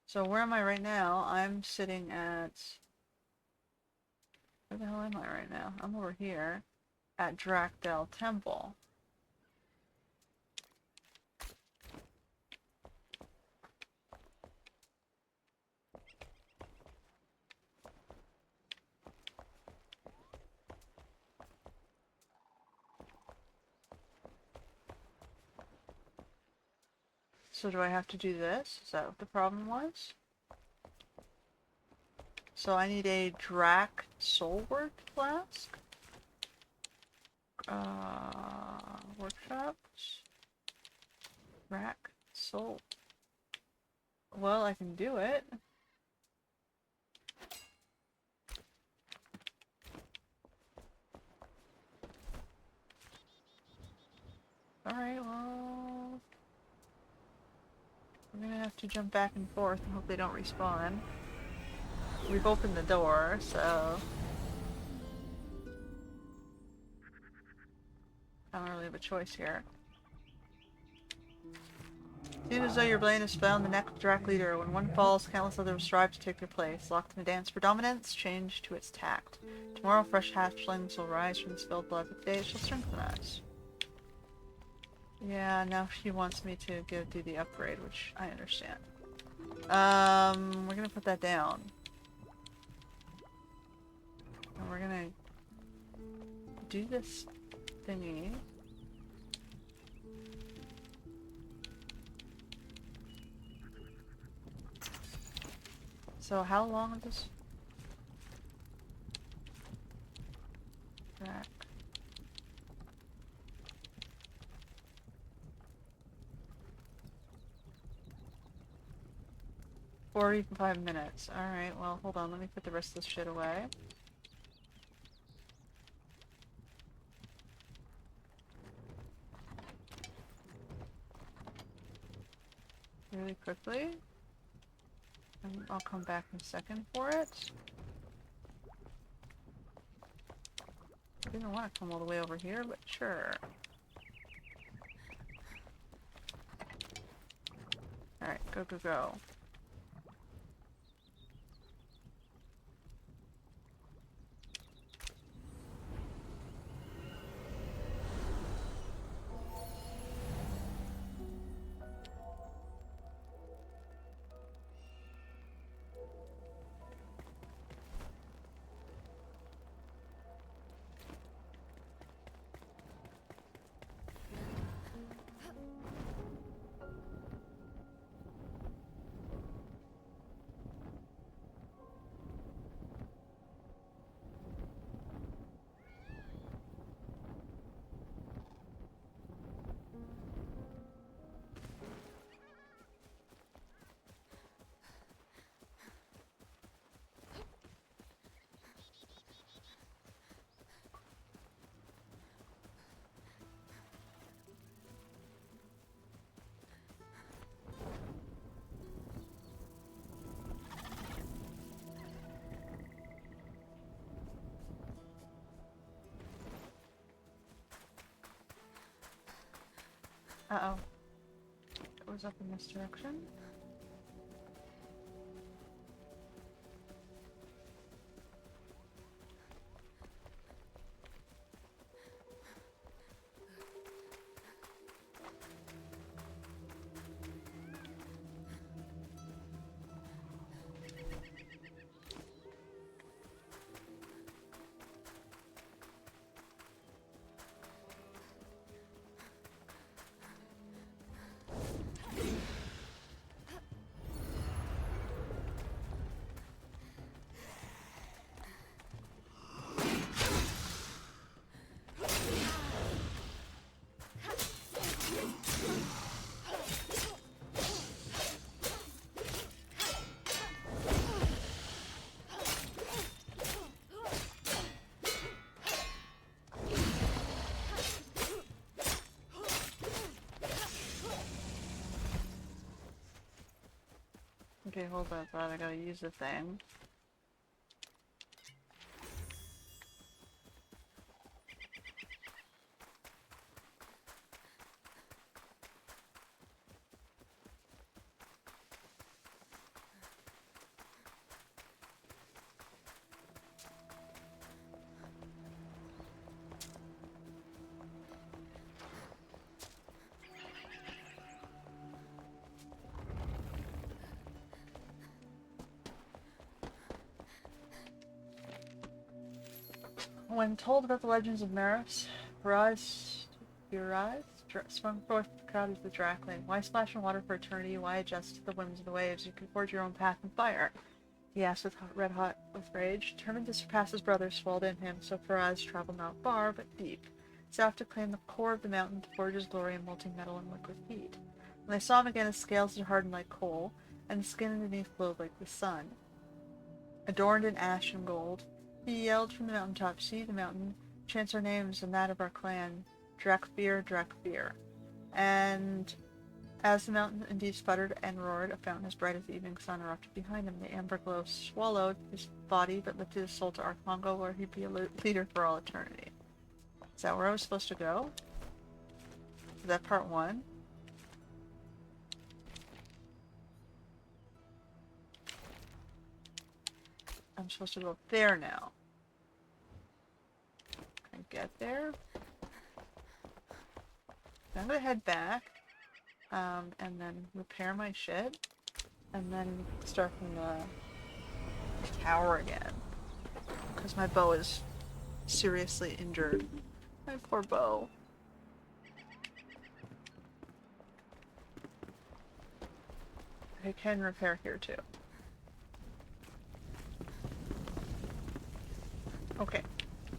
So where am I right now? I'm sitting at... Where the hell am I right now? I'm over here at Drakdal Temple. So do I have to do this? Is that what the problem was? So I need a Drak Soulwork Flask? Workshops? Drak Soul... Well, I can do it. Alright, well... We're gonna have to jump back and forth and hope they don't respawn. We've opened the door, so... I don't really have a choice here. Seems as though your blade has found the next Drak leader. When one falls, countless others strive to take their place. Locked in a dance for dominance, change to its tact. Tomorrow, fresh hatchlings will rise from the spilled blood, but today it shall strengthen us. Yeah, now she wants me to do the upgrade, which I understand. We're gonna put that down. And we're gonna do this thingy. So how long is this? Track. Or even 5 minutes. Alright, well, hold on. Let me put the rest of this shit away. Really quickly. And I'll come back in a second for it. I didn't want to come all the way over here, but sure. Alright, go, go, go. Uh-oh. It was up in this direction. Okay, hold on, thought I gotta use the thing. When told about the legends of Maris, Urize sprung forth the crowd as the Drackling. Why splash in water for eternity? Why adjust to the whims of the waves? You can forge your own path in fire. He asked red hot with rage. Determined to surpass his brother swelled in him, so Faraz traveled not far, but deep. South to claim the core of the mountain, to forge his glory in molten metal and liquid heat. When they saw him again, his scales had hardened like coal, and his skin underneath glowed like the sun. Adorned in ash and gold, he yelled from the mountaintop, "See the mountain, chants our names and that of our clan, Drakfir, Drakfir." And as the mountain indeed sputtered and roared, a fountain as bright as the evening sun erupted behind him. The amber glow swallowed his body, but lifted his soul to Arkongo, where he'd be a leader for all eternity. Is that where I was supposed to go? Is that part one? I'm supposed to go up there now. Can I get there? I'm gonna head back, and then repair my shit, and then start from the tower again. Because my bow is seriously injured. My poor bow. I can repair here too. Okay,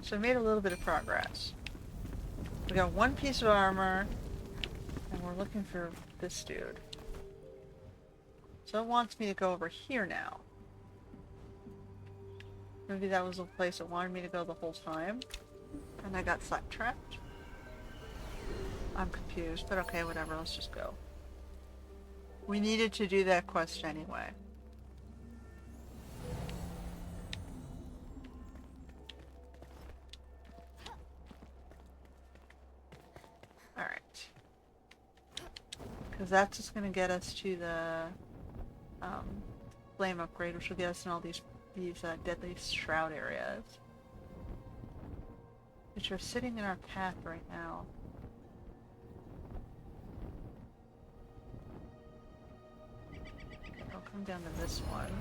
so I made a little bit of progress. We got one piece of armor, and we're looking for this dude. So it wants me to go over here now. Maybe that was the place it wanted me to go the whole time, and I got sidetracked. I'm confused, but okay, whatever, let's just go. We needed to do that quest anyway. Alright. Because that's just going to get us to the flame upgrade, which will get us in all these deadly shroud areas. Which are sitting in our path right now. I'll come down to this one.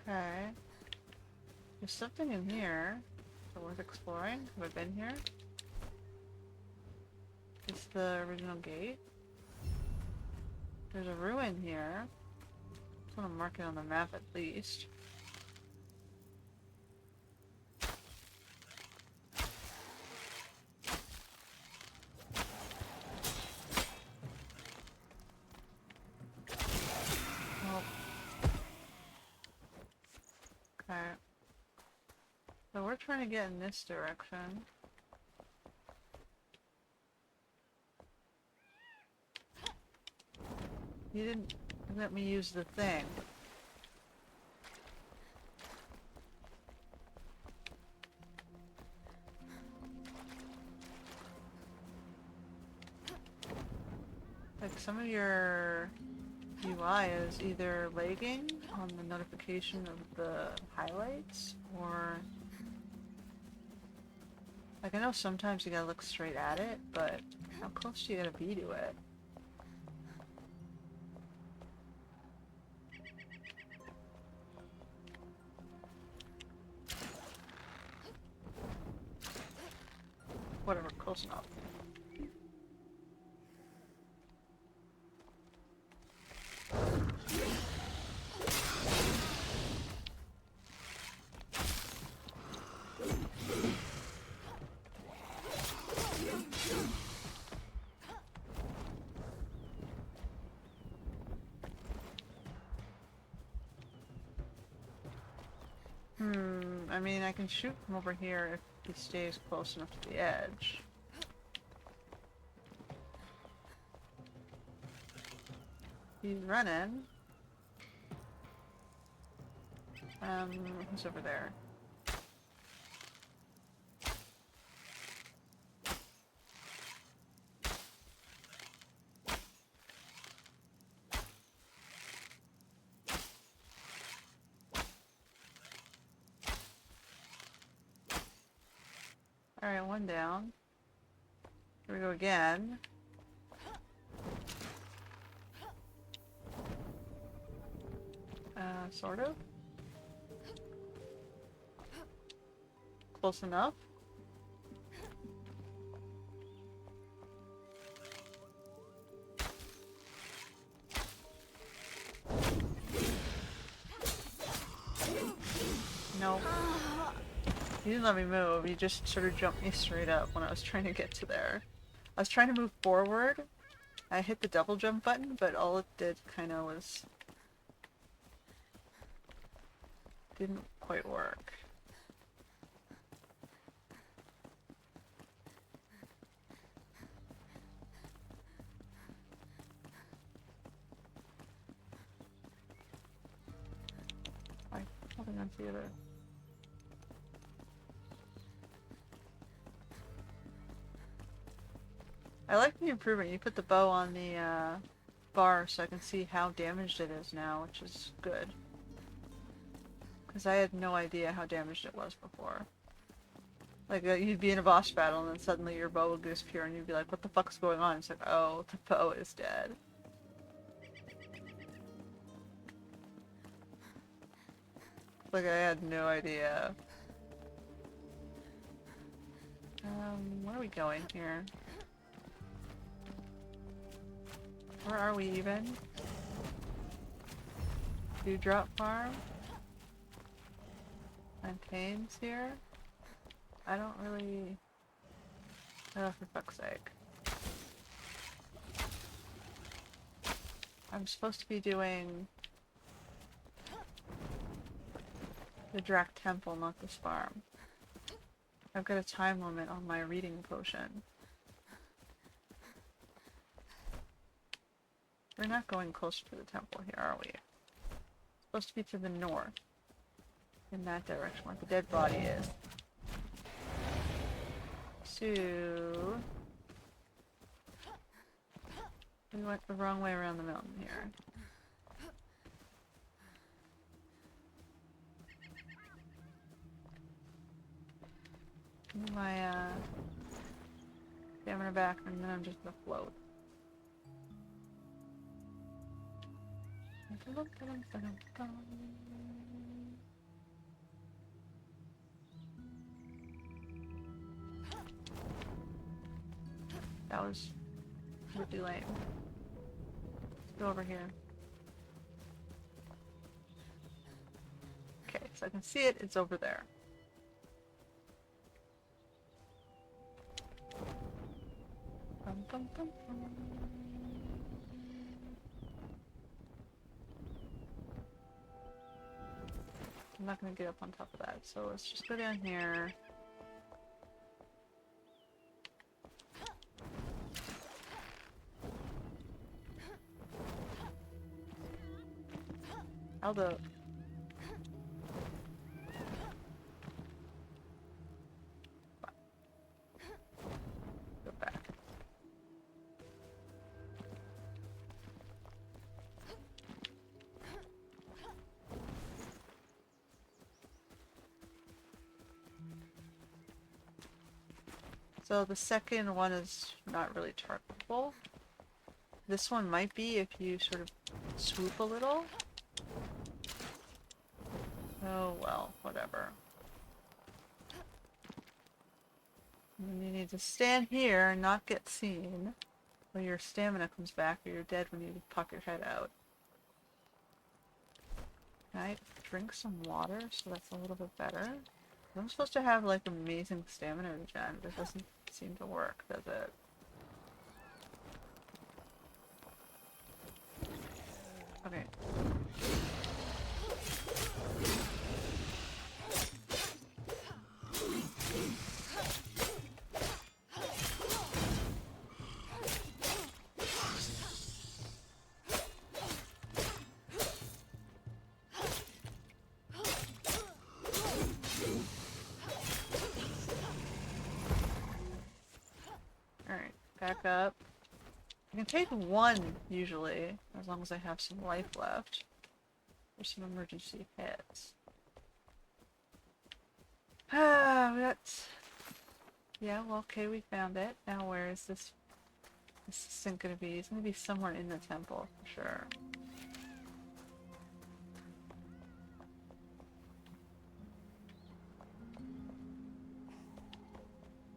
Okay. There's something in here. Is it worth exploring? Have I been here? It's the original gate. There's a ruin here. I want to mark it on the map at least. Oh. Okay. So we're trying to get in this direction. You didn't let me use the thing. some of your UI is either lagging on the notification of the highlights, or like I know sometimes you gotta look straight at it, but how close do you gotta be to it? Whatever, close enough. I mean, I can shoot from over here if he stays close enough to the edge. He's running. Who's over there? Alright, one down. Here we go again. Sort of. Close enough. No. He didn't let me move, he just sort of jumped me straight up when I was trying to get to there. I was trying to move forward. I hit the double jump button, but all it did kind of was... didn't quite work. I'm holding on to the other. I like the improvement. You put the bow on the bar so I can see how damaged it is now, which is good. Because I had no idea how damaged it was before. Like, you'd be in a boss battle and then suddenly your bow would disappear and you'd be like, what the fuck's going on? It's like, oh, the bow is dead. Like, I had no idea. Where are we going here? Where are we even? Dewdrop Farm? Plantains here? I don't really... Oh, for fuck's sake. I'm supposed to be doing... the Drac Temple, not this farm. I've got a time limit on my reading potion. We're not going closer to the temple here, are we? It's supposed to be to the north. In that direction, where the dead body is. So... we went the wrong way around the mountain here. My stamina back, and then I'm just gonna float. That was really lame. Let's go over here. Okay, so I can see it, it's over there. Bum, bum, bum, bum. I'm not gonna get up on top of that, so let's just go down here. How the... go back. So the second one is not really targetable. This one might be if you sort of swoop a little. Oh well, whatever. And then you need to stand here and not get seen, or your stamina comes back, or you're dead when you pop your head out. Can I drink some water so that's a little bit better? I'm supposed to have like amazing stamina regen, but it doesn't seem to work, does it? Okay. Alright, back up. I can take one, usually, as long as I have some life left. For some emergency hits. Ah, that's... Yeah, well, okay, we found it. Now where is this isn't gonna be? It's gonna be somewhere in the temple, for sure.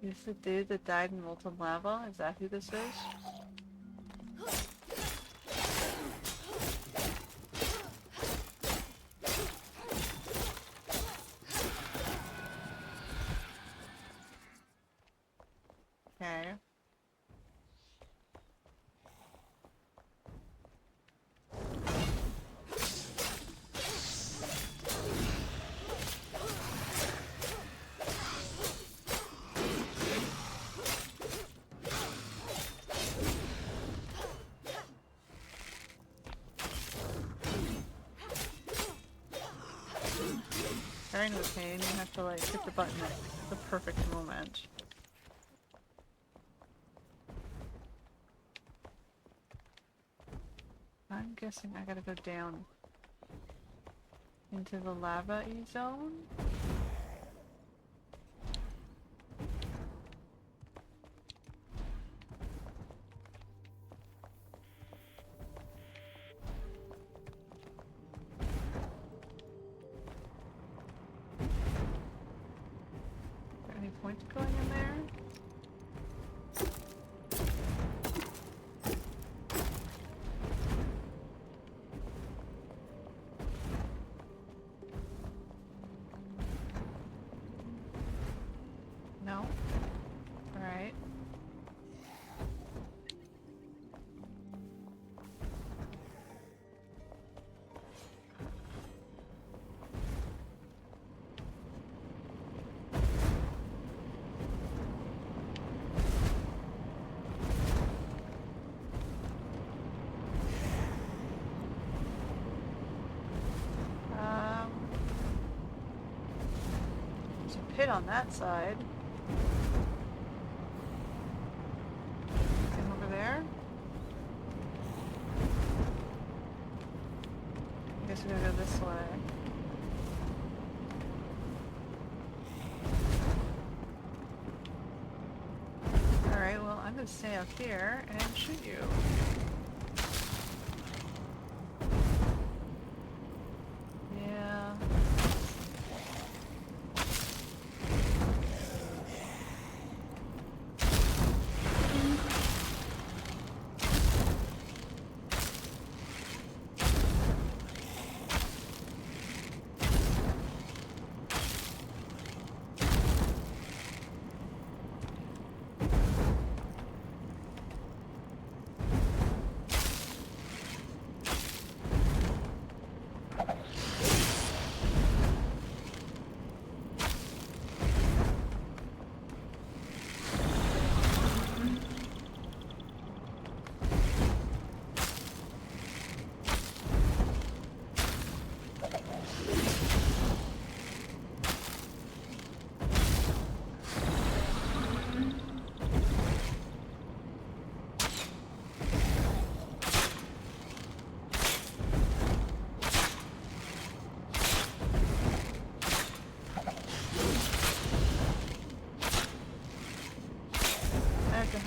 Is the dude that died in molten lava? Is that who this is? Okay. During the pain, you have to like hit the button at the perfect moment. I'm guessing I gotta go down into the lava-y zone. Is there any point to going in there? No? Alright. There's a pit on that side. Anything over there? I guess we gotta go this way. Alright, well, I'm gonna stay up here and shoot you. Yeah.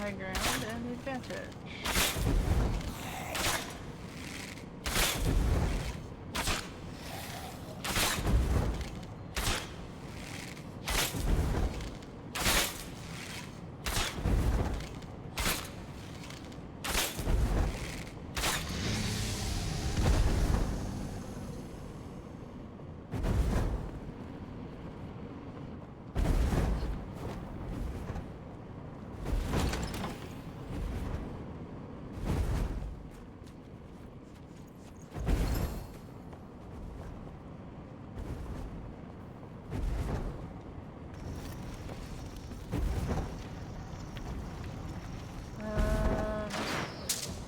high ground and the advantage.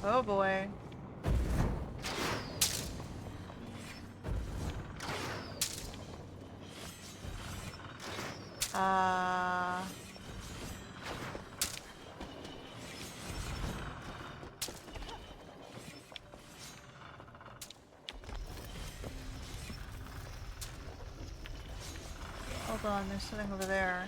Oh boy. Hold on, there's something over there.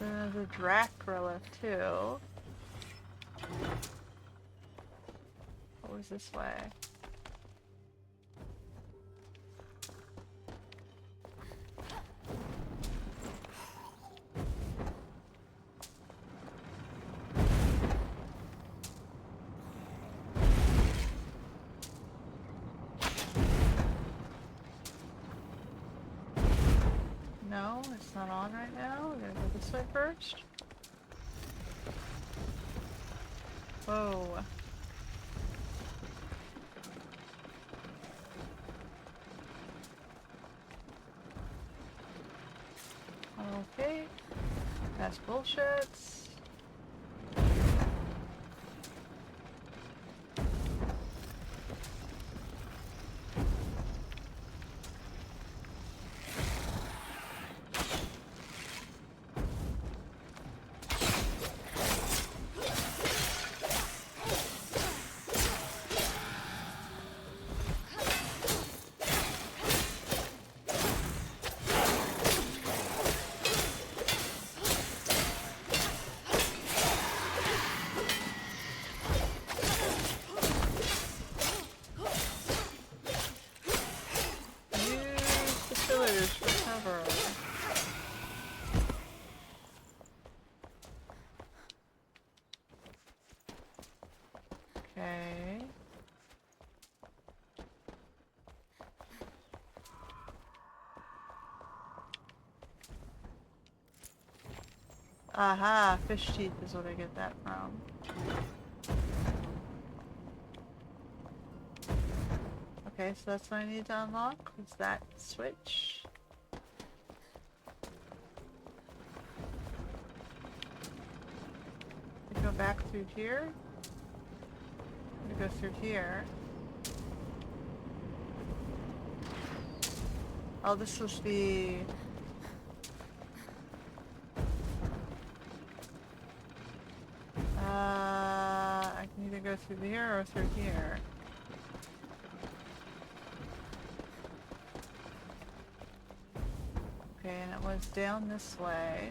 There's a Dracula too. What was this way? No, it's not on right now. We're gonna go this way first. Whoa. Okay. That's bullshit. Okay. Aha, fish teeth is what I get that from. Okay, so that's what I need to unlock. Is that switch? I go back through here. I'm gonna go through here. Oh, this was the... I can either go through here or through here. Okay, and it was down this way.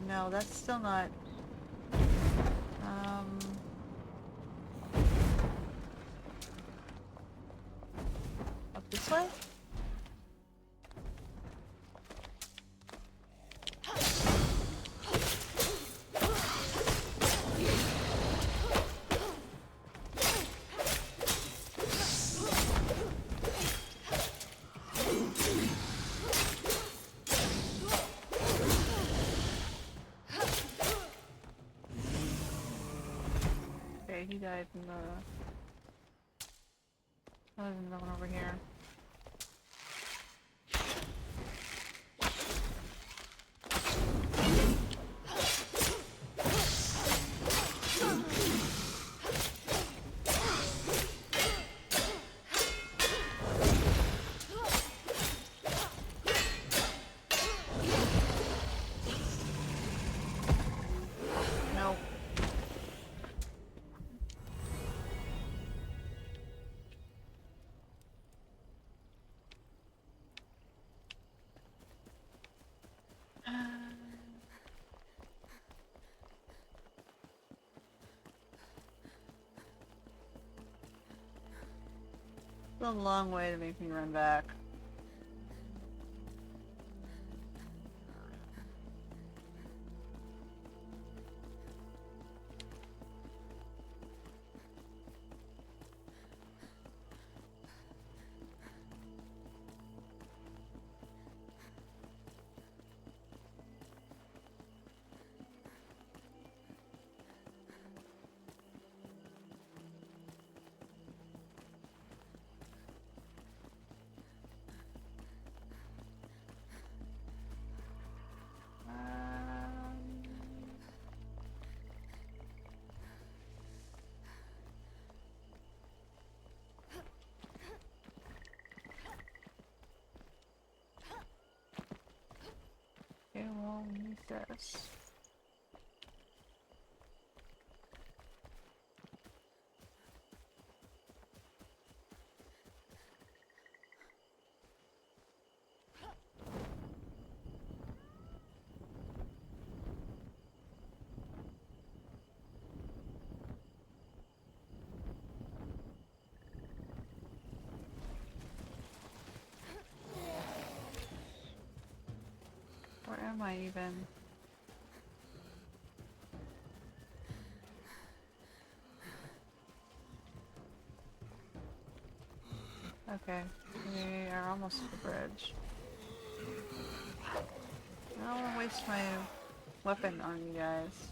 No, that's still not... Up this way? He died in the... Oh, there's another one over here. It's a long way to make me run back. Okay, well, we need this. Where am I even? Okay, we are almost to the bridge. I don't want to waste my weapon on you guys.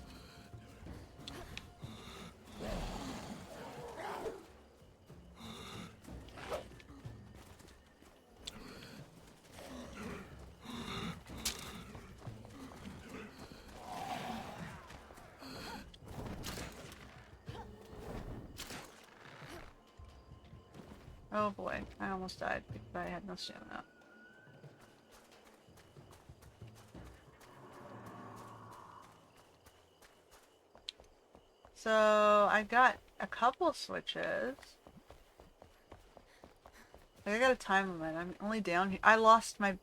Oh boy, I almost died because I had no stamina. So I got a couple switches. Like, I got a time limit. I'm only down here. I lost my.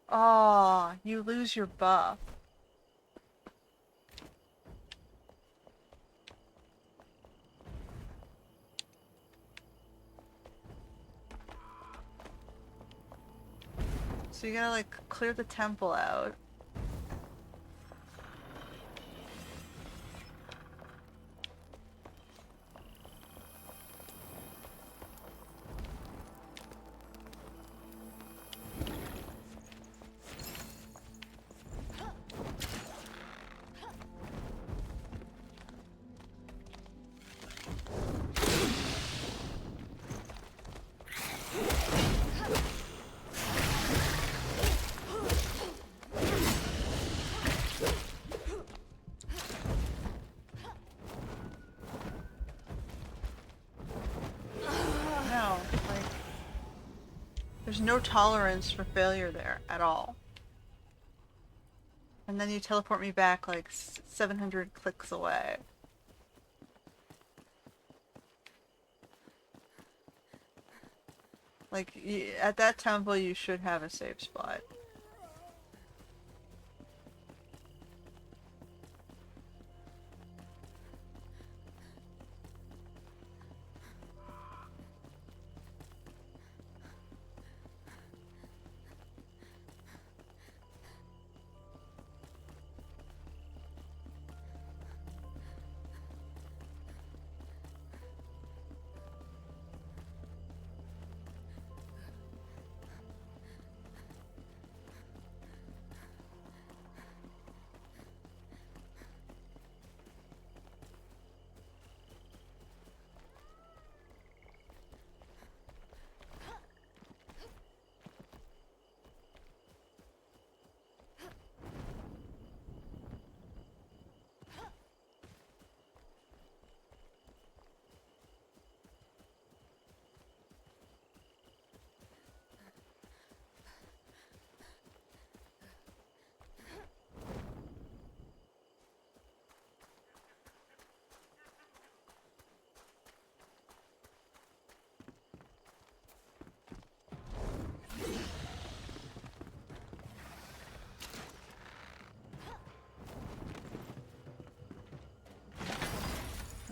Oh, you lose your buff. So you gotta like clear the temple out. No, like there's no tolerance for failure there at all. And then you teleport me back like 700 clicks away. Like, at that temple you should have a safe spot.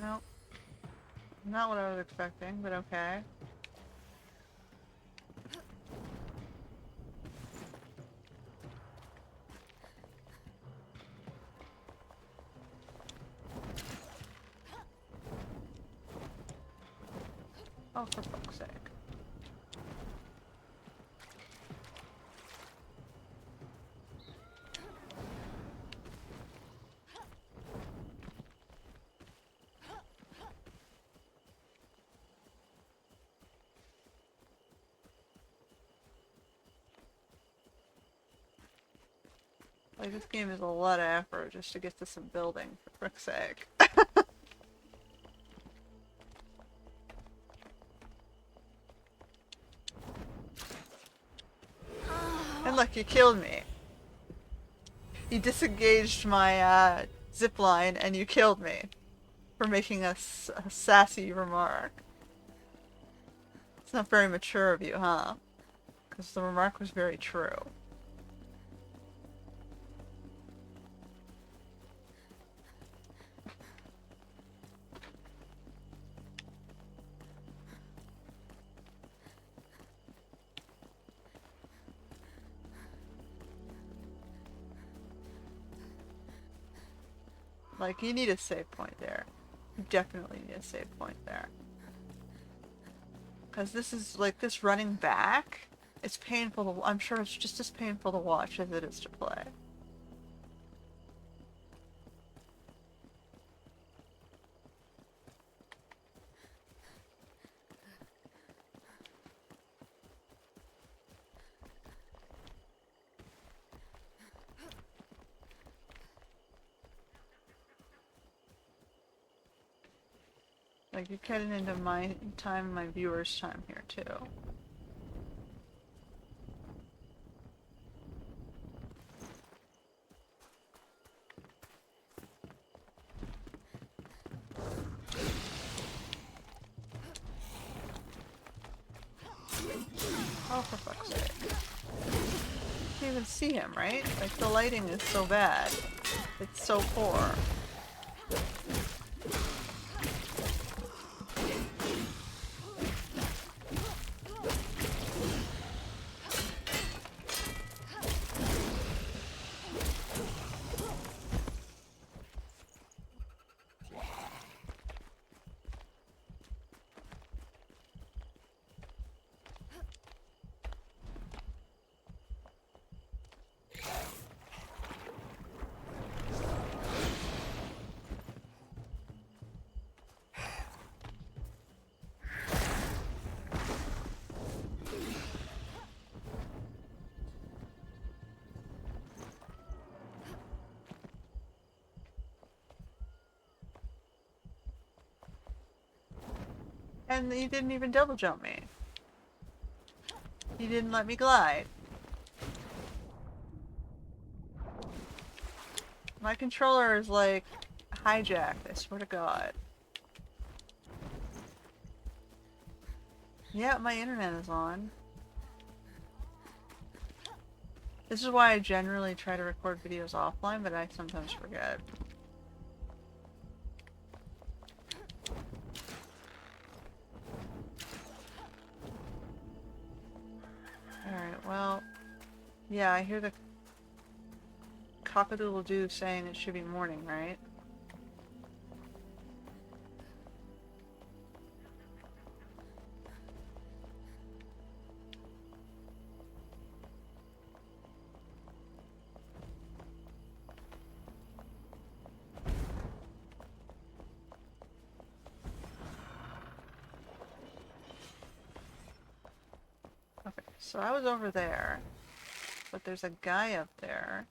Nope. Not what I was expecting, but okay. Oh, for fuck's sake. Like, this game is a lot of effort just to get to some building, for frick's sake. And look, you killed me. You disengaged my zip line and you killed me for making a sassy remark. It's not very mature of you, huh? Because the remark was very true. Like, you need a save point there. You definitely need a save point there. Because this is, like, this running back, it's painful to, I'm sure it's just as painful to watch as it is to play. Like, you're cutting into my time, my viewers' time here, too. Oh, for fuck's sake. You can't even see him, right? Like, the lighting is so bad. It's so poor. And you didn't even double jump me. You didn't let me glide. My controller is like hijacked, I swear to God. Yeah, my internet is on. This is why I generally try to record videos offline, but I sometimes forget. Alright, well... Yeah, I hear the cock-a-doodle-doo saying it should be morning, right? Okay, so I was over there, but there's a guy up there.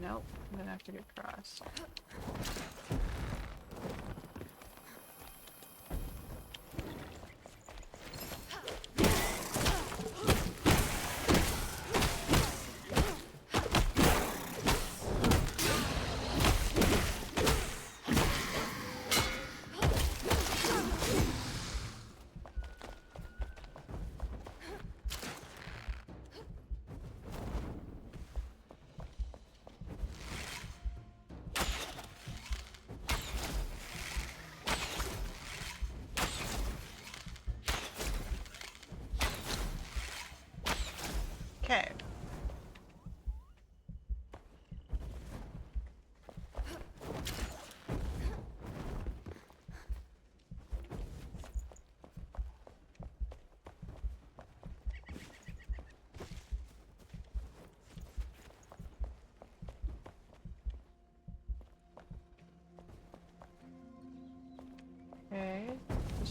Nope, I'm gonna have to get across.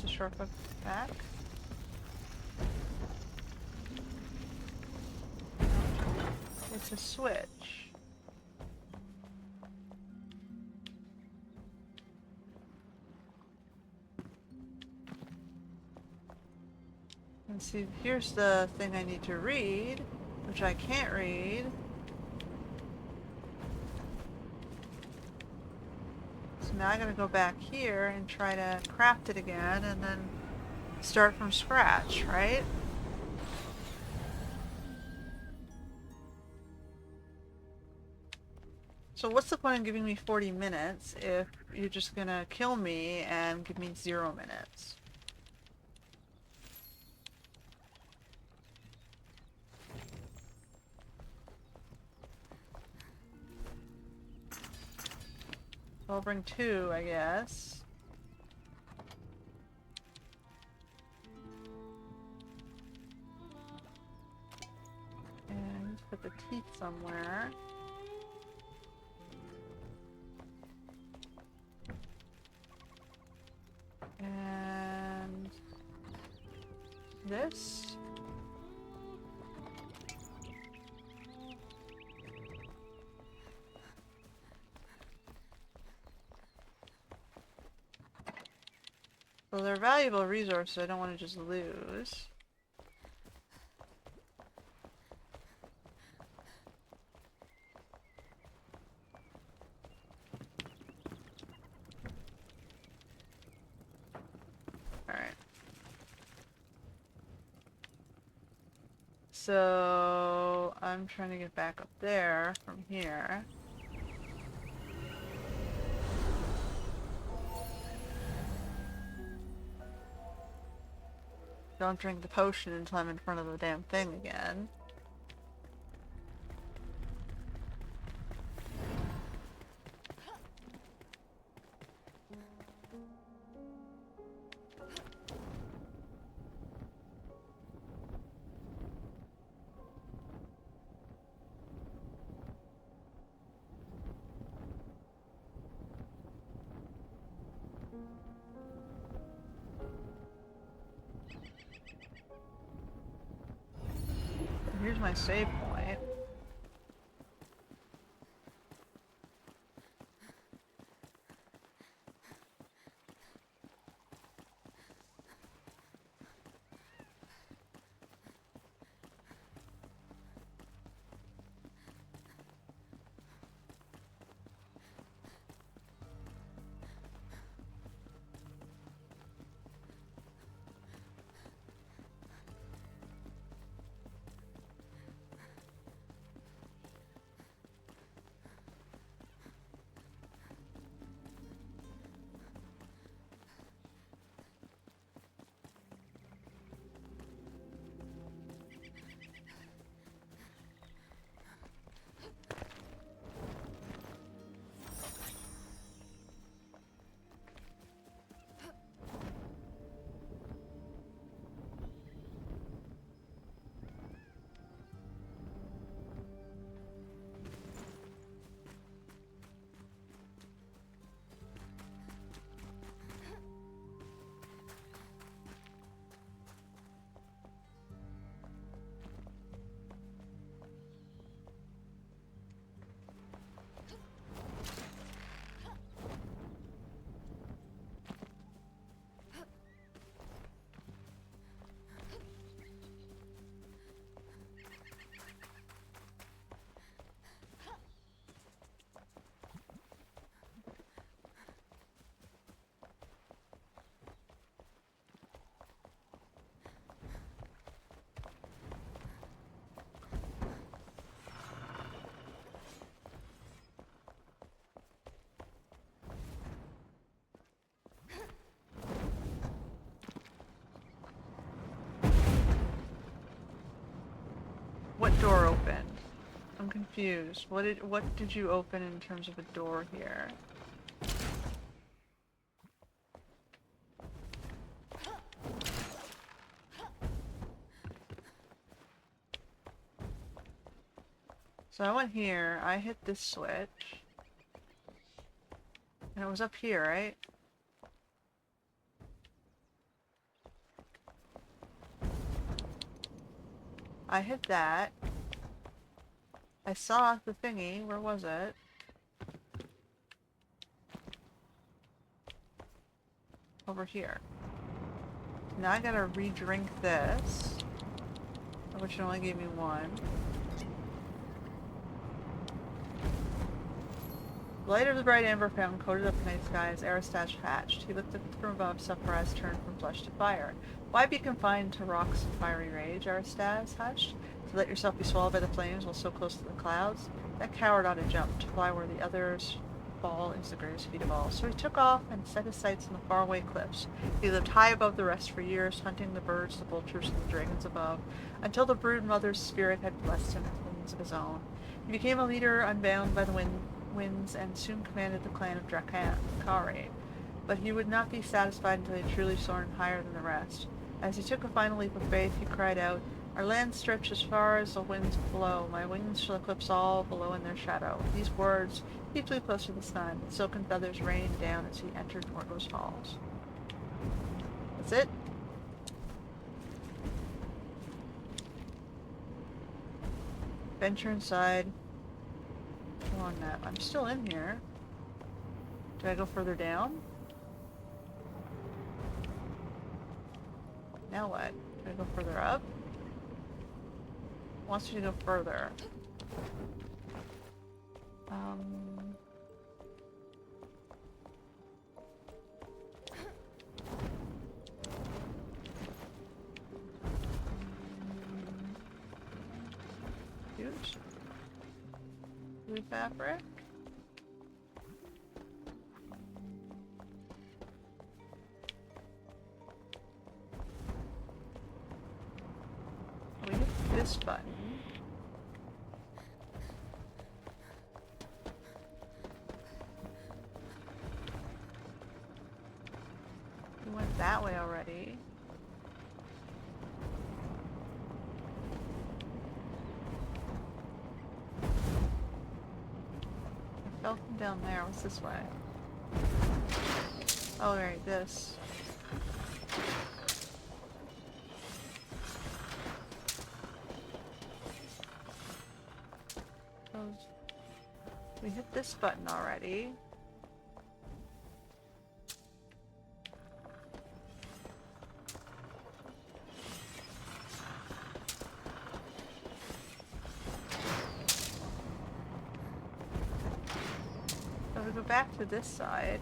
this a shortcut back? It's a switch. And see, here's the thing I need to read, which I can't read. So now I gotta go back here and try to craft it again and then start from scratch, right? So what's the point of giving me 40 minutes if you're just gonna kill me and give me 0 minutes? I'll bring 2, I guess. And put the teeth somewhere. And this. Well, they're valuable resources I don't want to just lose. Alright. So, I'm trying to get back up there from here. Don't drink the potion until I'm in front of the damn thing again. Here's my save point. What door opened? I'm confused. What did you open in terms of a door here? So I went here, I hit this switch. And it was up here, right? I hit that. I saw the thingy. Where was it? Over here. Now I gotta re-drink this. Which only gave me one. The light of the bright amber fountain coated up the night sky as Aristash hatched. He looked from above, saw her eyes turned from flesh to fire. Why be confined to rocks and fiery rage, Aristash hushed? To let yourself be swallowed by the flames while so close to the clouds? That coward ought to jump, to fly where the others fall is the greatest feat of all. So he took off and set his sights on the faraway cliffs. He lived high above the rest for years, hunting the birds, the vultures, and the dragons above, until the brood mother's spirit had blessed him with wings of his own. He became a leader unbound by the winds and soon commanded the clan of Drakari. But he would not be satisfied until he had truly soared higher than the rest. As he took a final leap of faith, he cried out, "Our land stretches as far as the winds blow. My wings shall eclipse all below in their shadow." These words, he flew close to the sun. The silken feathers rained down as he entered Morgo's halls. That's it. Venture inside. Come on, map. I'm still in here. Do I go further down? Now what? Do I go further up? Wants you to go further. Huge. Blue fabric. We hit this button. We went that way already. I fell from down there. What's this way? Oh, right, this. We hit this button already. So we go back to this side.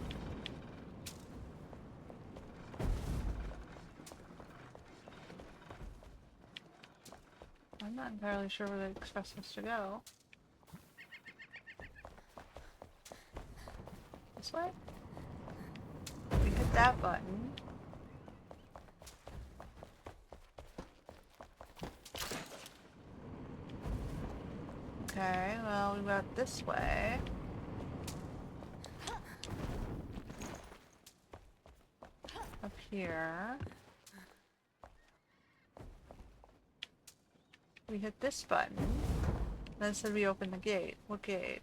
I'm not entirely sure where they expect us to go. This way? We hit that button. Okay, well, we went this way. Up here. We hit this button. Then it said we open the gate. What gate?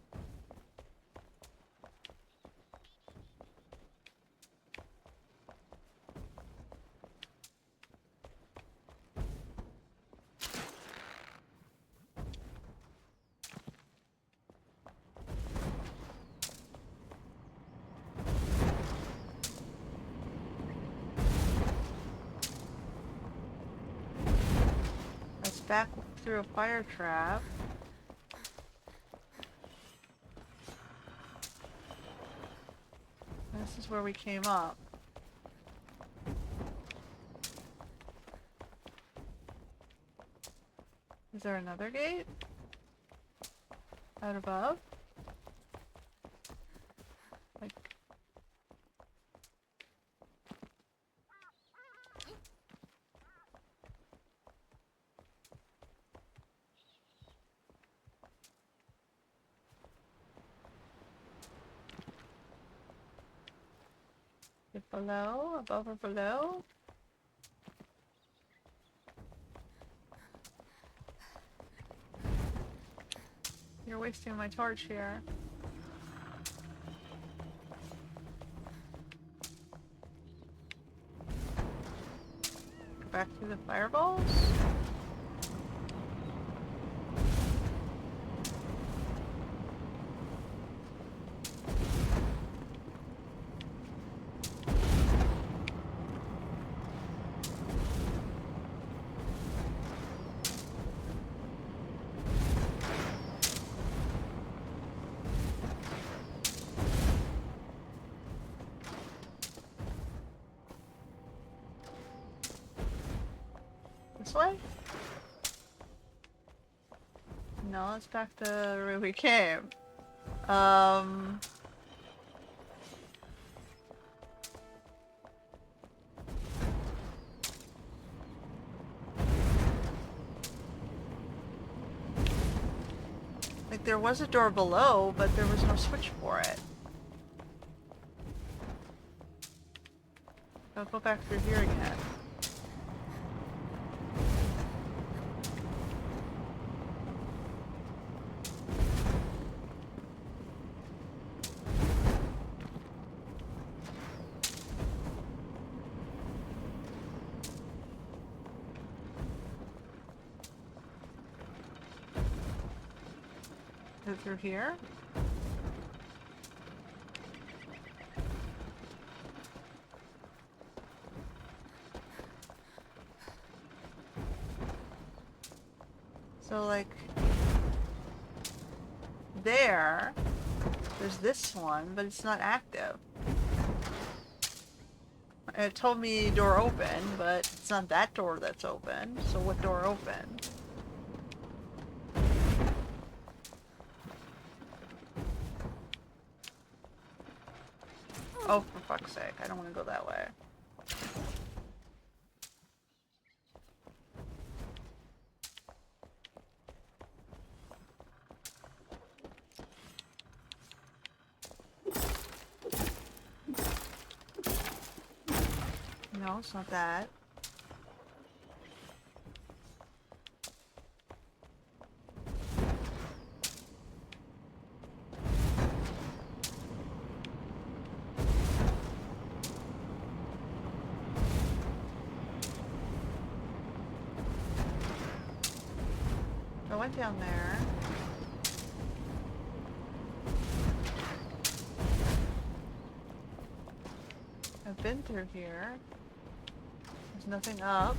Back through a fire trap. This is where we came up. Is there another gate? Out above? Like... below? Above or below? You're wasting my torch here. Go back through the fireballs? This way? No, let's back to where we came. Like there was a door below, but there was no switch for it. I'll go back through here again. Is it through here? So like there's this one, but it's not active. It told me door open, but it's not that door that's open. So what door opened? Oh, for fuck's sake, I don't want to go that way. No, it's not that. I went down there. I've been through here. There's nothing up.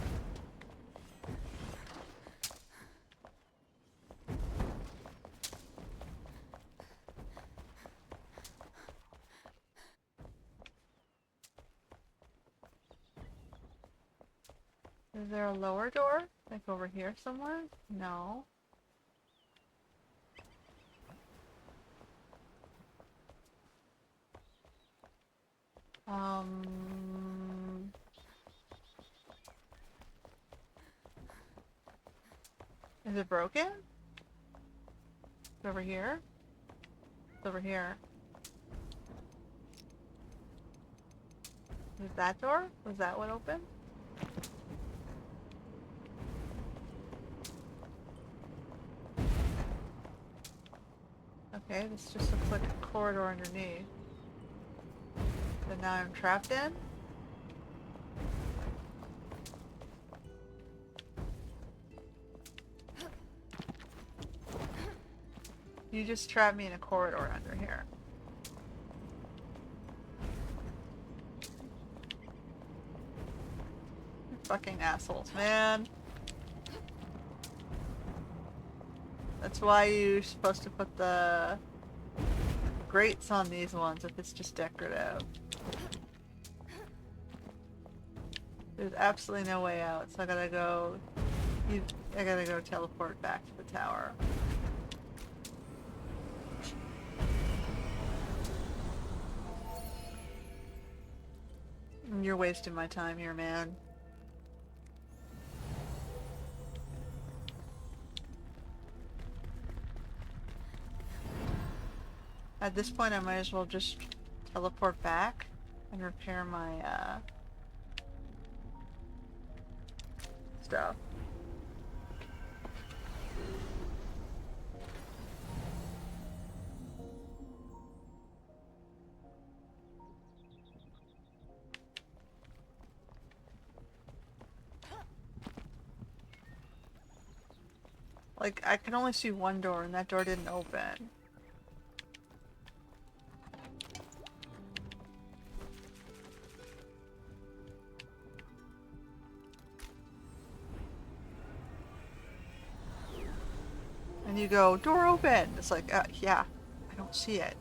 Is there a lower door? Like over here somewhere? No. Is it broken? It's over here? It's over here. Is that door? Was that one open? Okay, this just looks like a corridor underneath. That now I'm trapped in? You just trapped me in a corridor under here. Fucking assholes, man. That's why you're supposed to put the grates on these ones if it's just decorative. There's absolutely no way out, so I gotta go... I gotta go teleport back to the tower. You're wasting my time here, man. At this point, I might as well just teleport back and repair my, stuff. Like, I can only see one door, and that door didn't open. And you go, door open! It's like, yeah, I don't see it.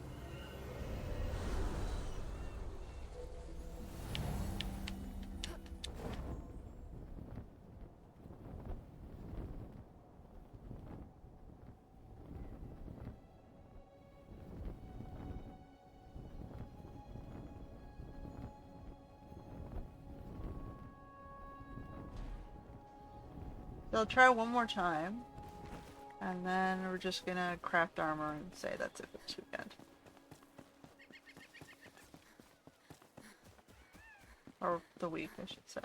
So I'll try one more time. And then we're just gonna craft armor and say that's it for this weekend. Or the week, I should say.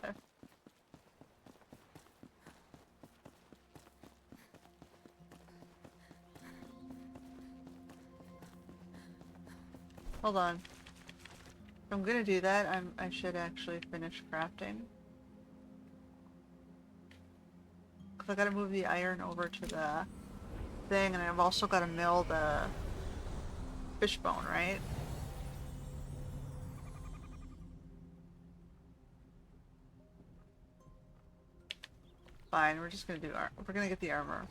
Hold on. If I'm gonna do that, I should actually finish crafting. Cause I gotta move the iron over to the thing, and I've also gotta mill the fishbone, right? Fine, we're just gonna do we're gonna get the armor.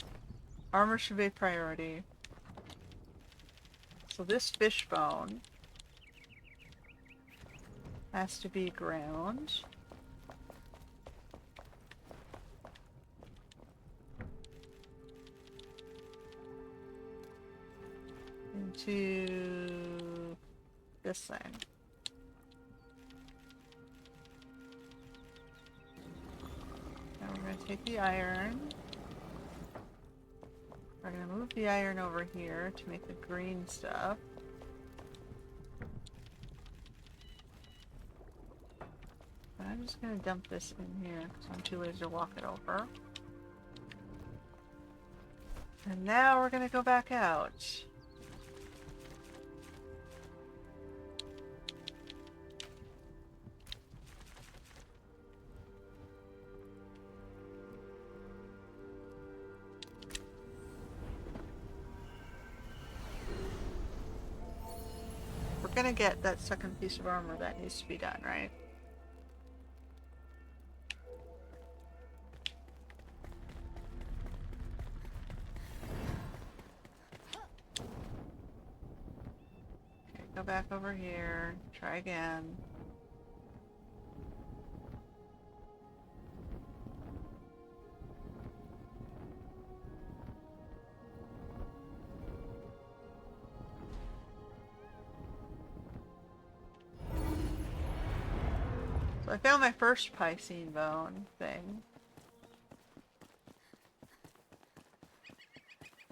Armor should be a priority. So this fishbone has to be ground. Into this thing. Now we're gonna take the iron. We're gonna move the iron over here to make the green stuff. And I'm just gonna dump this in here because I'm too lazy to walk it over. And now we're gonna go back out. We're gonna get that second piece of armor that needs to be done, right? Okay, go back over here, try again. So I found my first Piscine bone thing.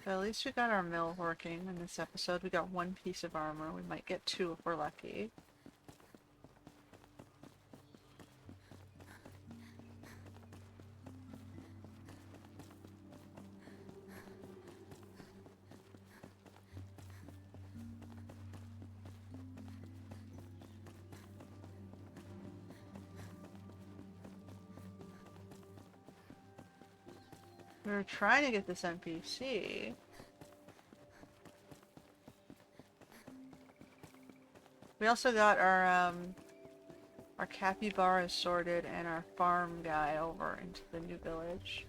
But at least we got our mill working in this episode. We got one piece of armor. We might get two if we're lucky. We were trying to get this NPC. We also got our capybara sorted and our farm guy over into the new village.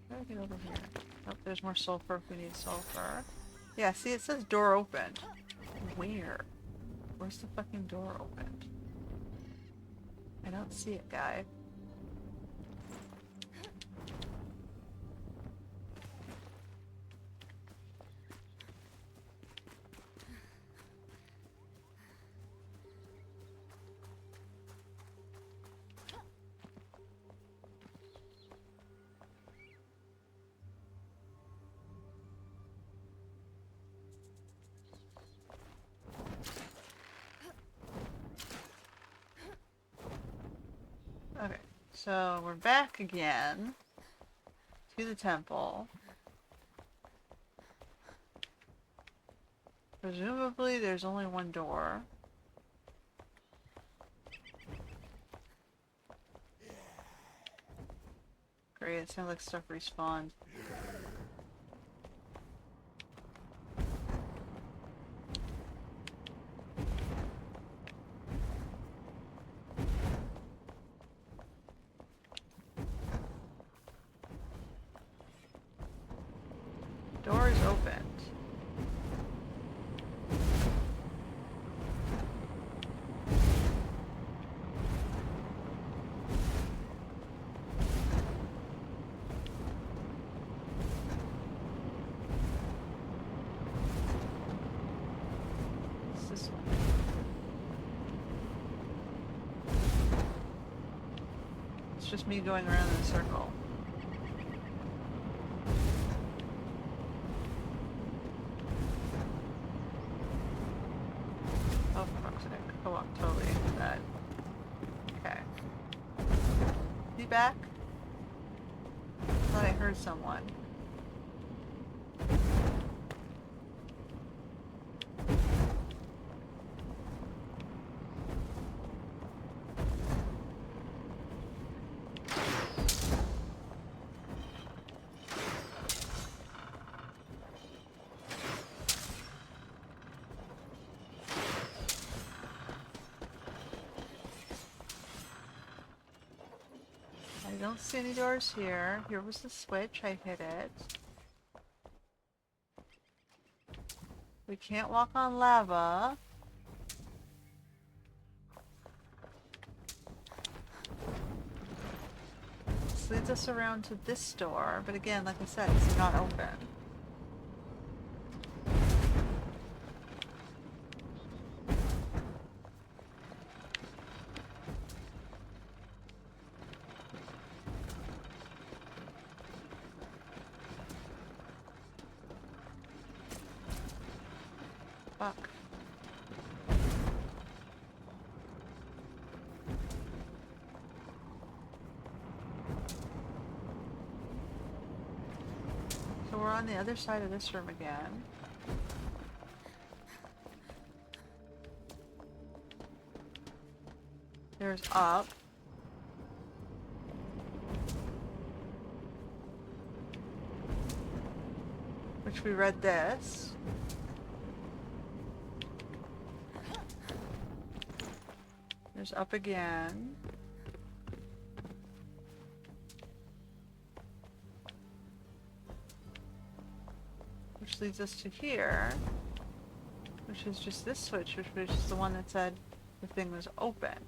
How do I get over here? Oh, there's more sulfur if we need sulfur. Yeah, see, it says door opened. Where? Where's the fucking door opened? I don't see it, guy. Okay, so we're back again to the temple. Presumably there's only one door. Great, it sounds like stuff respawned. Door is opened. just me going around in a circle. Oh, for fuck's sake. Oh, I'm totally into that. Okay. Is he back? I thought I heard someone. I don't see any doors here. Here was the switch. I hit it. We can't walk on lava. This leads us around to this door, but again, like I said, it's not open. Fuck. So we're on the other side of this room again. There's up. Which we read this. There's up again. Which leads us to here. Which is just this switch, which was the one that said the thing was open.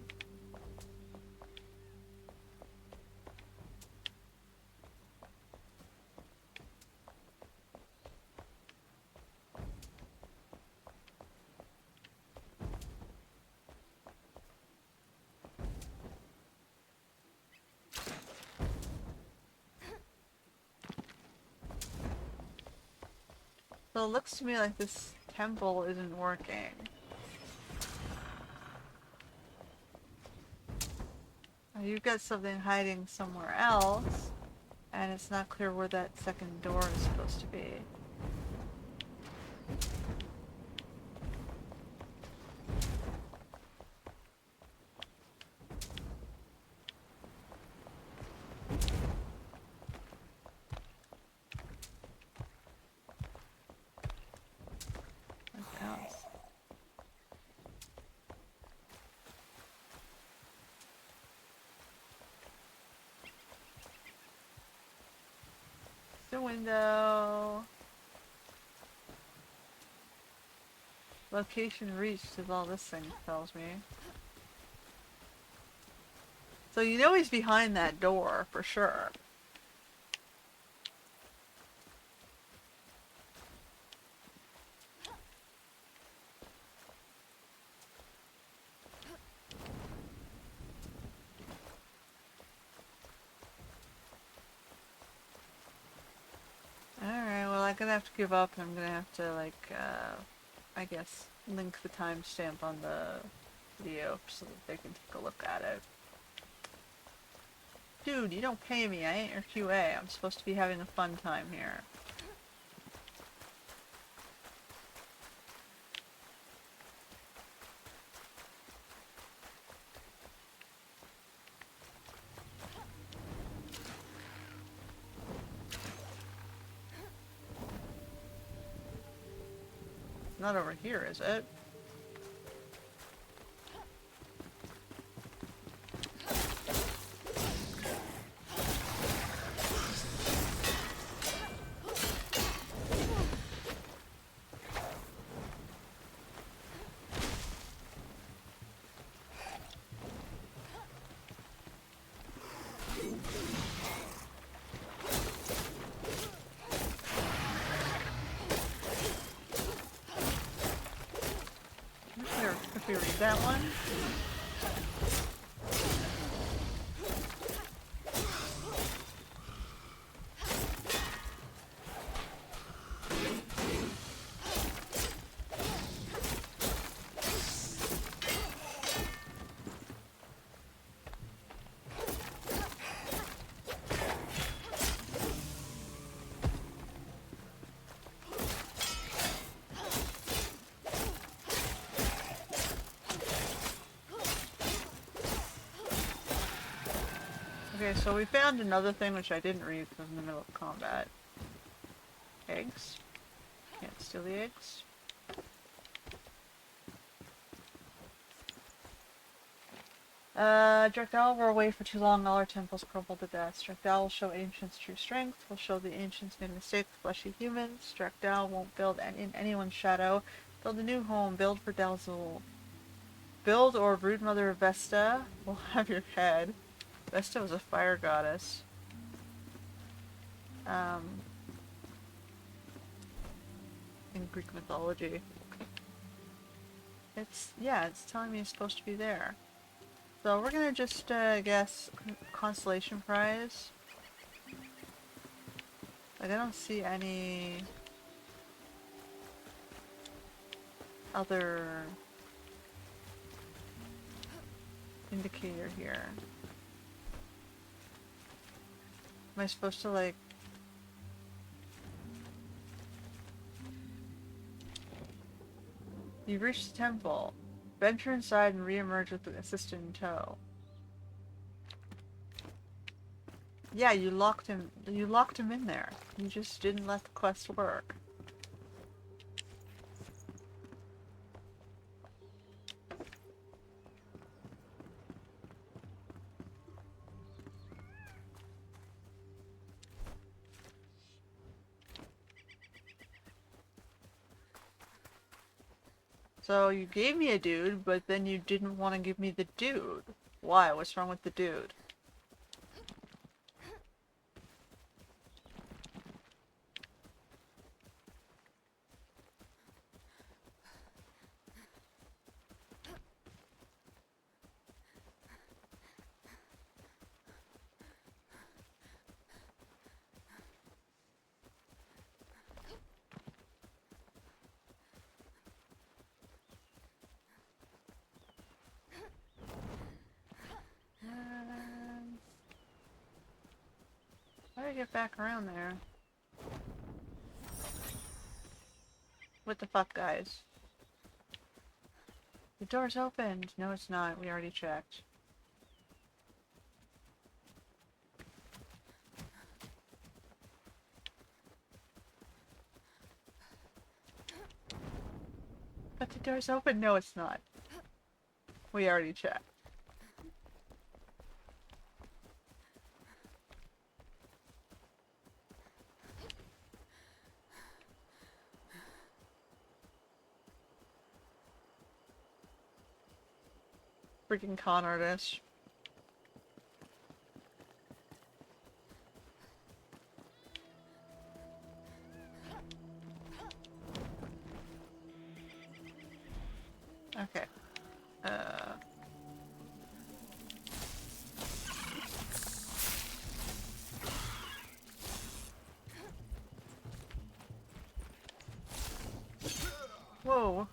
So it looks to me like this temple isn't working. You've got something hiding somewhere else, and it's not clear where that second door is supposed to be. The window. Location reached is all this thing tells me. So you know he's behind that door for sure. Alright, well I'm gonna have to give up and I'm gonna have to like, I guess, link the timestamp on the video so that they can take a look at it. Dude, you don't pay me, I ain't your QA. I'm supposed to be having a fun time here. Not over here, is it? If we read that one. Okay, so we found another thing which I didn't read because I'm in the middle of combat. Eggs. Can't steal the eggs. Drakdal were away for too long, all our temples crumbled to dust. Drakdal will show ancients true strength, will show the ancients made mistakes, fleshy humans. Drakdal won't build in anyone's shadow. Build a new home, build for Dalzul. Build or broodmother Vesta will have your head. Vesta was a fire goddess. In Greek mythology. It's telling me it's supposed to be there. So we're gonna just guess consolation prize. Like I don't see any other indicator here. Am I supposed to like... You've reached the temple. Venture inside and re-emerge with the assistant in tow. Yeah, you locked him in there. You just didn't let the quest work. So you gave me a dude, but then you didn't want to give me the dude. Why? What's wrong with the dude? How do I get back around there? What the fuck, guys? The door's opened. No, it's not. We already checked. But the door's open. No, it's not. We already checked. Freaking con artist. Okay. Whoa.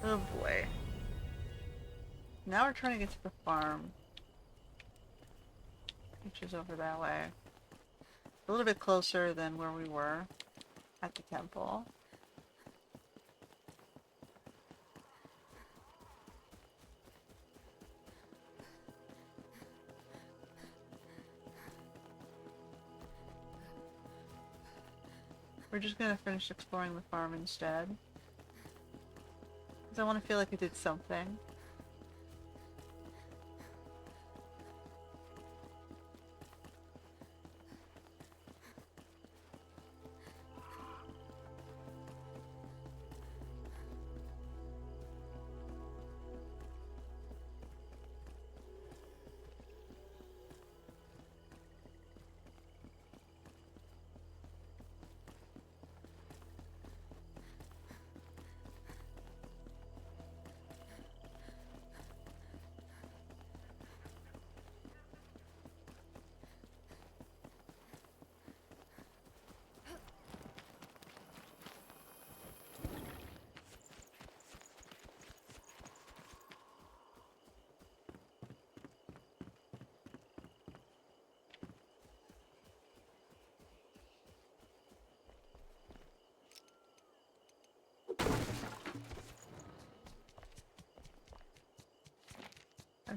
Oh boy. Now we're trying to get to the farm. Which is over that way. A little bit closer than where we were at the temple. We're just gonna finish exploring the farm instead. Because I want to feel like I did something.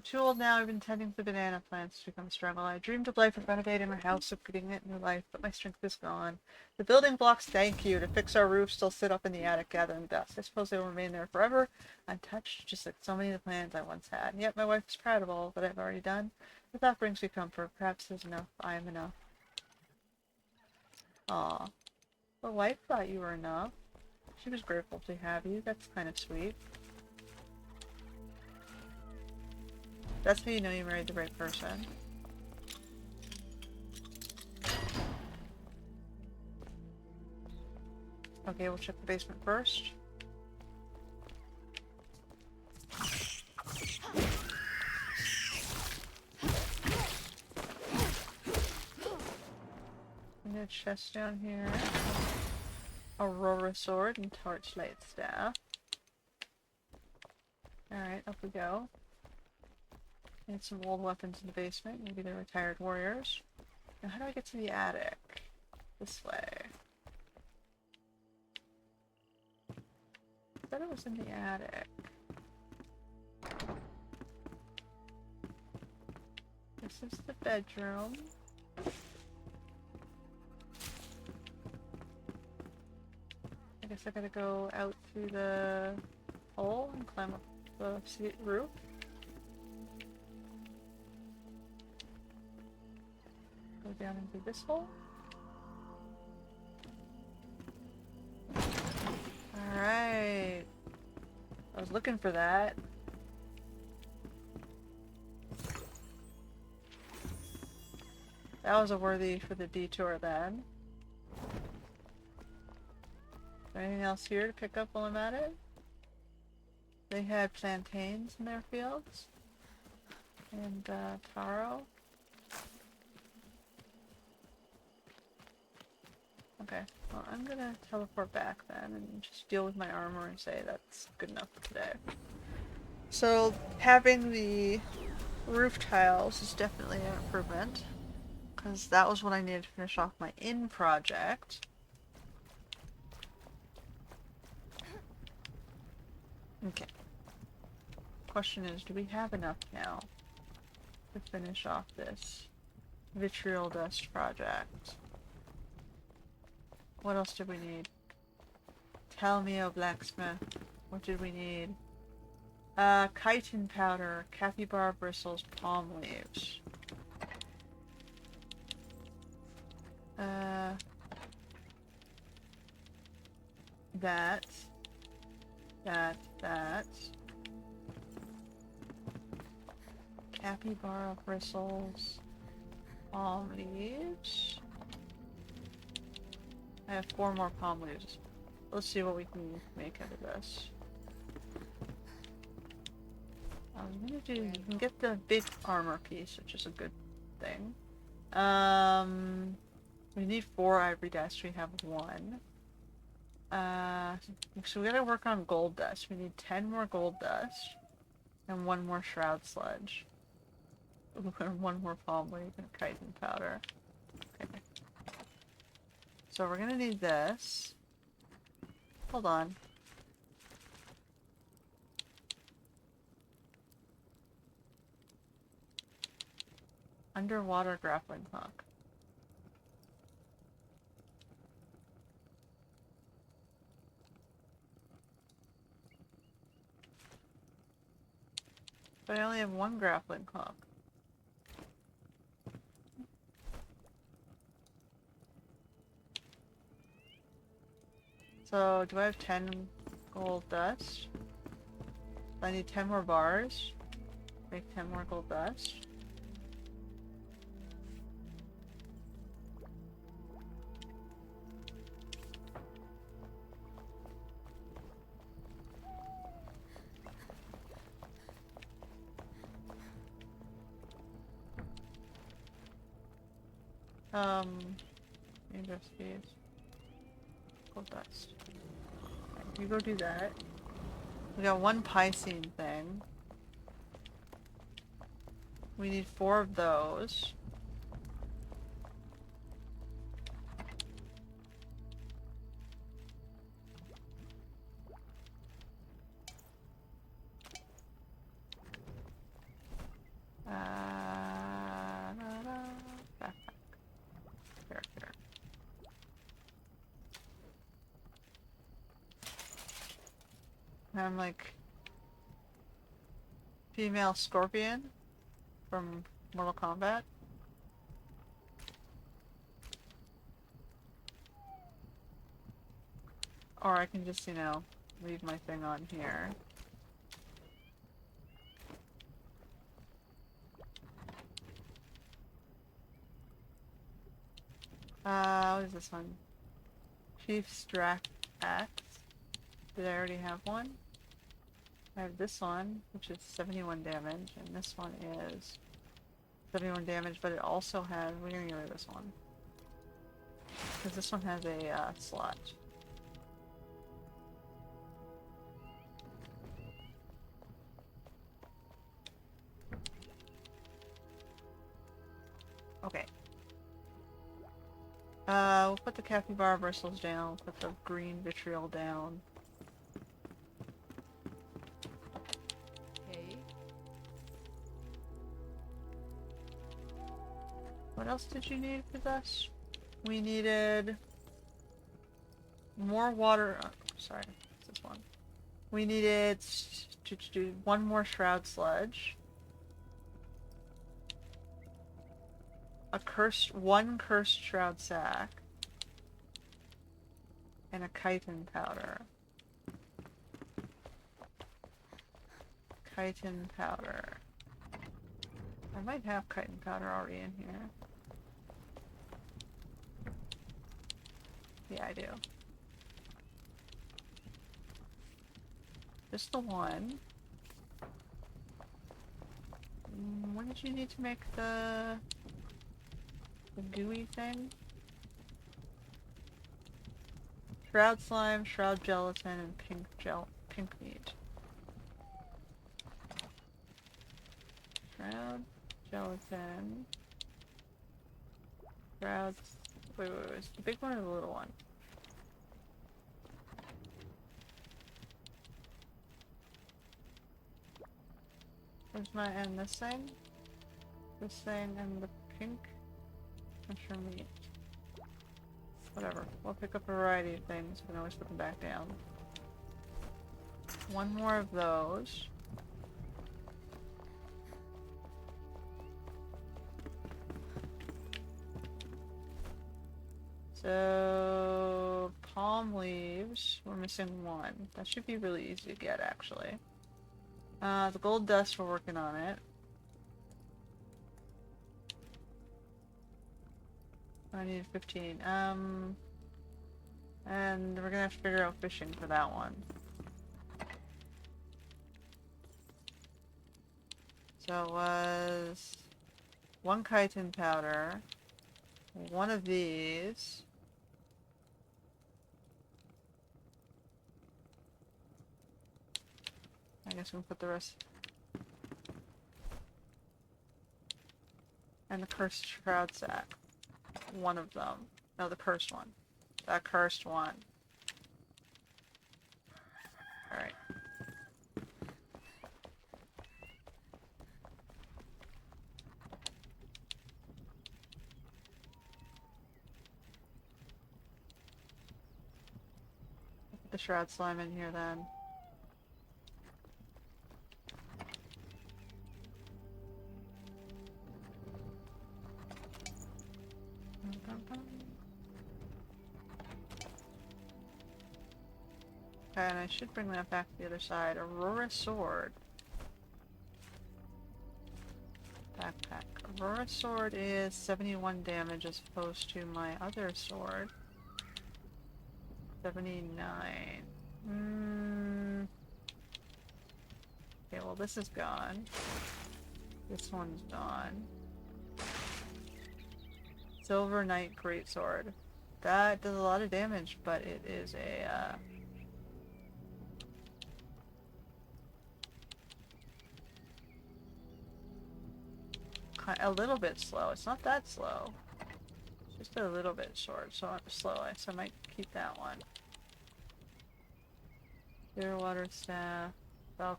I'm too old now. I've been tending to the banana plants to become a struggle. I dreamed of life of renovating my house, of giving it new life, but my strength is gone. The building blocks, thank you, to fix our roof still sit up in the attic gathering dust. I suppose they will remain there forever, untouched, just like so many of the plans I once had. And yet my wife is proud of all that I've already done. But that brings me comfort. Perhaps there's enough. I am enough. Aw. The wife thought you were enough. She was grateful to have you. That's kind of sweet. That's how you know you married the right person. Okay, we'll check the basement first. And a chest down here. Aurora sword and torchlight staff. Alright, up we go. Need some old weapons in the basement. Maybe they're retired warriors. Now how do I get to the attic? This way. I thought it was in the attic. This is the bedroom. I guess I gotta go out through the hole and climb up the roof. Go down into this hole. Alright. I was looking for that. That was a worthy for the detour then. Is there anything else here to pick up while I'm at it? They had plantains in their fields. And taro. Okay, well I'm gonna teleport back then and just deal with my armor and say that's good enough for today. So having the roof tiles is definitely an improvement, because that was what I needed to finish off my inn project. Okay. Question is, do we have enough now to finish off this vitriol dust project? What else did we need? Tell me, oh blacksmith. What did we need? Chitin powder, capybara bristles, palm leaves. That. Capybara bristles, palm leaves. I have 4 more palm leaves. Let's see what we can make out of this. I was gonna do, you can get the big armor piece, which is a good thing. We need 4 ivory dust, we have 1. So we gotta work on gold dust. We need 10 more gold dust. And 1 more shroud sludge. And 1 more palm leaf and chitin powder. Okay. So we're gonna need this. Hold on. Underwater grappling hook. But I only have 1 grappling hook. So, do I have 10 gold dust? I need 10 more bars. Make 10 more gold dust. Maybe just these. Gold dust. Okay, you go do that. We got 1 Piscine thing. We need 4 of those. I'm like female scorpion from Mortal Kombat. Or I can just, you know, leave my thing on here. What is this one? Chief's Drac Axe. Did I already have one? I have this one, which is 71 damage, and this one is 71 damage, but it also has... We're gonna get rid of this one. Because this one has a slot. Okay. We'll put the Capybara bristles down, put the green vitriol down. Hey. What else did you need with us? We needed more water. Oh, sorry, it's this one. We needed to do one more shroud sludge. One cursed shroud sack. And a chitin powder. Chitin powder. I might have chitin powder already in here. Yeah, I do. Just the one. What did you need to make the gooey thing? Shroud slime, shroud gelatin, and pink meat. Shroud gelatin. Shroud. Wait. Is the big one or the little one? Where's my and this thing? This thing and the pink mushroom meat. Whatever. We'll pick up a variety of things. We can always put them back down. One more of those. So, palm leaves. We're missing one. That should be really easy to get, actually. The gold dust, we're working on it. I need 15. And we're gonna have to figure out fishing for that one. So it was one chitin powder, one of these. I guess we'll put the rest. And the cursed shroud sack. One of them. No, the cursed one. That cursed one. Alright. Put the shroud slime in here then. Okay, and I should bring that back to the other side. Aurora sword. Backpack. Aurora sword is 71 damage as opposed to my other sword. 79. Okay, well this is gone. This one's gone. Silver Knight Greatsword. That does a lot of damage, but it is a little bit slow. It's not that slow. It's just a little bit short, so slow. So I might keep that one. Clearwater staff. Bow.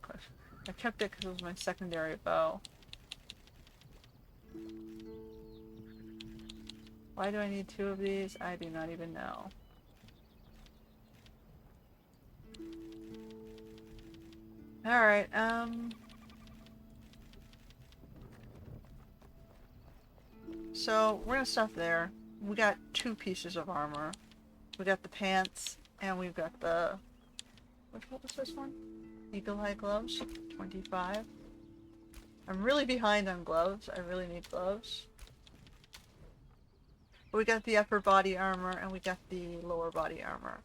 I kept it because it was my secondary bow. Why do I need two of these? I do not even know. Alright, so we're gonna stop there. We got 2 pieces of armor. We got the pants, and we've got the... What was this one? Eagle Eye gloves, 25. I'm really behind on gloves. I really need gloves. But we got the upper body armor, and we got the lower body armor.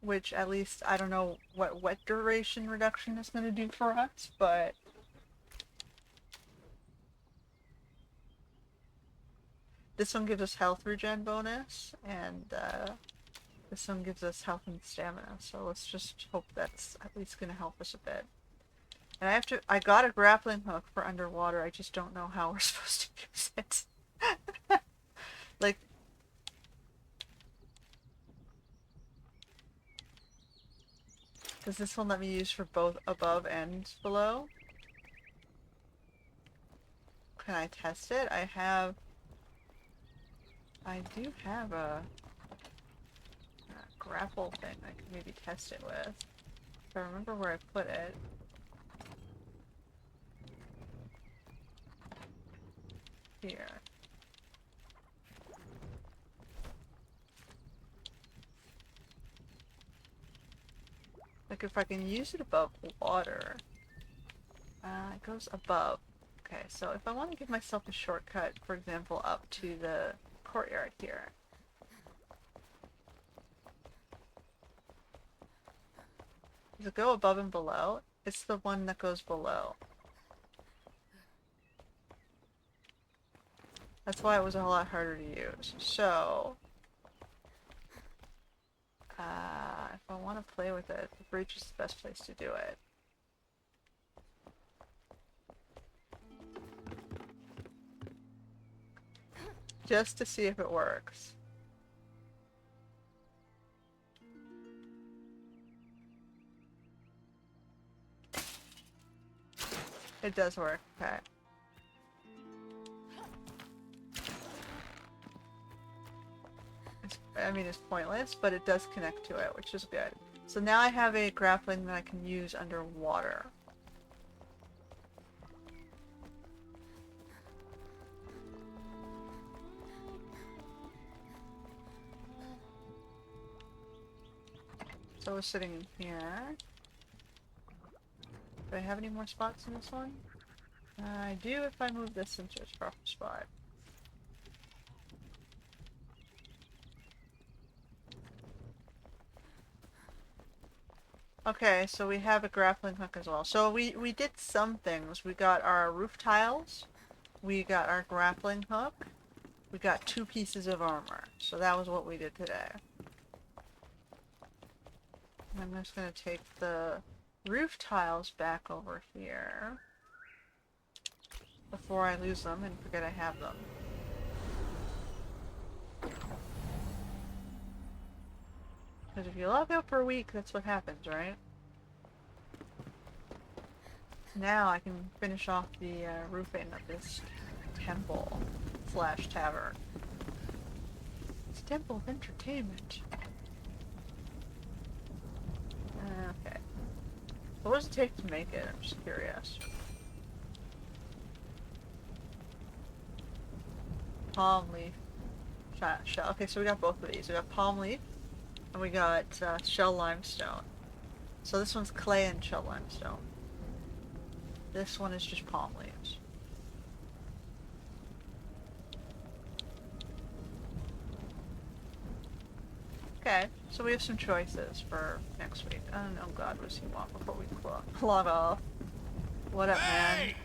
Which, at least, I don't know what wet duration reduction is going to do for us, but... This one gives us health regen bonus, and this one gives us health and stamina, so let's just hope that's at least going to help us a bit. And I got a grappling hook for underwater, I just don't know how we're supposed to use it. Like, does this one let me use for both above and below? Can I test it? I do have a grapple thing I could maybe test it with. If I remember where I put it. Here. Like if I can use it above water. It goes above. Okay, so if I want to give myself a shortcut, for example, up to the courtyard here. Does it go above and below? It's the one that goes below. That's why it was a whole lot harder to use. So, if I want to play with it, the bridge is the best place to do it. Just to see if it works. It does work, okay. I mean, it's pointless, but it does connect to it, which is good. So now I have a grappling that I can use underwater. So we're sitting in here. Do I have any more spots in this one? I do if I move this into its proper spot. Okay, so we have a grappling hook as well. So we did some things. We got our roof tiles. We got our grappling hook. We got 2 pieces of armor. So that was what we did today. I'm just going to take the roof tiles back over here before I lose them and forget I have them. Because if you log out for a week, that's what happens, right? Now I can finish off the roofing of this temple / tavern. It's a temple of entertainment. Okay. What does it take to make it? I'm just curious. Palm leaf. Shell. Okay, so we got both of these. We got palm leaf, and we got shell limestone. So this one's clay and shell limestone. This one is just palm leaves. Okay, so we have some choices for next week. Oh god, what does he want before we log off? What up, man? Hey!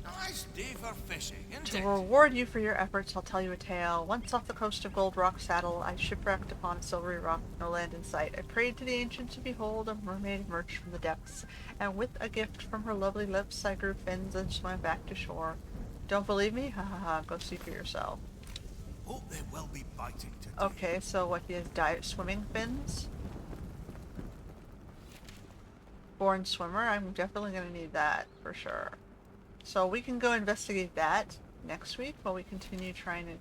Nice day for fishing, isn't To it? reward you for your efforts, I'll tell you a tale. Once off the coast of Gold Rock Saddle, I shipwrecked upon a silvery rock, no land in sight. I prayed to the ancients to behold a mermaid emerge from the depths, and with a gift from her lovely lips, I grew fins and swam back to shore. Don't believe me? Ha ha ha, go see for yourself. Hope they will be biting today. Okay, so what, he has diet swimming fins? Born swimmer, I'm definitely gonna need that, for sure. So we can go investigate that next week while we continue trying to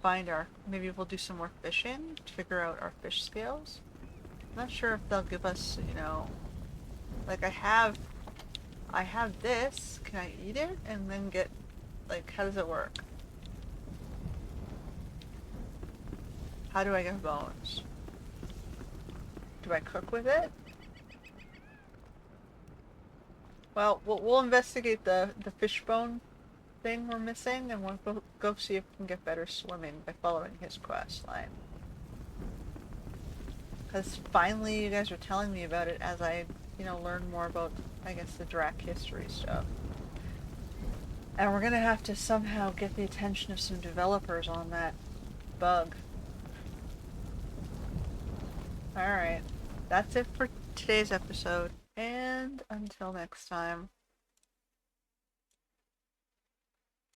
find our... Maybe we'll do some more fishing to figure out our fish scales. I'm not sure if they'll give us, you know, Like I have this. Can I eat it and then get, like, how does it work? How do I get bones? Do I cook with it? Well, we'll investigate the fishbone thing we're missing, and we'll go see if we can get better swimming by following his quest line. Because finally you guys are telling me about it as I, learn more about, I guess, the Drac history stuff. And we're gonna have to somehow get the attention of some developers on that bug. Alright, that's it for today's episode, and until next time.